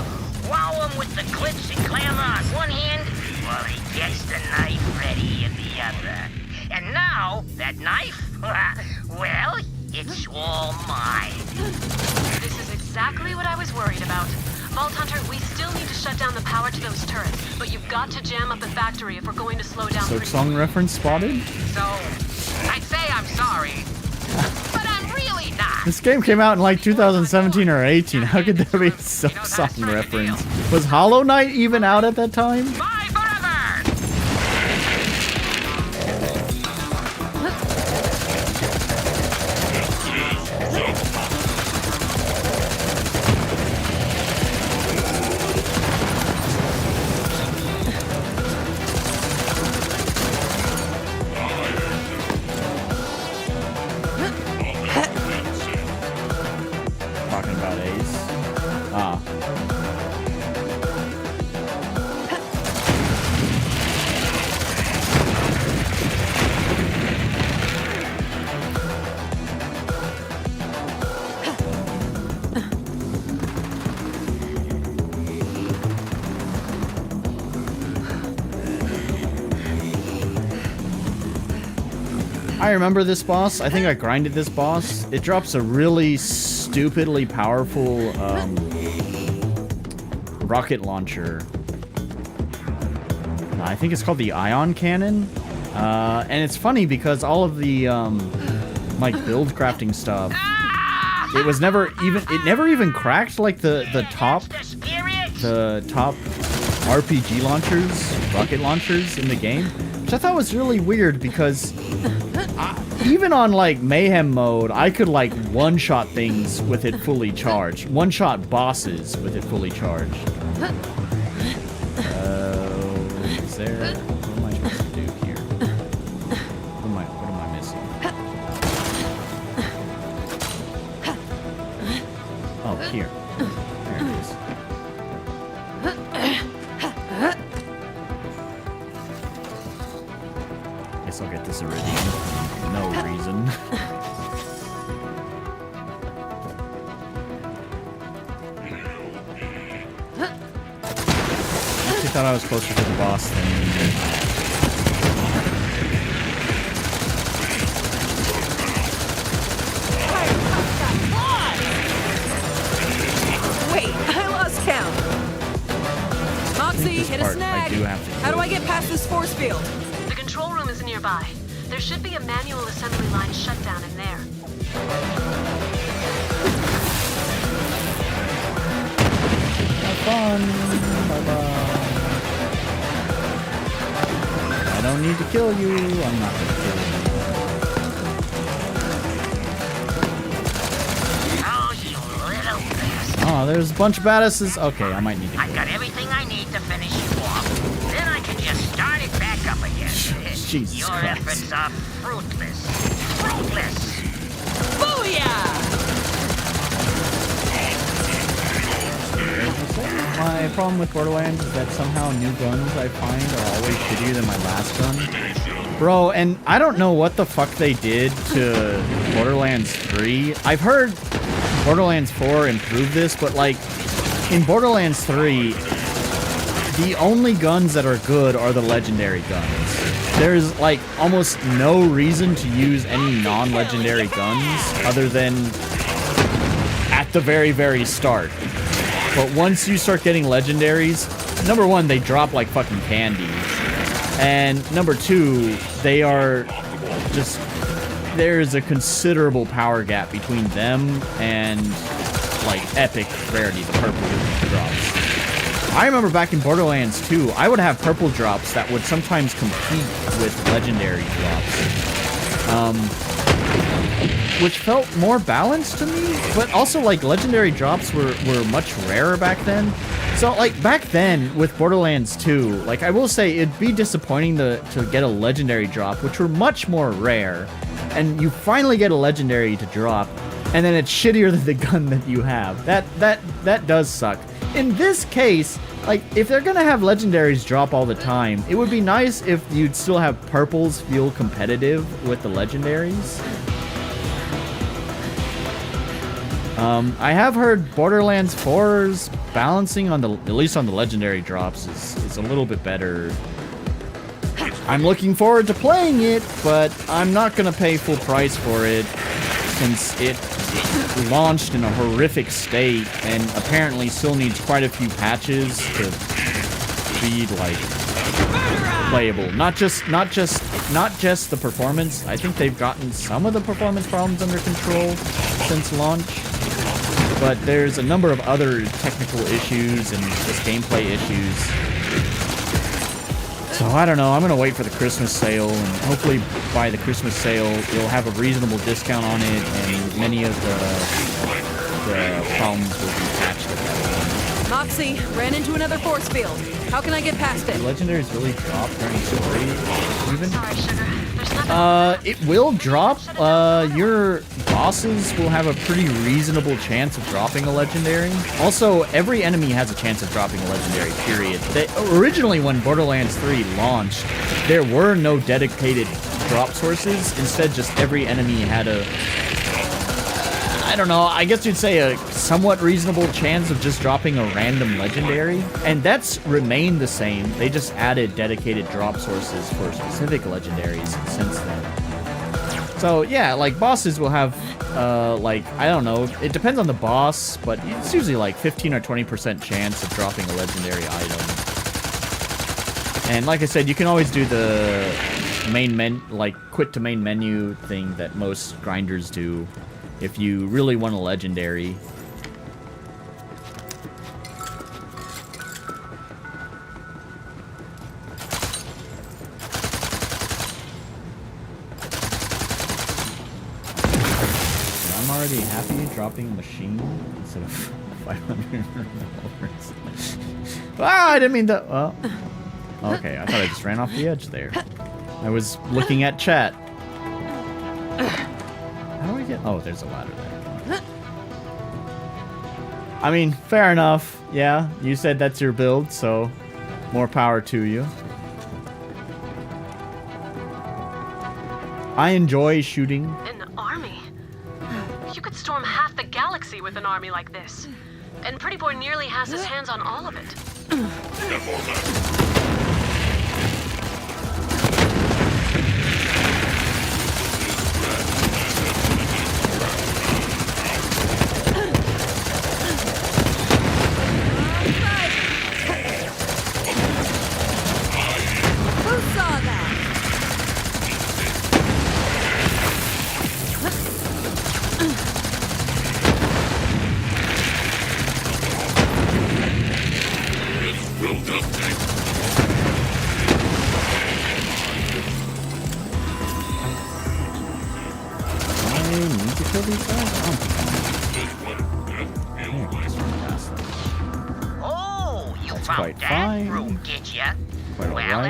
Wow him with the glitz and glamour on one hand, while he gets the knife ready in the other. And now, that knife, well, it's all mine. This is exactly what I was worried about. Vault Hunter, we still need to shut down the power to those turrets, but you've got to jam up the factory if we're going to slow down. Silk Song reference spotted? So, I'd say I'm sorry, but I'm really not. This game came out in like 2017 or 18. How could there be a Silk Song reference? Was Hollow Knight even out at that time? Talking about Ace. Ah. I remember this boss. I think I grinded this boss. It drops a really stupidly powerful rocket launcher. I think it's called the Ion Cannon. And it's funny because all of the like build crafting stuff, it never even cracked like the top RPG launchers, rocket launchers in the game, which I thought was really weird because even on like mayhem mode, I could like one-shot things with it fully charged. One-shot bosses with it fully charged. Is there? What am I supposed to do here? What am I missing? Oh, here. There it is. Guess I'll get this Iridium. No reason. I actually thought I was closer to the boss than Wait, I lost count. Moxie, hit a snag. How do I get past this force field? The control room is nearby. There should be a manual assembly line shutdown in there. Have fun. Bye-bye. I don't need to kill you. I'm not gonna kill you. Oh, there's a bunch of badasses. Okay, I might need to I've got everything I need to finish you off. Then I can just start it back up again. Jesus Your Christ. efforts are fruitless. Fruitless! Booyah! My problem with Borderlands is that somehow new guns I find are always shittier than my last gun. Bro, and I don't know what the fuck they did to Borderlands 3. I've heard Borderlands 4 improved this, but like in Borderlands 3, the only guns that are good are the legendary guns. There's like almost no reason to use any non-legendary guns other than at the very, very start. But once you start getting legendaries, number one, they drop like fucking candy. And number two, they are just... There's a considerable power gap between them and like epic rarity, the purple drops. I remember back in Borderlands 2, I would have purple drops that would sometimes compete with legendary drops. Which felt more balanced to me, but also like legendary drops were much rarer back then. So like back then with Borderlands 2, like I will say it'd be disappointing to get a legendary drop, which were much more rare, and you finally get a legendary to drop, and then it's shittier than the gun that you have. That does suck. In this case, like, if they're gonna have legendaries drop all the time, it would be nice if you'd still have purples feel competitive with the legendaries. I have heard Borderlands 4's balancing on at least on the legendary drops is a little bit better. I'm looking forward to playing it, but I'm not gonna pay full price for it since it launched in a horrific state and apparently still needs quite a few patches to be like playable. Not just the performance. I think they've gotten some of the performance problems under control since launch, but there's a number of other technical issues and just gameplay issues. So I don't know, I'm gonna wait for the Christmas sale, and hopefully by the Christmas sale you'll have a reasonable discount on it, and many of the problems will be patched at that point. Moxie, ran into another force field. How can I get past it? Legendaries really drop during story, even? Sorry, sugar. There's nothing. It will drop. Your bosses will have a pretty reasonable chance of dropping a legendary. Also, every enemy has a chance of dropping a legendary, period. Originally, when Borderlands 3 launched, there were no dedicated drop sources. Instead, just every enemy had a... I don't know, I guess you'd say a somewhat reasonable chance of just dropping a random legendary. And that's remained the same. They just added dedicated drop sources for specific legendaries since then. So yeah, like bosses will have, like, I don't know, it depends on the boss, but it's usually like 15 or 20% chance of dropping a legendary item. And like I said, you can always do the quit to main menu thing that most grinders do. If you really want a legendary. I'm already happy dropping a machine instead of 500 dollars. Ah, I didn't mean to. Well, okay, I thought I just ran off the edge there. I was looking at chat. How do we get... Oh, there's a ladder there. I mean, fair enough. Yeah, you said that's your build, so more power to you. I enjoy shooting. An army? You could storm half the galaxy with an army like this. And Pretty Boy nearly has his hands on all of it.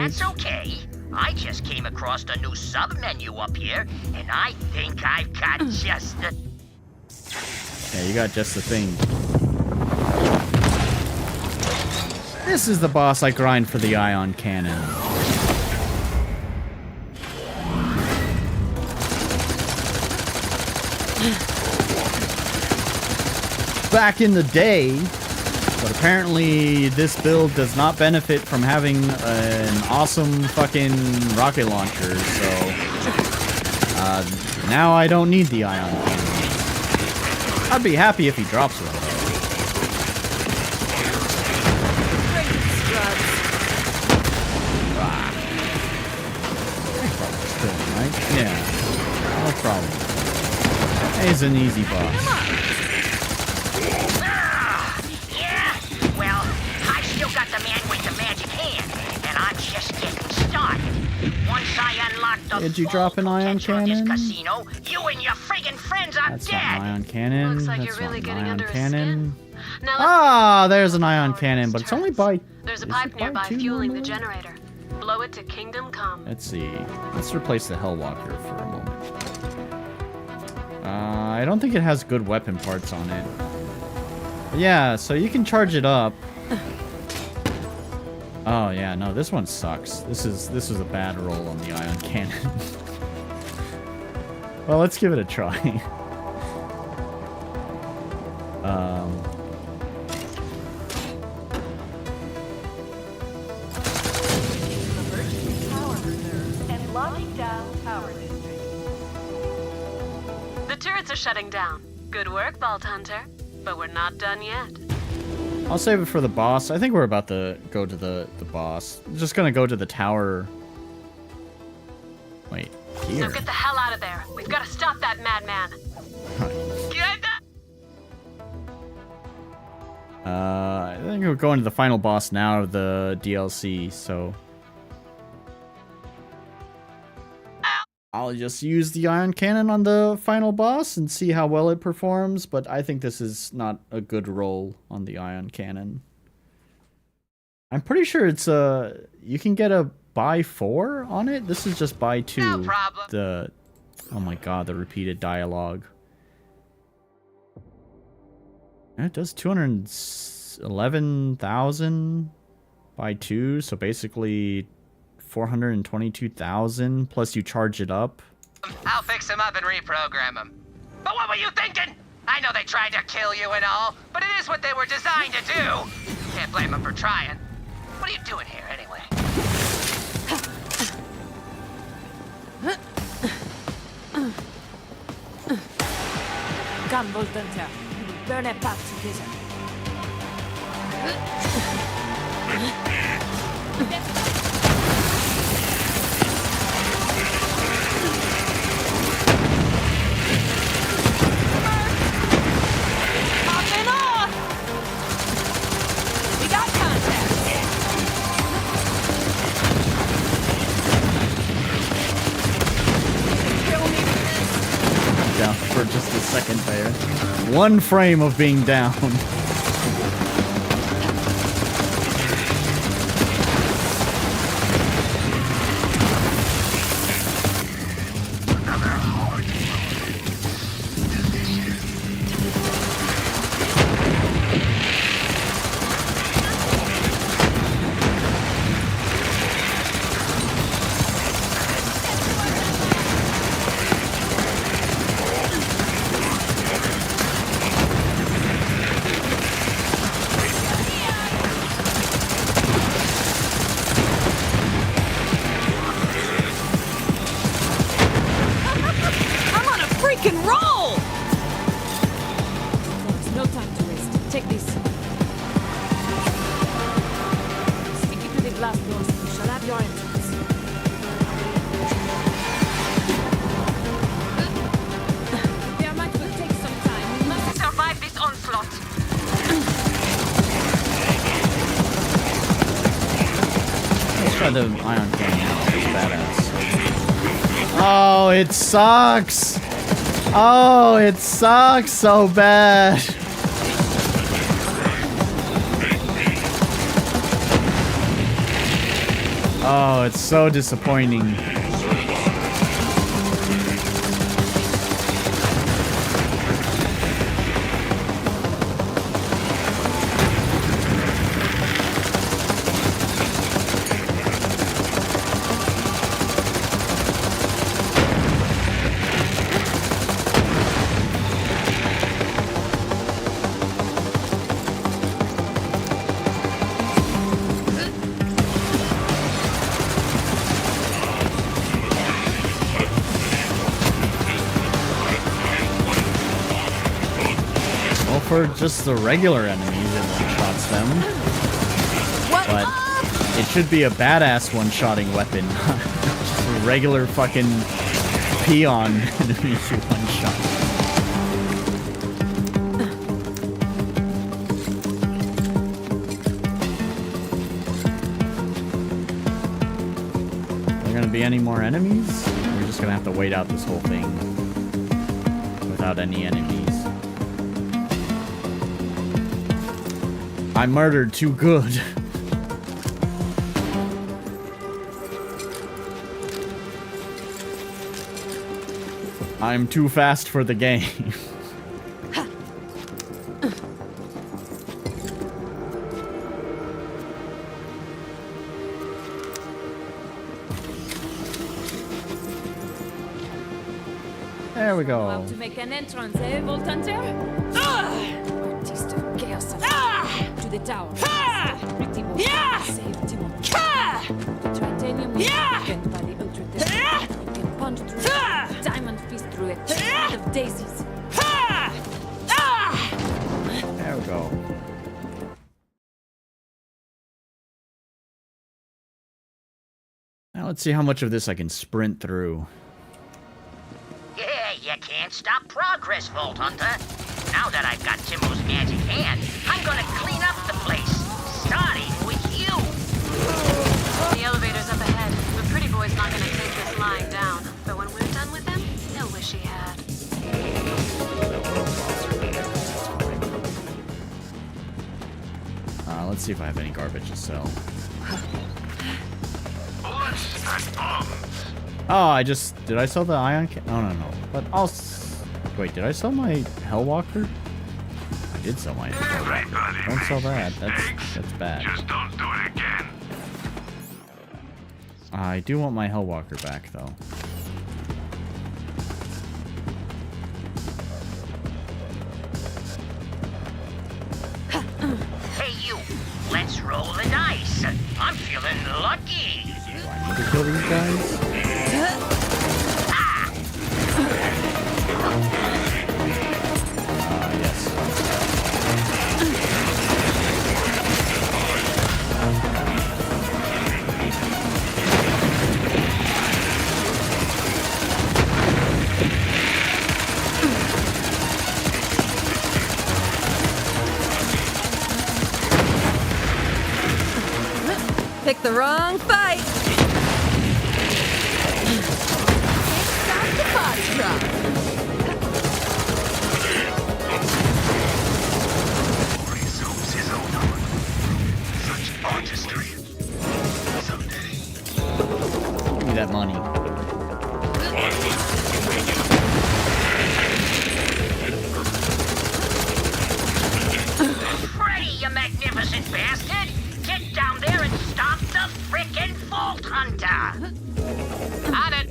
That's okay. I just came across the new sub-menu up here, and I think I've got just the... Yeah, you got just the thing. This is the boss I grind for the ion cannon. Back in the day, But apparently this build does not benefit from having an awesome fucking rocket launcher, so now I don't need the ion cannon. I'd be happy if he drops one though. Right? Yeah, no problem. He's an easy boss. Yeah? Well, I still got the man with the magic hand, and I'm just getting started. Once I unlock the Did you drop an ion cannon? casino, you and your friggin' friends are That's dead. not an ion cannon. Looks like That's you're really not an getting ion under his cannon. Now Ah, there's an ion cannon, but it's only by. there's a is pipe it by nearby 2 fueling the normally? generator. Blow it to Kingdom Come. Let's see. Let's replace the Hellwalker for a moment. I don't think it has good weapon parts on it. But yeah, so you can charge it up. Oh yeah, no, this one sucks. This is a bad roll on the ion cannon. Well, let's give it a try. Power reserves and locking down power district. The turrets are shutting down. Good work, Vault Hunter. But we're not done yet. I'll save it for the boss. I think we're about to go to the boss. Just gonna go to the tower. Wait, here. So get the hell out of there. We've got to stop that madman. I think we're going to the final boss now of the DLC, so I'll just use the ion cannon on the final boss and see how well it performs, but I think this is not a good roll on the ion cannon. I'm pretty sure it's you can get a buy 4 on it. This is just buy 2. No problem. Oh my god, the repeated dialogue. It does 211,000 by 2, so basically 422,000 plus you charge it up. I'll fix him up and reprogram him. But what were you thinking? I know they tried to kill you and all, but it is what they were designed to do. Can't blame them for trying. What are you doing here anyway? Come, Vault Hunter. We will burn apart together. Popping off! We got contact. Down for just a second there. One frame of being down. I'm on a freaking roll! There's no time to waste. Take this. Stick it to the glass doors. You shall have your entrance. Wehrmacht will take some time. We must survive this onslaught. Let's try the ion cannon out. It's badass. Oh, it sucks! Oh, it sucks so bad! Oh, it's so disappointing. for just the regular enemies, it one-shots them. But it should be a badass one-shotting weapon, not just a regular fucking peon enemy you one-shot. Are there gonna be any more enemies? We're just gonna have to wait out this whole thing without any enemies. I murdered too good. I'm too fast for the game. There we go. How to make an entrance, eh, Vault Hunter? Artist of chaos. To the tower. Pretty boy. Save Timothy. The titanium is weakened by the ultra depth. You can punch through it. Diamond fist through it. Head of daisies. There we go. Now let's see how much of this I can sprint through. Yeah, you can't stop progress, Vault Hunter. Now that I've got Timbo's magic hand, I'm gonna clean up the place, starting with you. The elevator's up ahead. The pretty boy's not gonna take this lying down. But when we're done with him, he'll wish he had. Let's see if I have any garbage to sell. Oh, did I sell the ion can? No. But wait, did I sell my Hellwalker? I did sell my Hellwalker. Don't sell that. That's bad. Just don't do it again. I do want my Hellwalker back, though. Hey, you. Let's roll the dice. I'm feeling lucky. Do I need to kill these guys? Yes. Pick the wrong fight. Stop the body drop. Resumes his own art. Such artistry. Someday. Give me that money. Freddy, you magnificent bastard! Get down there and stop the frickin' Vault Hunter! Got it.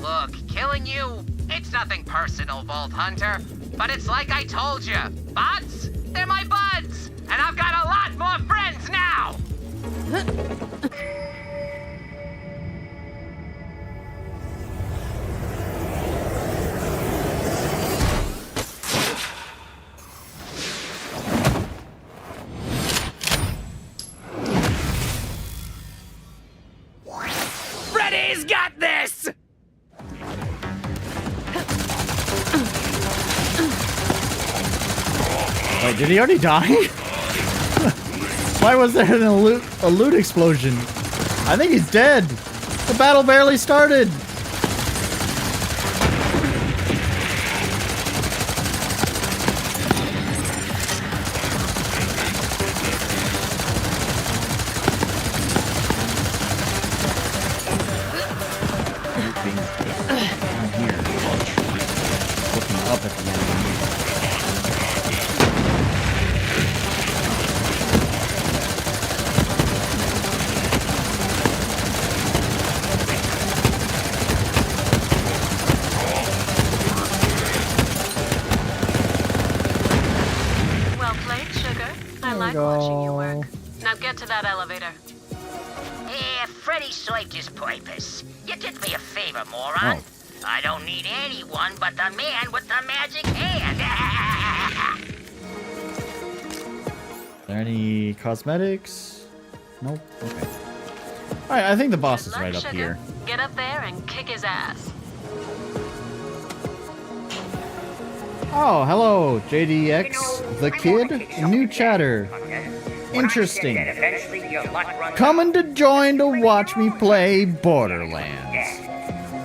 Look, killing you, it's nothing personal, Vault Hunter. But it's like I told you. Bots? They're my buds! And I've got a lot more friends now! Freddy's got this! Wait, did he already die? Why was there a loot explosion? I think he's dead. The battle barely started. Now get to that elevator. Freddy served his purpose. You did me a favor, moron. I don't need anyone but the man with the magic hand. there any cosmetics? Nope. Okay. Alright, I think the boss is right up here. Get up there and kick his ass. Oh, hello, JDX, the kid, new chatter. Interesting. Coming to join to watch me play Borderlands.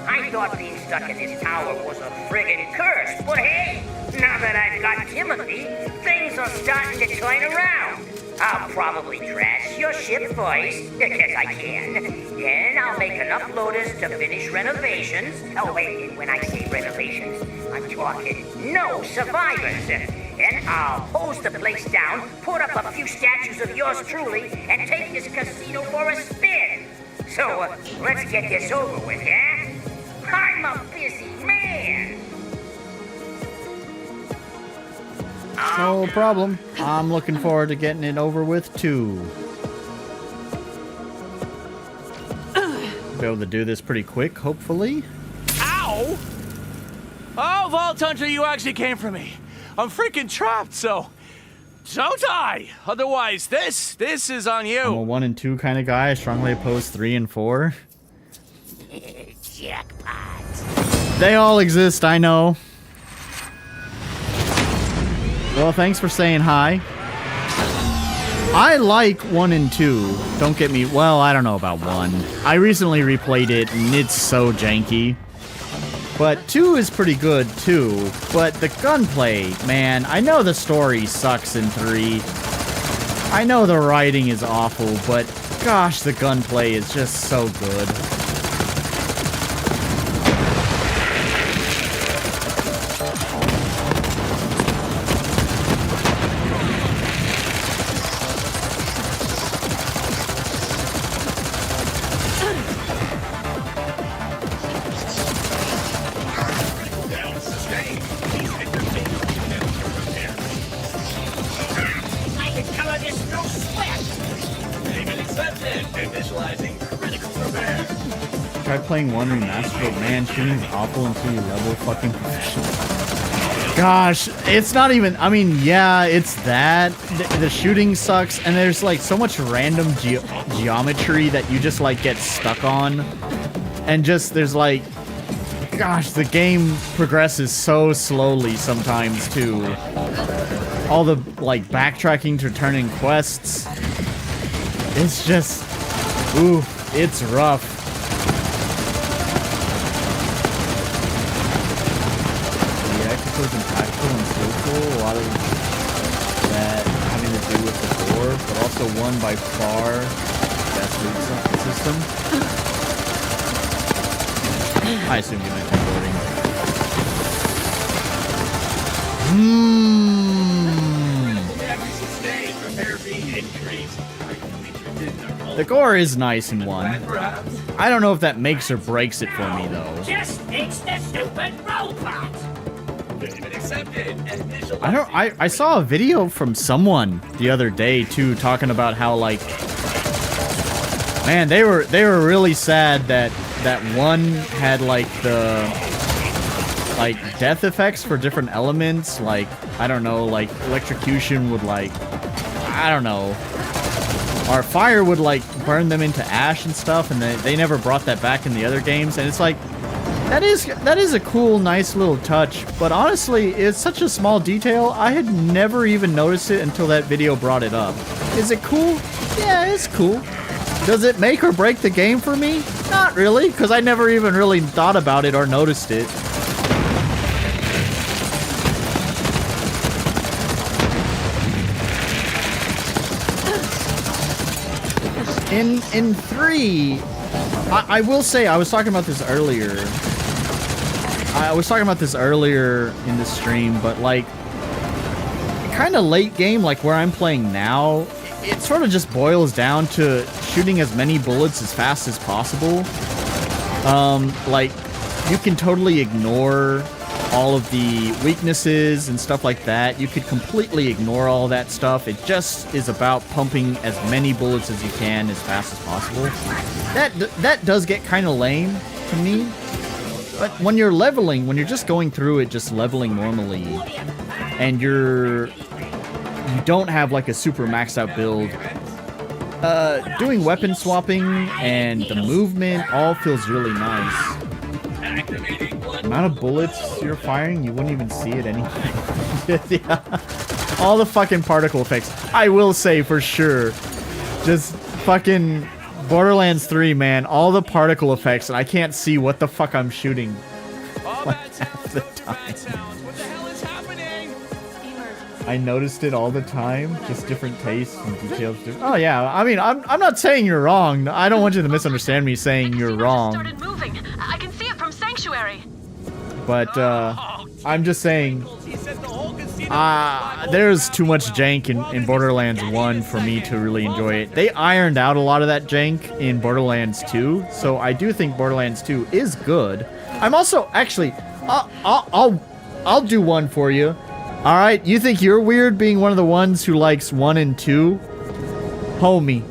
I thought being stuck in this tower was a friggin' curse, but hey, now that I've got Timothy, things are starting to turn around. I'll probably trash your ship first, because I can. Then I'll make enough loaders to finish renovations. Oh wait, when I say renovations, I'm talking no survivors. Then I'll hose the place down, put up a few statues of yours truly, and take this casino for a spin. So, let's get this over with, yeah? I'm a busy man. No problem. I'm looking forward to getting it over with, too. Be able to do this pretty quick, hopefully. Ow! Oh, Vault Hunter, you actually came for me. I'm freaking trapped, so die. Otherwise, this is on you. I'm a 1 and 2 kind of guy. I strongly oppose 3 and 4. Jackpot. They all exist, I know. Well, thanks for saying hi. I like 1 and 2. Don't get me... Well, I don't know about 1. I recently replayed it, and it's so janky. But 2 is pretty good, too. But the gunplay, man, I know the story sucks in 3. I know the writing is awful, but gosh, the gunplay is just so good. Tried playing 1 remastered, but man, shooting's awful until you level fucking professional. Gosh, it's not even, I mean, yeah, it's that. The shooting sucks, and there's like so much random geometry that you just like get stuck on. And just, there's like, gosh, the game progresses so slowly sometimes too. All the like backtracking to turning quests. It's just, ooh, it's rough. Impactful and social, a lot of that having to do with the core, but also one by far best loot system. I assume you meant recording. The gore is nice in 1. I don't know if that makes or breaks it for me though. Just fix the stupid robot. I saw a video from someone the other day too, talking about how like, man, they were really sad that 1 had like the like death effects for different elements, like I don't know, like electrocution would like, I don't know, or fire would like burn them into ash and stuff, and they never brought that back in the other games, and it's like, that is a cool, nice little touch, but honestly, it's such a small detail, I had never even noticed it until that video brought it up. Is it cool? Yeah, it's cool. Does it make or break the game for me? Not really, because I never even really thought about it or noticed it. In 3, I will say, I was talking about this earlier. In the stream, but like, kind of late game, like where I'm playing now, it sort of just boils down to shooting as many bullets as fast as possible. Like, you can totally ignore all of the weaknesses and stuff like that. You could completely ignore all that stuff. It just is about pumping as many bullets as you can as fast as possible. That does get kind of lame to me. But when you're leveling, when you're just going through it, just leveling normally, and you're you don't have like a super maxed out build, doing weapon swapping and the movement all feels really nice. The amount of bullets you're firing, you wouldn't even see it anyway. Yeah. All the fucking particle effects. I will say for sure, just fucking Borderlands 3, man, all the particle effects, and I can't see what the fuck I'm shooting like half the time. I noticed it all the time, just different tastes and details. Oh yeah, I mean, I'm not saying you're wrong. I don't want you to misunderstand me saying you're wrong. Started moving. I can see it from Sanctuary. But I'm just saying, there's too much jank in Borderlands 1 for me to really enjoy it. They ironed out a lot of that jank in Borderlands 2, so I do think Borderlands 2 is good. I'm also actually, I'll do one for you. All right, you think you're weird being one of the ones who likes 1 and 2? Homie,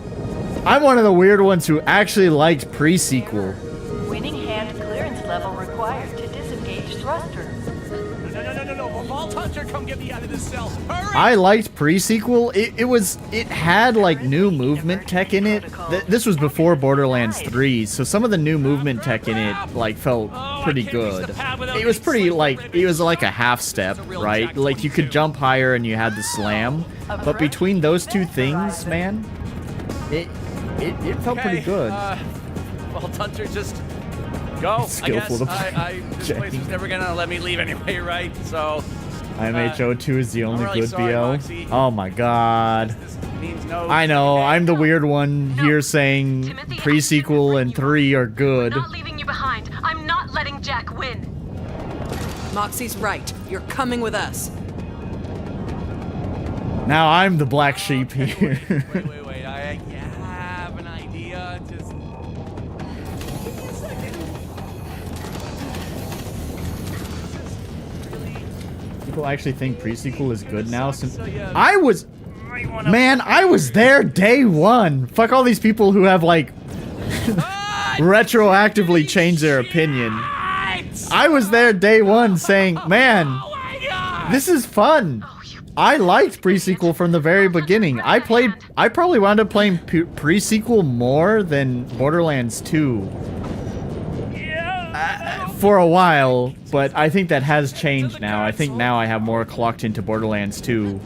I'm one of the weird ones who actually liked pre-sequel. Winning hand clearance level required to disengage thrusters. No, Vault Hunter, come get me out of this cell. Hurry! I liked pre-sequel. It had like new movement tech in it. This was before Borderlands 3, so some of the new movement tech in it like felt pretty good. It was pretty like, it was like a half step, right? Like you could jump higher and you had the slam, but between those two things, man, it felt pretty good. Vault Hunter, just go. Skillful I guess. This place was never gonna let me leave anyway, right? So. IMHO2 is the only really good sorry, BL. Moxie. Oh my god. Means no. I know, I'm the weird one here saying pre-sequel and 3 are good. Not leaving you behind. I'm not letting Jack win. Moxie's right. You're coming with us. Now I'm the black sheep here. Wait. I have an idea. Just. People actually think pre-sequel is good now since I was there day one. Fuck all these people who have like retroactively changed their opinion. I was there day one saying, man, this is fun. I liked pre-sequel from the very beginning. I probably wound up playing pre-sequel more than Borderlands 2. For a while, but I think that has changed now. I think now I have more clocked into Borderlands 2.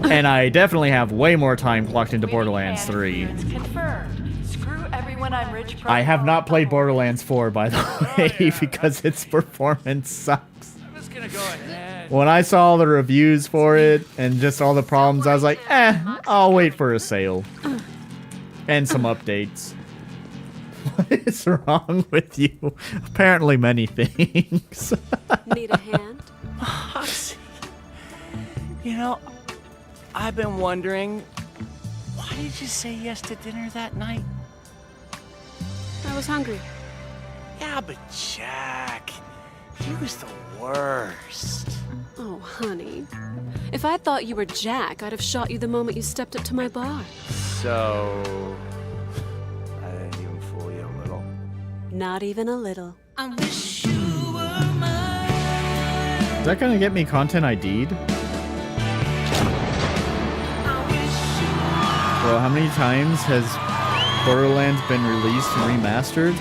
And I definitely have way more time clocked into Borderlands 3. Confirmed. Screw everyone I'm rich. I have not played Borderlands 4, by the way, because its performance sucks. I'm just gonna go ahead. When I saw all the reviews for it and just all the problems, I was like, I'll wait for a sale. And some updates. What is wrong with you? Apparently many things. Need a hand? Moxie. You know, I've been wondering, why did you say yes to dinner that night? I was hungry. Yeah, but Jack, he was the worst. Oh, honey. If I thought you were Jack, I'd have shot you the moment you stepped up to my bar. So, I didn't even fool you a little. Not even a little. Is that gonna get me content ID'd? Bro, how many times has Borderlands been released and remastered?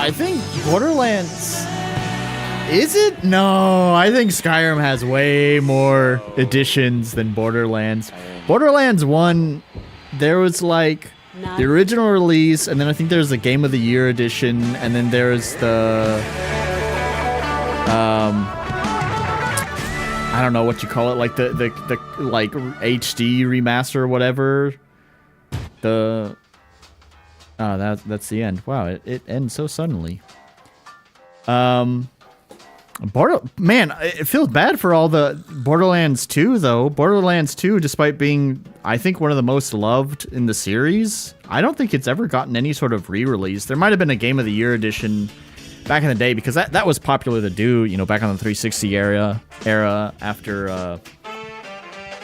I think Borderlands... Is it? No, I think Skyrim has way more editions than Borderlands. Borderlands 1, there was like the original release, and then I think there's the Game of the Year edition, and then there's the... I don't know what you call it, like the like HD remaster or whatever. The... Oh, that's the end. Wow, it ends so suddenly. Man, it feels bad for all the Borderlands 2, though. Borderlands 2, despite being, I think, one of the most loved in the series, I don't think it's ever gotten any sort of re-release. There might have been a Game of the Year edition back in the day, because that was popular to do, you know, back on the 360 era after,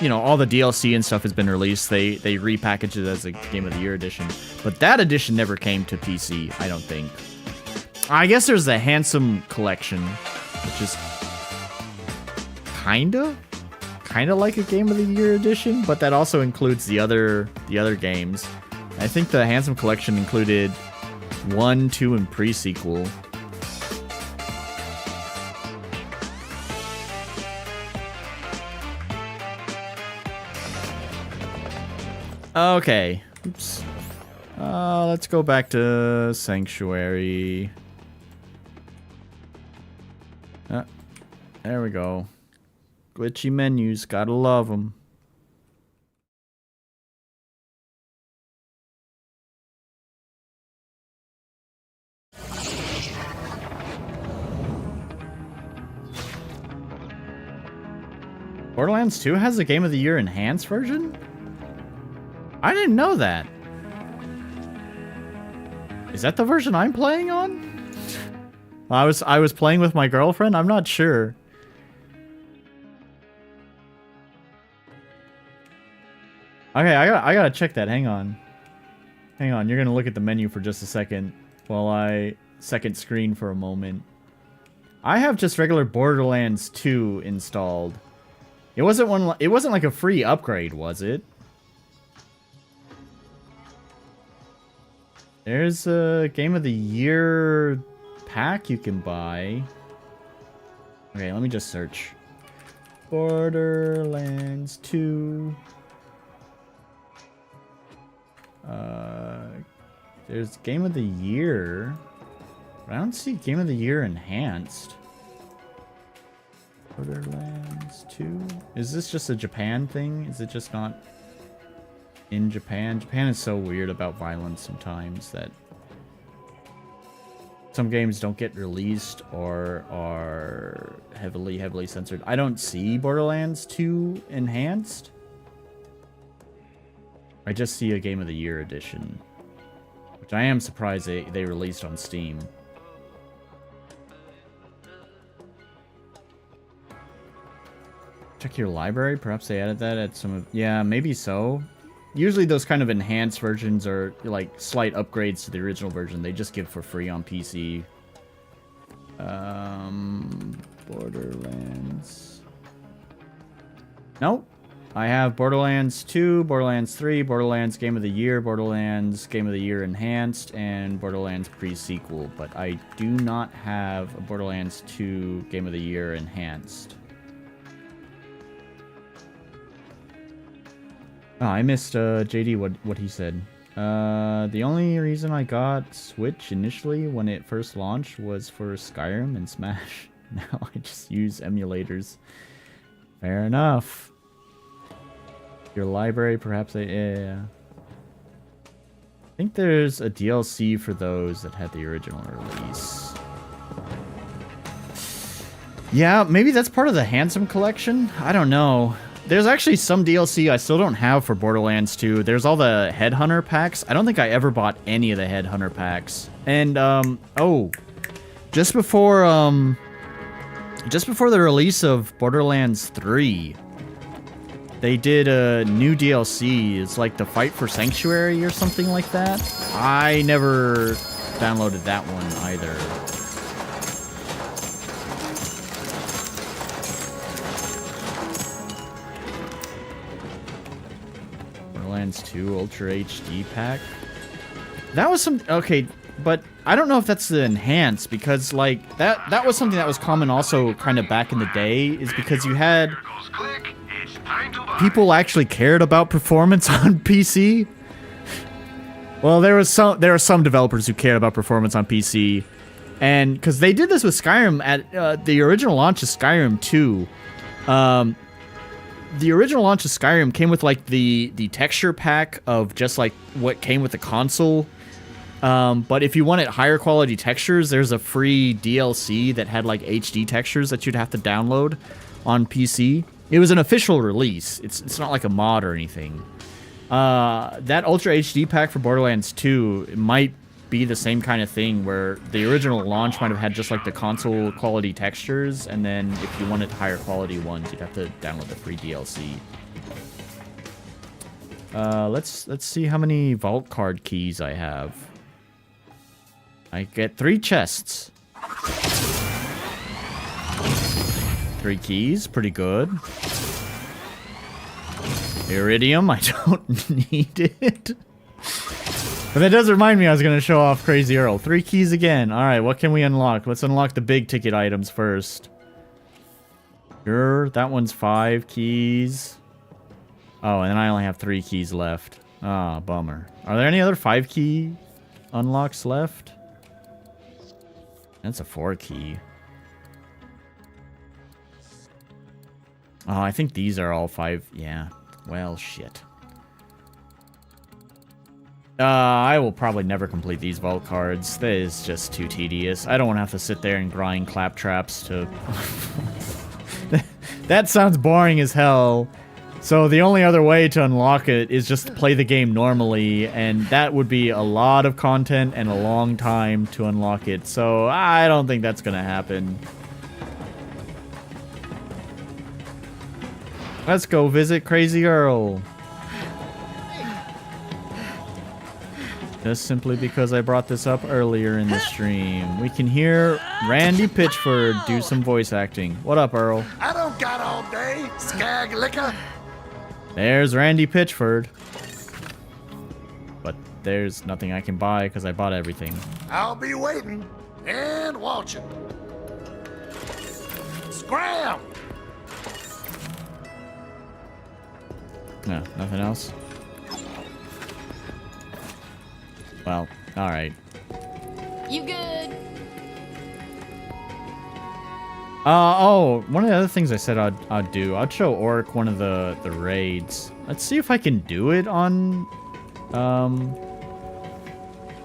you know, all the DLC and stuff has been released. They repackaged it as a Game of the Year edition. But that edition never came to PC, I don't think. I guess there's the Handsome Collection, which is kinda kind of like a Game of the Year edition, but that also includes the other games. I think the Handsome Collection included 1, 2, and pre-sequel. Okay. Oops. Let's go back to Sanctuary. There we go. Glitchy menus, gotta love them. Borderlands 2 has a Game of the Year enhanced version? I didn't know that. Is that the version I'm playing on? I was playing with my girlfriend. I'm not sure. Okay, I gotta check that. Hang on. Hang on. You're gonna look at the menu for just a second while I second screen for a moment. I have just regular Borderlands 2 installed. It wasn't like a free upgrade, was it? There's a Game of the Year pack you can buy. Okay, let me just search. Borderlands 2. There's Game of the Year. But I don't see Game of the Year enhanced. Borderlands 2. Is this just a Japan thing? Is it just not in Japan? Japan is so weird about violence sometimes that some games don't get released or are heavily censored. I don't see Borderlands 2 enhanced. I just see a Game of the Year edition, which I am surprised they released on Steam. Check your library. Perhaps they added that at some of... Yeah, maybe so. Usually those kind of enhanced versions are like slight upgrades to the original version. They just give for free on PC. Borderlands... Nope. I have Borderlands 2, Borderlands 3, Borderlands Game of the Year, Borderlands Game of the Year Enhanced, and Borderlands Pre-Sequel, but I do not have a Borderlands 2 Game of the Year Enhanced. Oh, I missed JD what he said. The only reason I got Switch initially when it first launched was for Skyrim and Smash. Now I just use emulators. Fair enough. Your library, perhaps yeah. I think there's a DLC for those that had the original release. Yeah, maybe that's part of the Handsome Collection? I don't know. There's actually some DLC I still don't have for Borderlands 2. There's all the Headhunter packs. I don't think I ever bought any of the Headhunter packs. And, oh. Just before the release of Borderlands 3, they did a new DLC. It's like the Fight for Sanctuary or something like that. I never downloaded that one either. Borderlands 2 Ultra HD pack. That was some... Okay, but I don't know if that's the enhanced, because, like, that was something that was common also kind of back in the day, is because you had... People actually cared about performance on PC. Well, there are some developers who cared about performance on PC, and because they did this with Skyrim at the original launch of Skyrim 2. The original launch of Skyrim came with like the texture pack of just like what came with the console. But if you wanted higher quality textures, there's a free DLC that had like HD textures that you'd have to download on PC. It was an official release. It's not like a mod or anything. That Ultra HD pack for Borderlands 2 might be the same kind of thing where the original launch might have had just like the console quality textures, and then if you wanted higher quality ones, you'd have to download the free DLC. Let's see how many vault card keys I have. I get 3 chests. 3 keys, pretty good. Iridium, I don't need it. But that does remind me I was going to show off Crazy Earl. 3 keys again. Alright, what can we unlock? Let's unlock the big ticket items first. Sure, that one's 5 keys. Oh, and then I only have 3 keys left. Ah, bummer. Are there any other 5 key unlocks left? That's a 4 key. Oh, I think these are all 5. Yeah. Well, shit. I will probably never complete these vault cards. That is just too tedious. I don't want to have to sit there and grind claptraps to... That sounds boring as hell. So the only other way to unlock it is just to play the game normally, and that would be a lot of content and a long time to unlock it. So I don't think that's going to happen. Let's go visit Crazy Earl. Just simply because I brought this up earlier in the stream. We can hear Randy Pitchford do some voice acting. What up, Earl? I don't got all day, skag liquor. There's Randy Pitchford. But there's nothing I can buy because I bought everything. I'll be waiting and watching. Scram! No, nothing else? Well, alright. You good? Oh, one of the other things I said I'd do, I'd show Orc one of the raids. Let's see if I can do it on,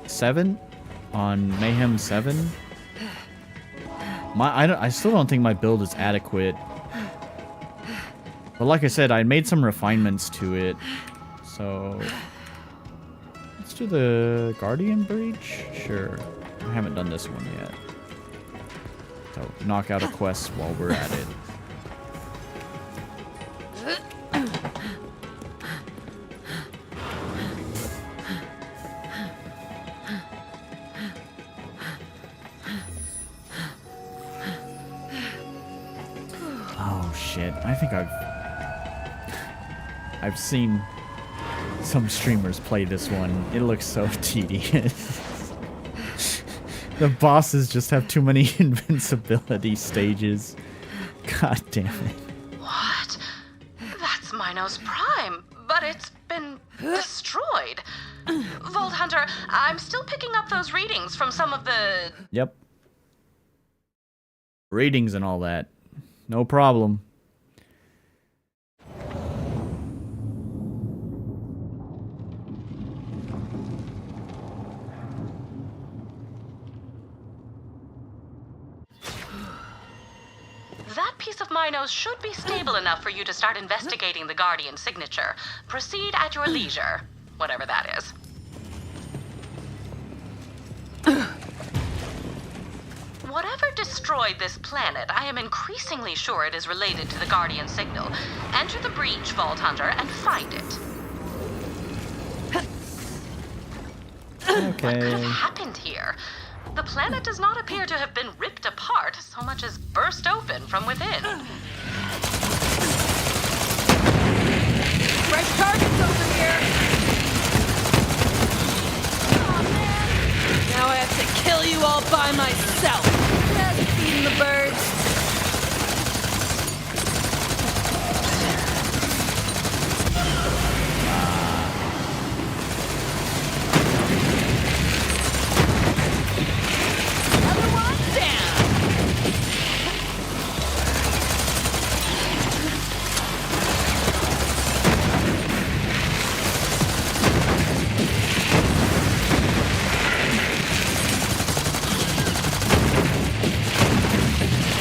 7? On Mayhem 7? I still don't think my build is adequate. But like I said, I made some refinements to it. So... let's do the Guardian Breach? Sure. I haven't done this one yet. So, knock out a quest while we're at it. Oh shit, I think I've seen some streamers play this one. It looks so tedious. The bosses just have too many invincibility stages. God damn it. What? That's Minos Prime, but it's been destroyed. Vault Hunter, I'm still picking up those readings from some of the... Yep. Ratings and all that. No problem. That piece of Minos should be stable enough for you to start investigating the Guardian signature. Proceed at your leisure, whatever that is. Whatever destroyed this planet, I am increasingly sure it is related to the Guardian signal. Enter the breach, Vault Hunter, and find it. Okay. What could have happened here? The planet does not appear to have been ripped apart, so much as burst open from within. Fresh targets over here! Aw, man. Now I have to kill you all by myself! Just feeding the birds.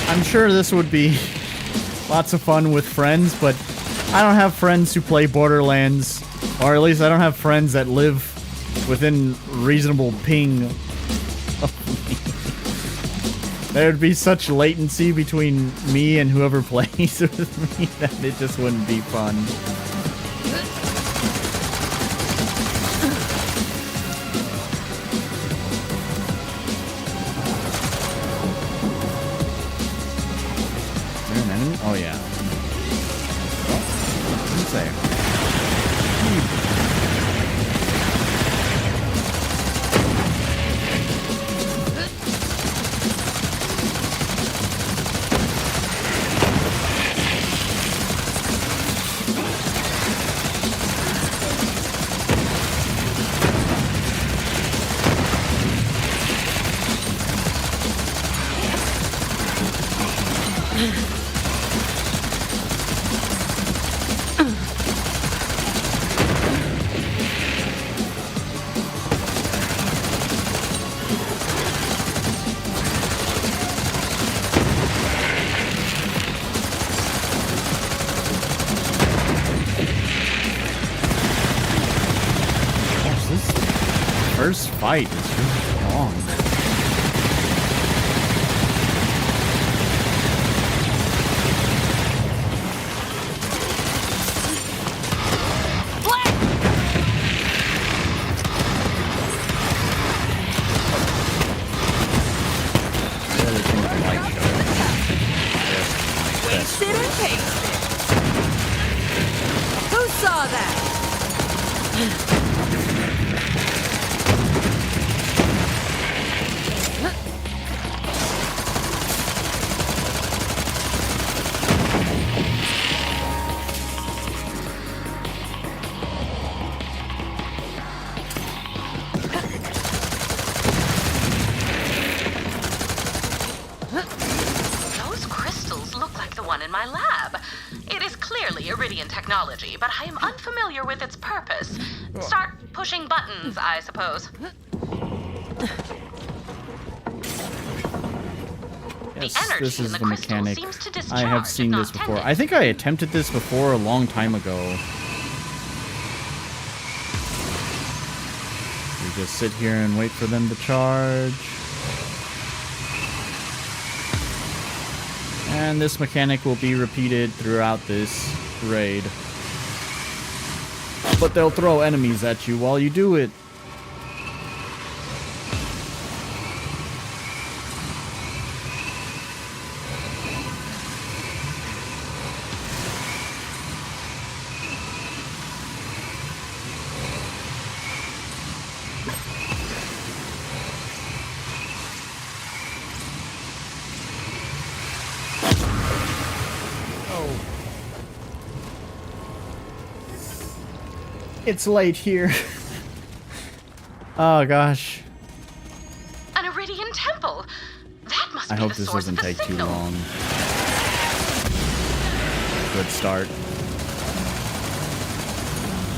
I'm sure this would be lots of fun with friends, but I don't have friends who play Borderlands, or at least I don't have friends that live within reasonable ping of me. There'd be such latency between me and whoever plays with me that it just wouldn't be fun. Oh yeah. Oh, what's it say? first fight is really long. Wasted and tasted. Who saw that? Those crystals look like the one in my lab. It is clearly Iridian technology, but I am unfamiliar with its purpose. Start pushing buttons, I suppose. Yes, this is the crystal mechanic. seems to I discharge have if seen not this before. tended. I think I attempted this before a long time ago. We just sit here and wait for them to charge. And this mechanic will be repeated throughout this raid. But they'll throw enemies at you while you do it. It's late here. Oh gosh. An Iridian temple. That must I be hope the this source doesn't of the take too signal. long. Good start.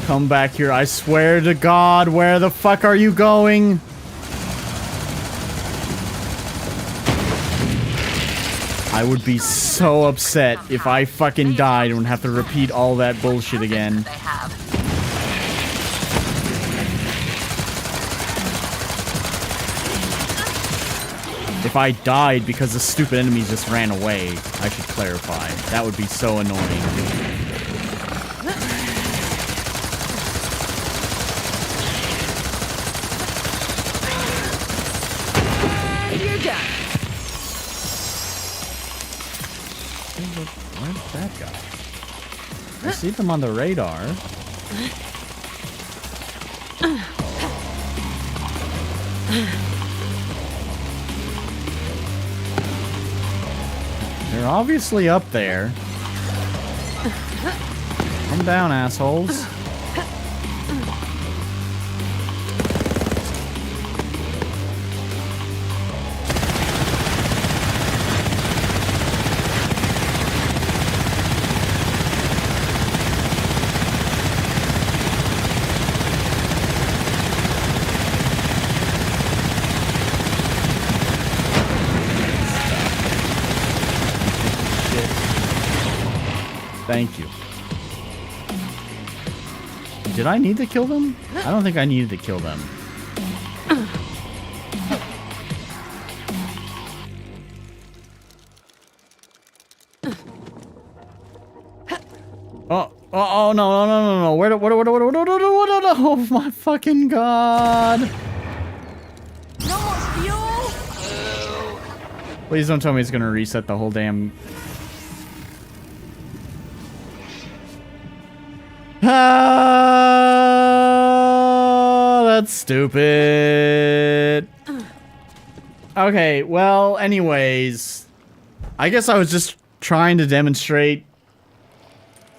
Come back here, I swear to God, where the fuck are you going? I would be so upset if I fucking died and would have to repeat all that bullshit again. If I died because the stupid enemies just ran away, I should clarify. That would be so annoying. You're done. Where's that guy? I see them on the radar. They're obviously up there. Come down, assholes. Thank you. Did I need to kill them? I don't think I needed to kill them. Oh, no. What, oh my fucking God. No more fuel? Please don't tell me it's gonna reset the whole damn... Ah, that's stupid. Okay, well, anyways, I guess I was just trying to demonstrate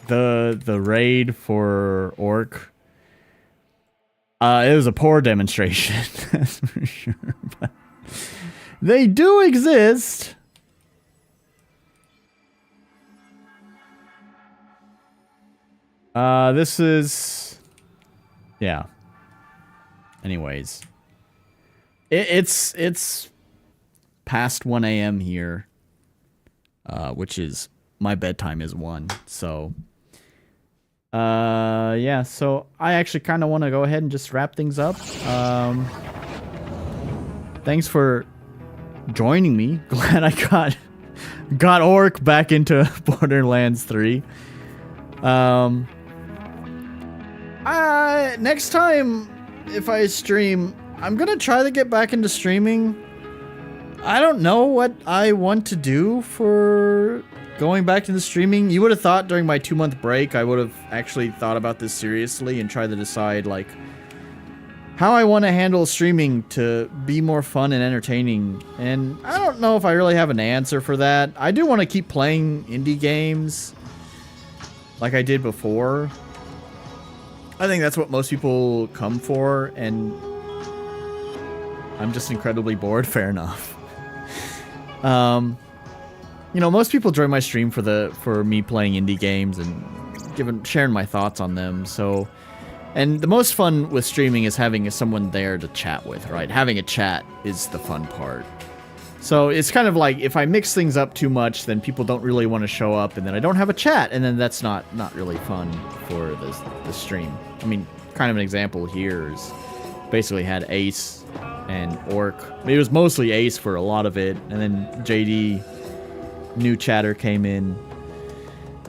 the raid for Orc. It was a poor demonstration, that's for sure. But they do exist. This is... Yeah. Anyways. It's past 1 a.m. here. Which is... My bedtime is 1, so... Yeah, so I actually kind of want to go ahead and just wrap things up. Thanks for joining me. Glad I got Orc back into Borderlands 3. Next time, if I stream, I'm gonna try to get back into streaming. I don't know what I want to do for going back into streaming. You would have thought during my 2-month break, I would have actually thought about this seriously and tried to decide, like, how I want to handle streaming to be more fun and entertaining. And I don't know if I really have an answer for that. I do want to keep playing indie games like I did before. I think that's what most people come for, and I'm just incredibly bored. Fair enough. You know, most people join my stream for me playing indie games and sharing my thoughts on them. So, and the most fun with streaming is having someone there to chat with, right? Having a chat is the fun part. So it's kind of like if I mix things up too much, then people don't really want to show up, and then I don't have a chat, and then that's not really fun for the stream. I mean, kind of an example here is basically had Ace and Orc. It was mostly Ace for a lot of it, and then JD, new chatter, came in.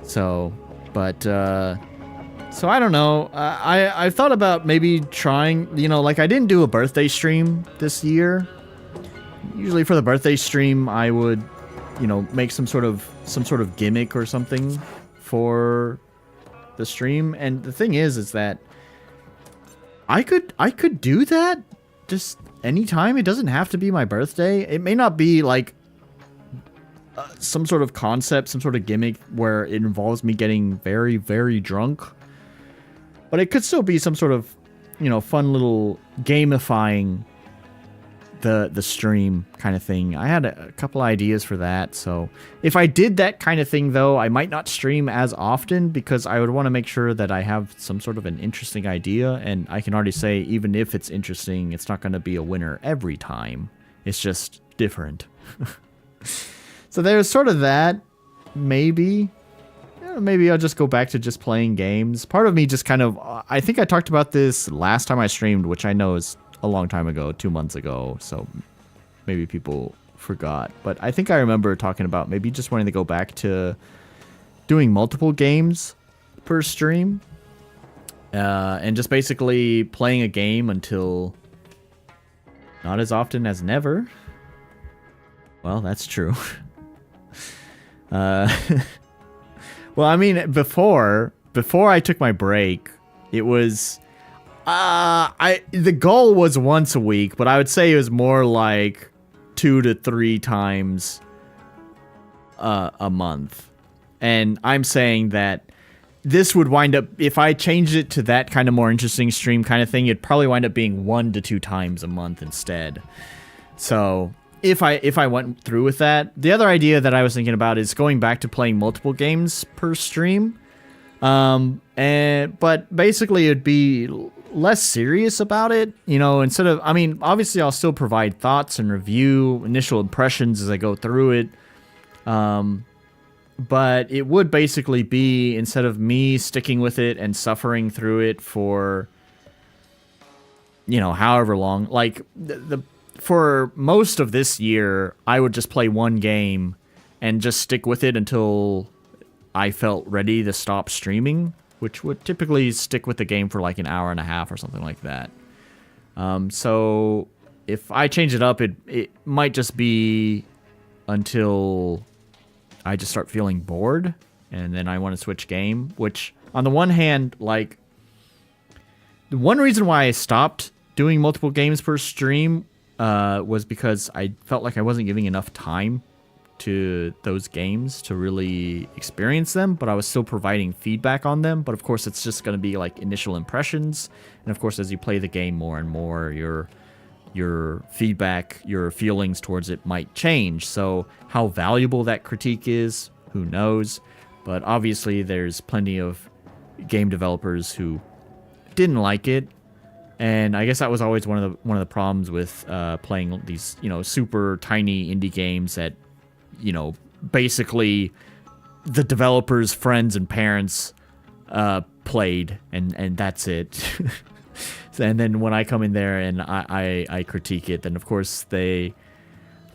So, but so I don't know. I thought about maybe trying, you know, like I didn't do a birthday stream this year. Usually for the birthday stream, I would, you know, make some sort of gimmick or something for the stream. And the thing is that I could do that just anytime. It doesn't have to be my birthday. It may not be like some sort of concept, some sort of gimmick where it involves me getting very, very drunk. But it could still be some sort of, you know, fun little gamifying the stream kind of thing. I had a couple ideas for that. So if I did that kind of thing, though, I might not stream as often because I would want to make sure that I have some sort of an interesting idea. And I can already say, even if it's interesting, it's not going to be a winner every time. It's just different. So there's sort of that. Maybe I'll just go back to just playing games. Part of me just kind of, I think I talked about this last time I streamed, which I know is a long time ago, 2 months ago, so maybe people forgot. But I think I remember talking about maybe just wanting to go back to doing multiple games per stream. And just basically playing a game until not as often as never. Well, that's true. Well, I mean, before I took my break, it was the goal was once a week, but I would say it was more like 2 to 3 times a month. And I'm saying that this would wind up, if I changed it to that kind of more interesting stream kind of thing, it'd probably wind up being 1 to 2 times a month instead. So if I went through with that, the other idea that I was thinking about is going back to playing multiple games per stream. But basically it'd be less serious about it, you know, instead of, I mean, obviously I'll still provide thoughts and review initial impressions as I go through it. But it would basically be, instead of me sticking with it and suffering through it for, you know, however long, like for most of this year, I would just play one game and just stick with it until I felt ready to stop streaming, which would typically stick with the game for like an hour and a half or something like that. So if I change it up, it might just be until I just start feeling bored, and then I want to switch game, which on the one hand, like, the one reason why I stopped doing multiple games per stream was because I felt like I wasn't giving enough time to those games to really experience them, but I was still providing feedback on them. But of course, it's just going to be like initial impressions, and of course, as you play the game more and more, your feedback, your feelings towards it might change. So how valuable that critique is, who knows? But obviously, there's plenty of game developers who didn't like it. And I guess that was always one of the problems with playing these, you know, super tiny indie games that, you know, basically the developers' friends and parents played, and that's it. And then when I come in there and I critique it, then of course they're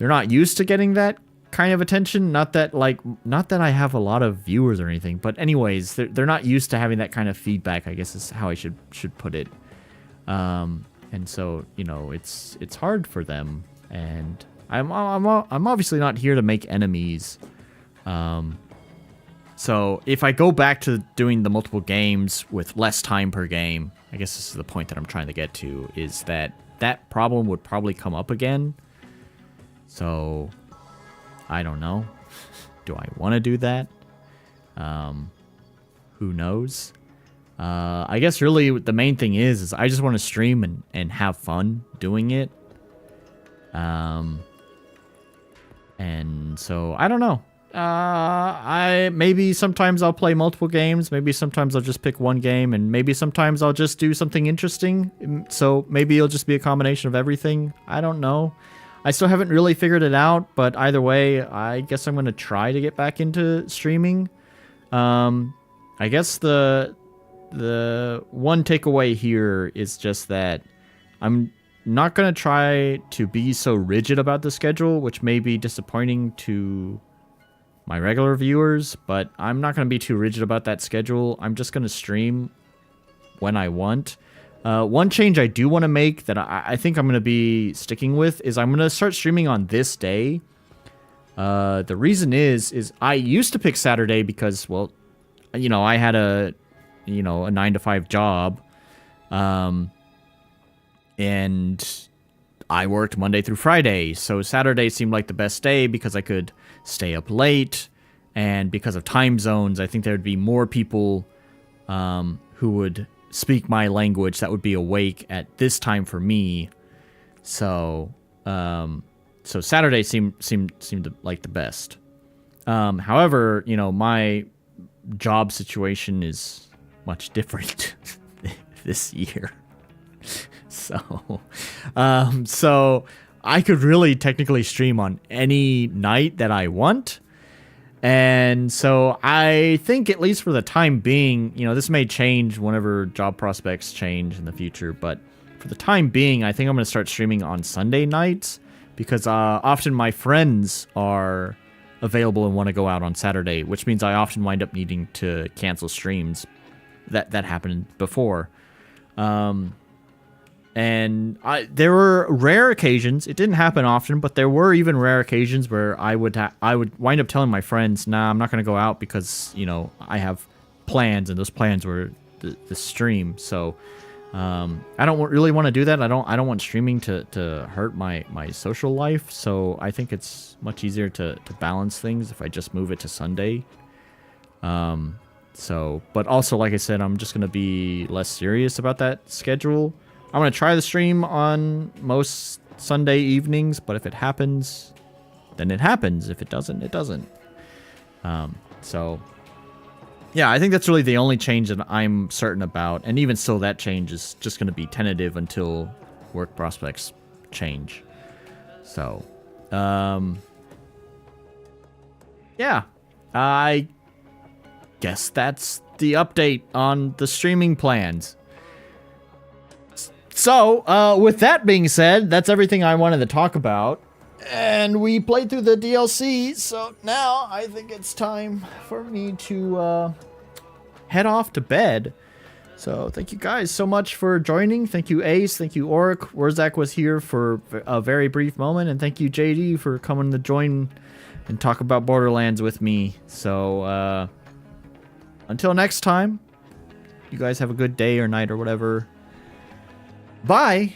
not used to getting that kind of attention. Not that I have a lot of viewers or anything, but anyways, they're not used to having that kind of feedback, I guess is how I should put it. And so, you know, it's hard for them, and I'm obviously not here to make enemies. So if I go back to doing the multiple games with less time per game, I guess this is the point that I'm trying to get to, is that problem would probably come up again. So I don't know. Do I want to do that? Who knows? I guess really the main thing is I just want to stream and have fun doing it. And so I don't know. Maybe sometimes I'll play multiple games. Maybe sometimes I'll just pick one game, and maybe sometimes I'll just do something interesting. So maybe it'll just be a combination of everything. I don't know. I still haven't really figured it out, but either way, I guess I'm going to try to get back into streaming. I guess the one takeaway here is just that I'm not going to try to be so rigid about the schedule, which may be disappointing to my regular viewers, but I'm not going to be too rigid about that schedule. I'm just going to stream when I want. One change I do want to make that I think I'm going to be sticking with is I'm going to start streaming on this day. The reason is I used to pick Saturday because, well, you know, I had a 9-to-5 job. And I worked Monday through Friday, so Saturday seemed like the best day because I could stay up late, and because of time zones, I think there would be more people who would speak my language that would be awake at this time for me. So Saturday seemed like the best. However, you know, my job situation is much different this year. So I could really technically stream on any night that I want. And so I think, at least for the time being, you know, this may change whenever job prospects change in the future, but for the time being, I think I'm going to start streaming on Sunday nights because often my friends are available and want to go out on Saturday, which means I often wind up needing to cancel streams. That happened before. And there were rare occasions, it didn't happen often, but there were even rare occasions where I would wind up telling my friends, nah, I'm not going to go out because, you know, I have plans, and those plans were the stream. So I don't really want to do that. I don't want streaming to hurt my social life. So I think it's much easier to balance things if I just move it to Sunday. But also, like I said, I'm just going to be less serious about that schedule. I'm going to try the stream on most Sunday evenings, but if it happens, then it happens. If it doesn't, it doesn't. So, yeah, I think that's really the only change that I'm certain about. And even still, that change is just going to be tentative until work prospects change. So, yeah, I guess that's the update on the streaming plans. So, with that being said, that's everything I wanted to talk about. And we played through the DLC, so now I think it's time for me to head off to bed. So, thank you guys so much for joining. Thank you, Ace. Thank you, Oric. Wurzak was here for a very brief moment. And thank you, JD, for coming to join and talk about Borderlands with me. So, until next time, you guys have a good day or night or whatever. Bye.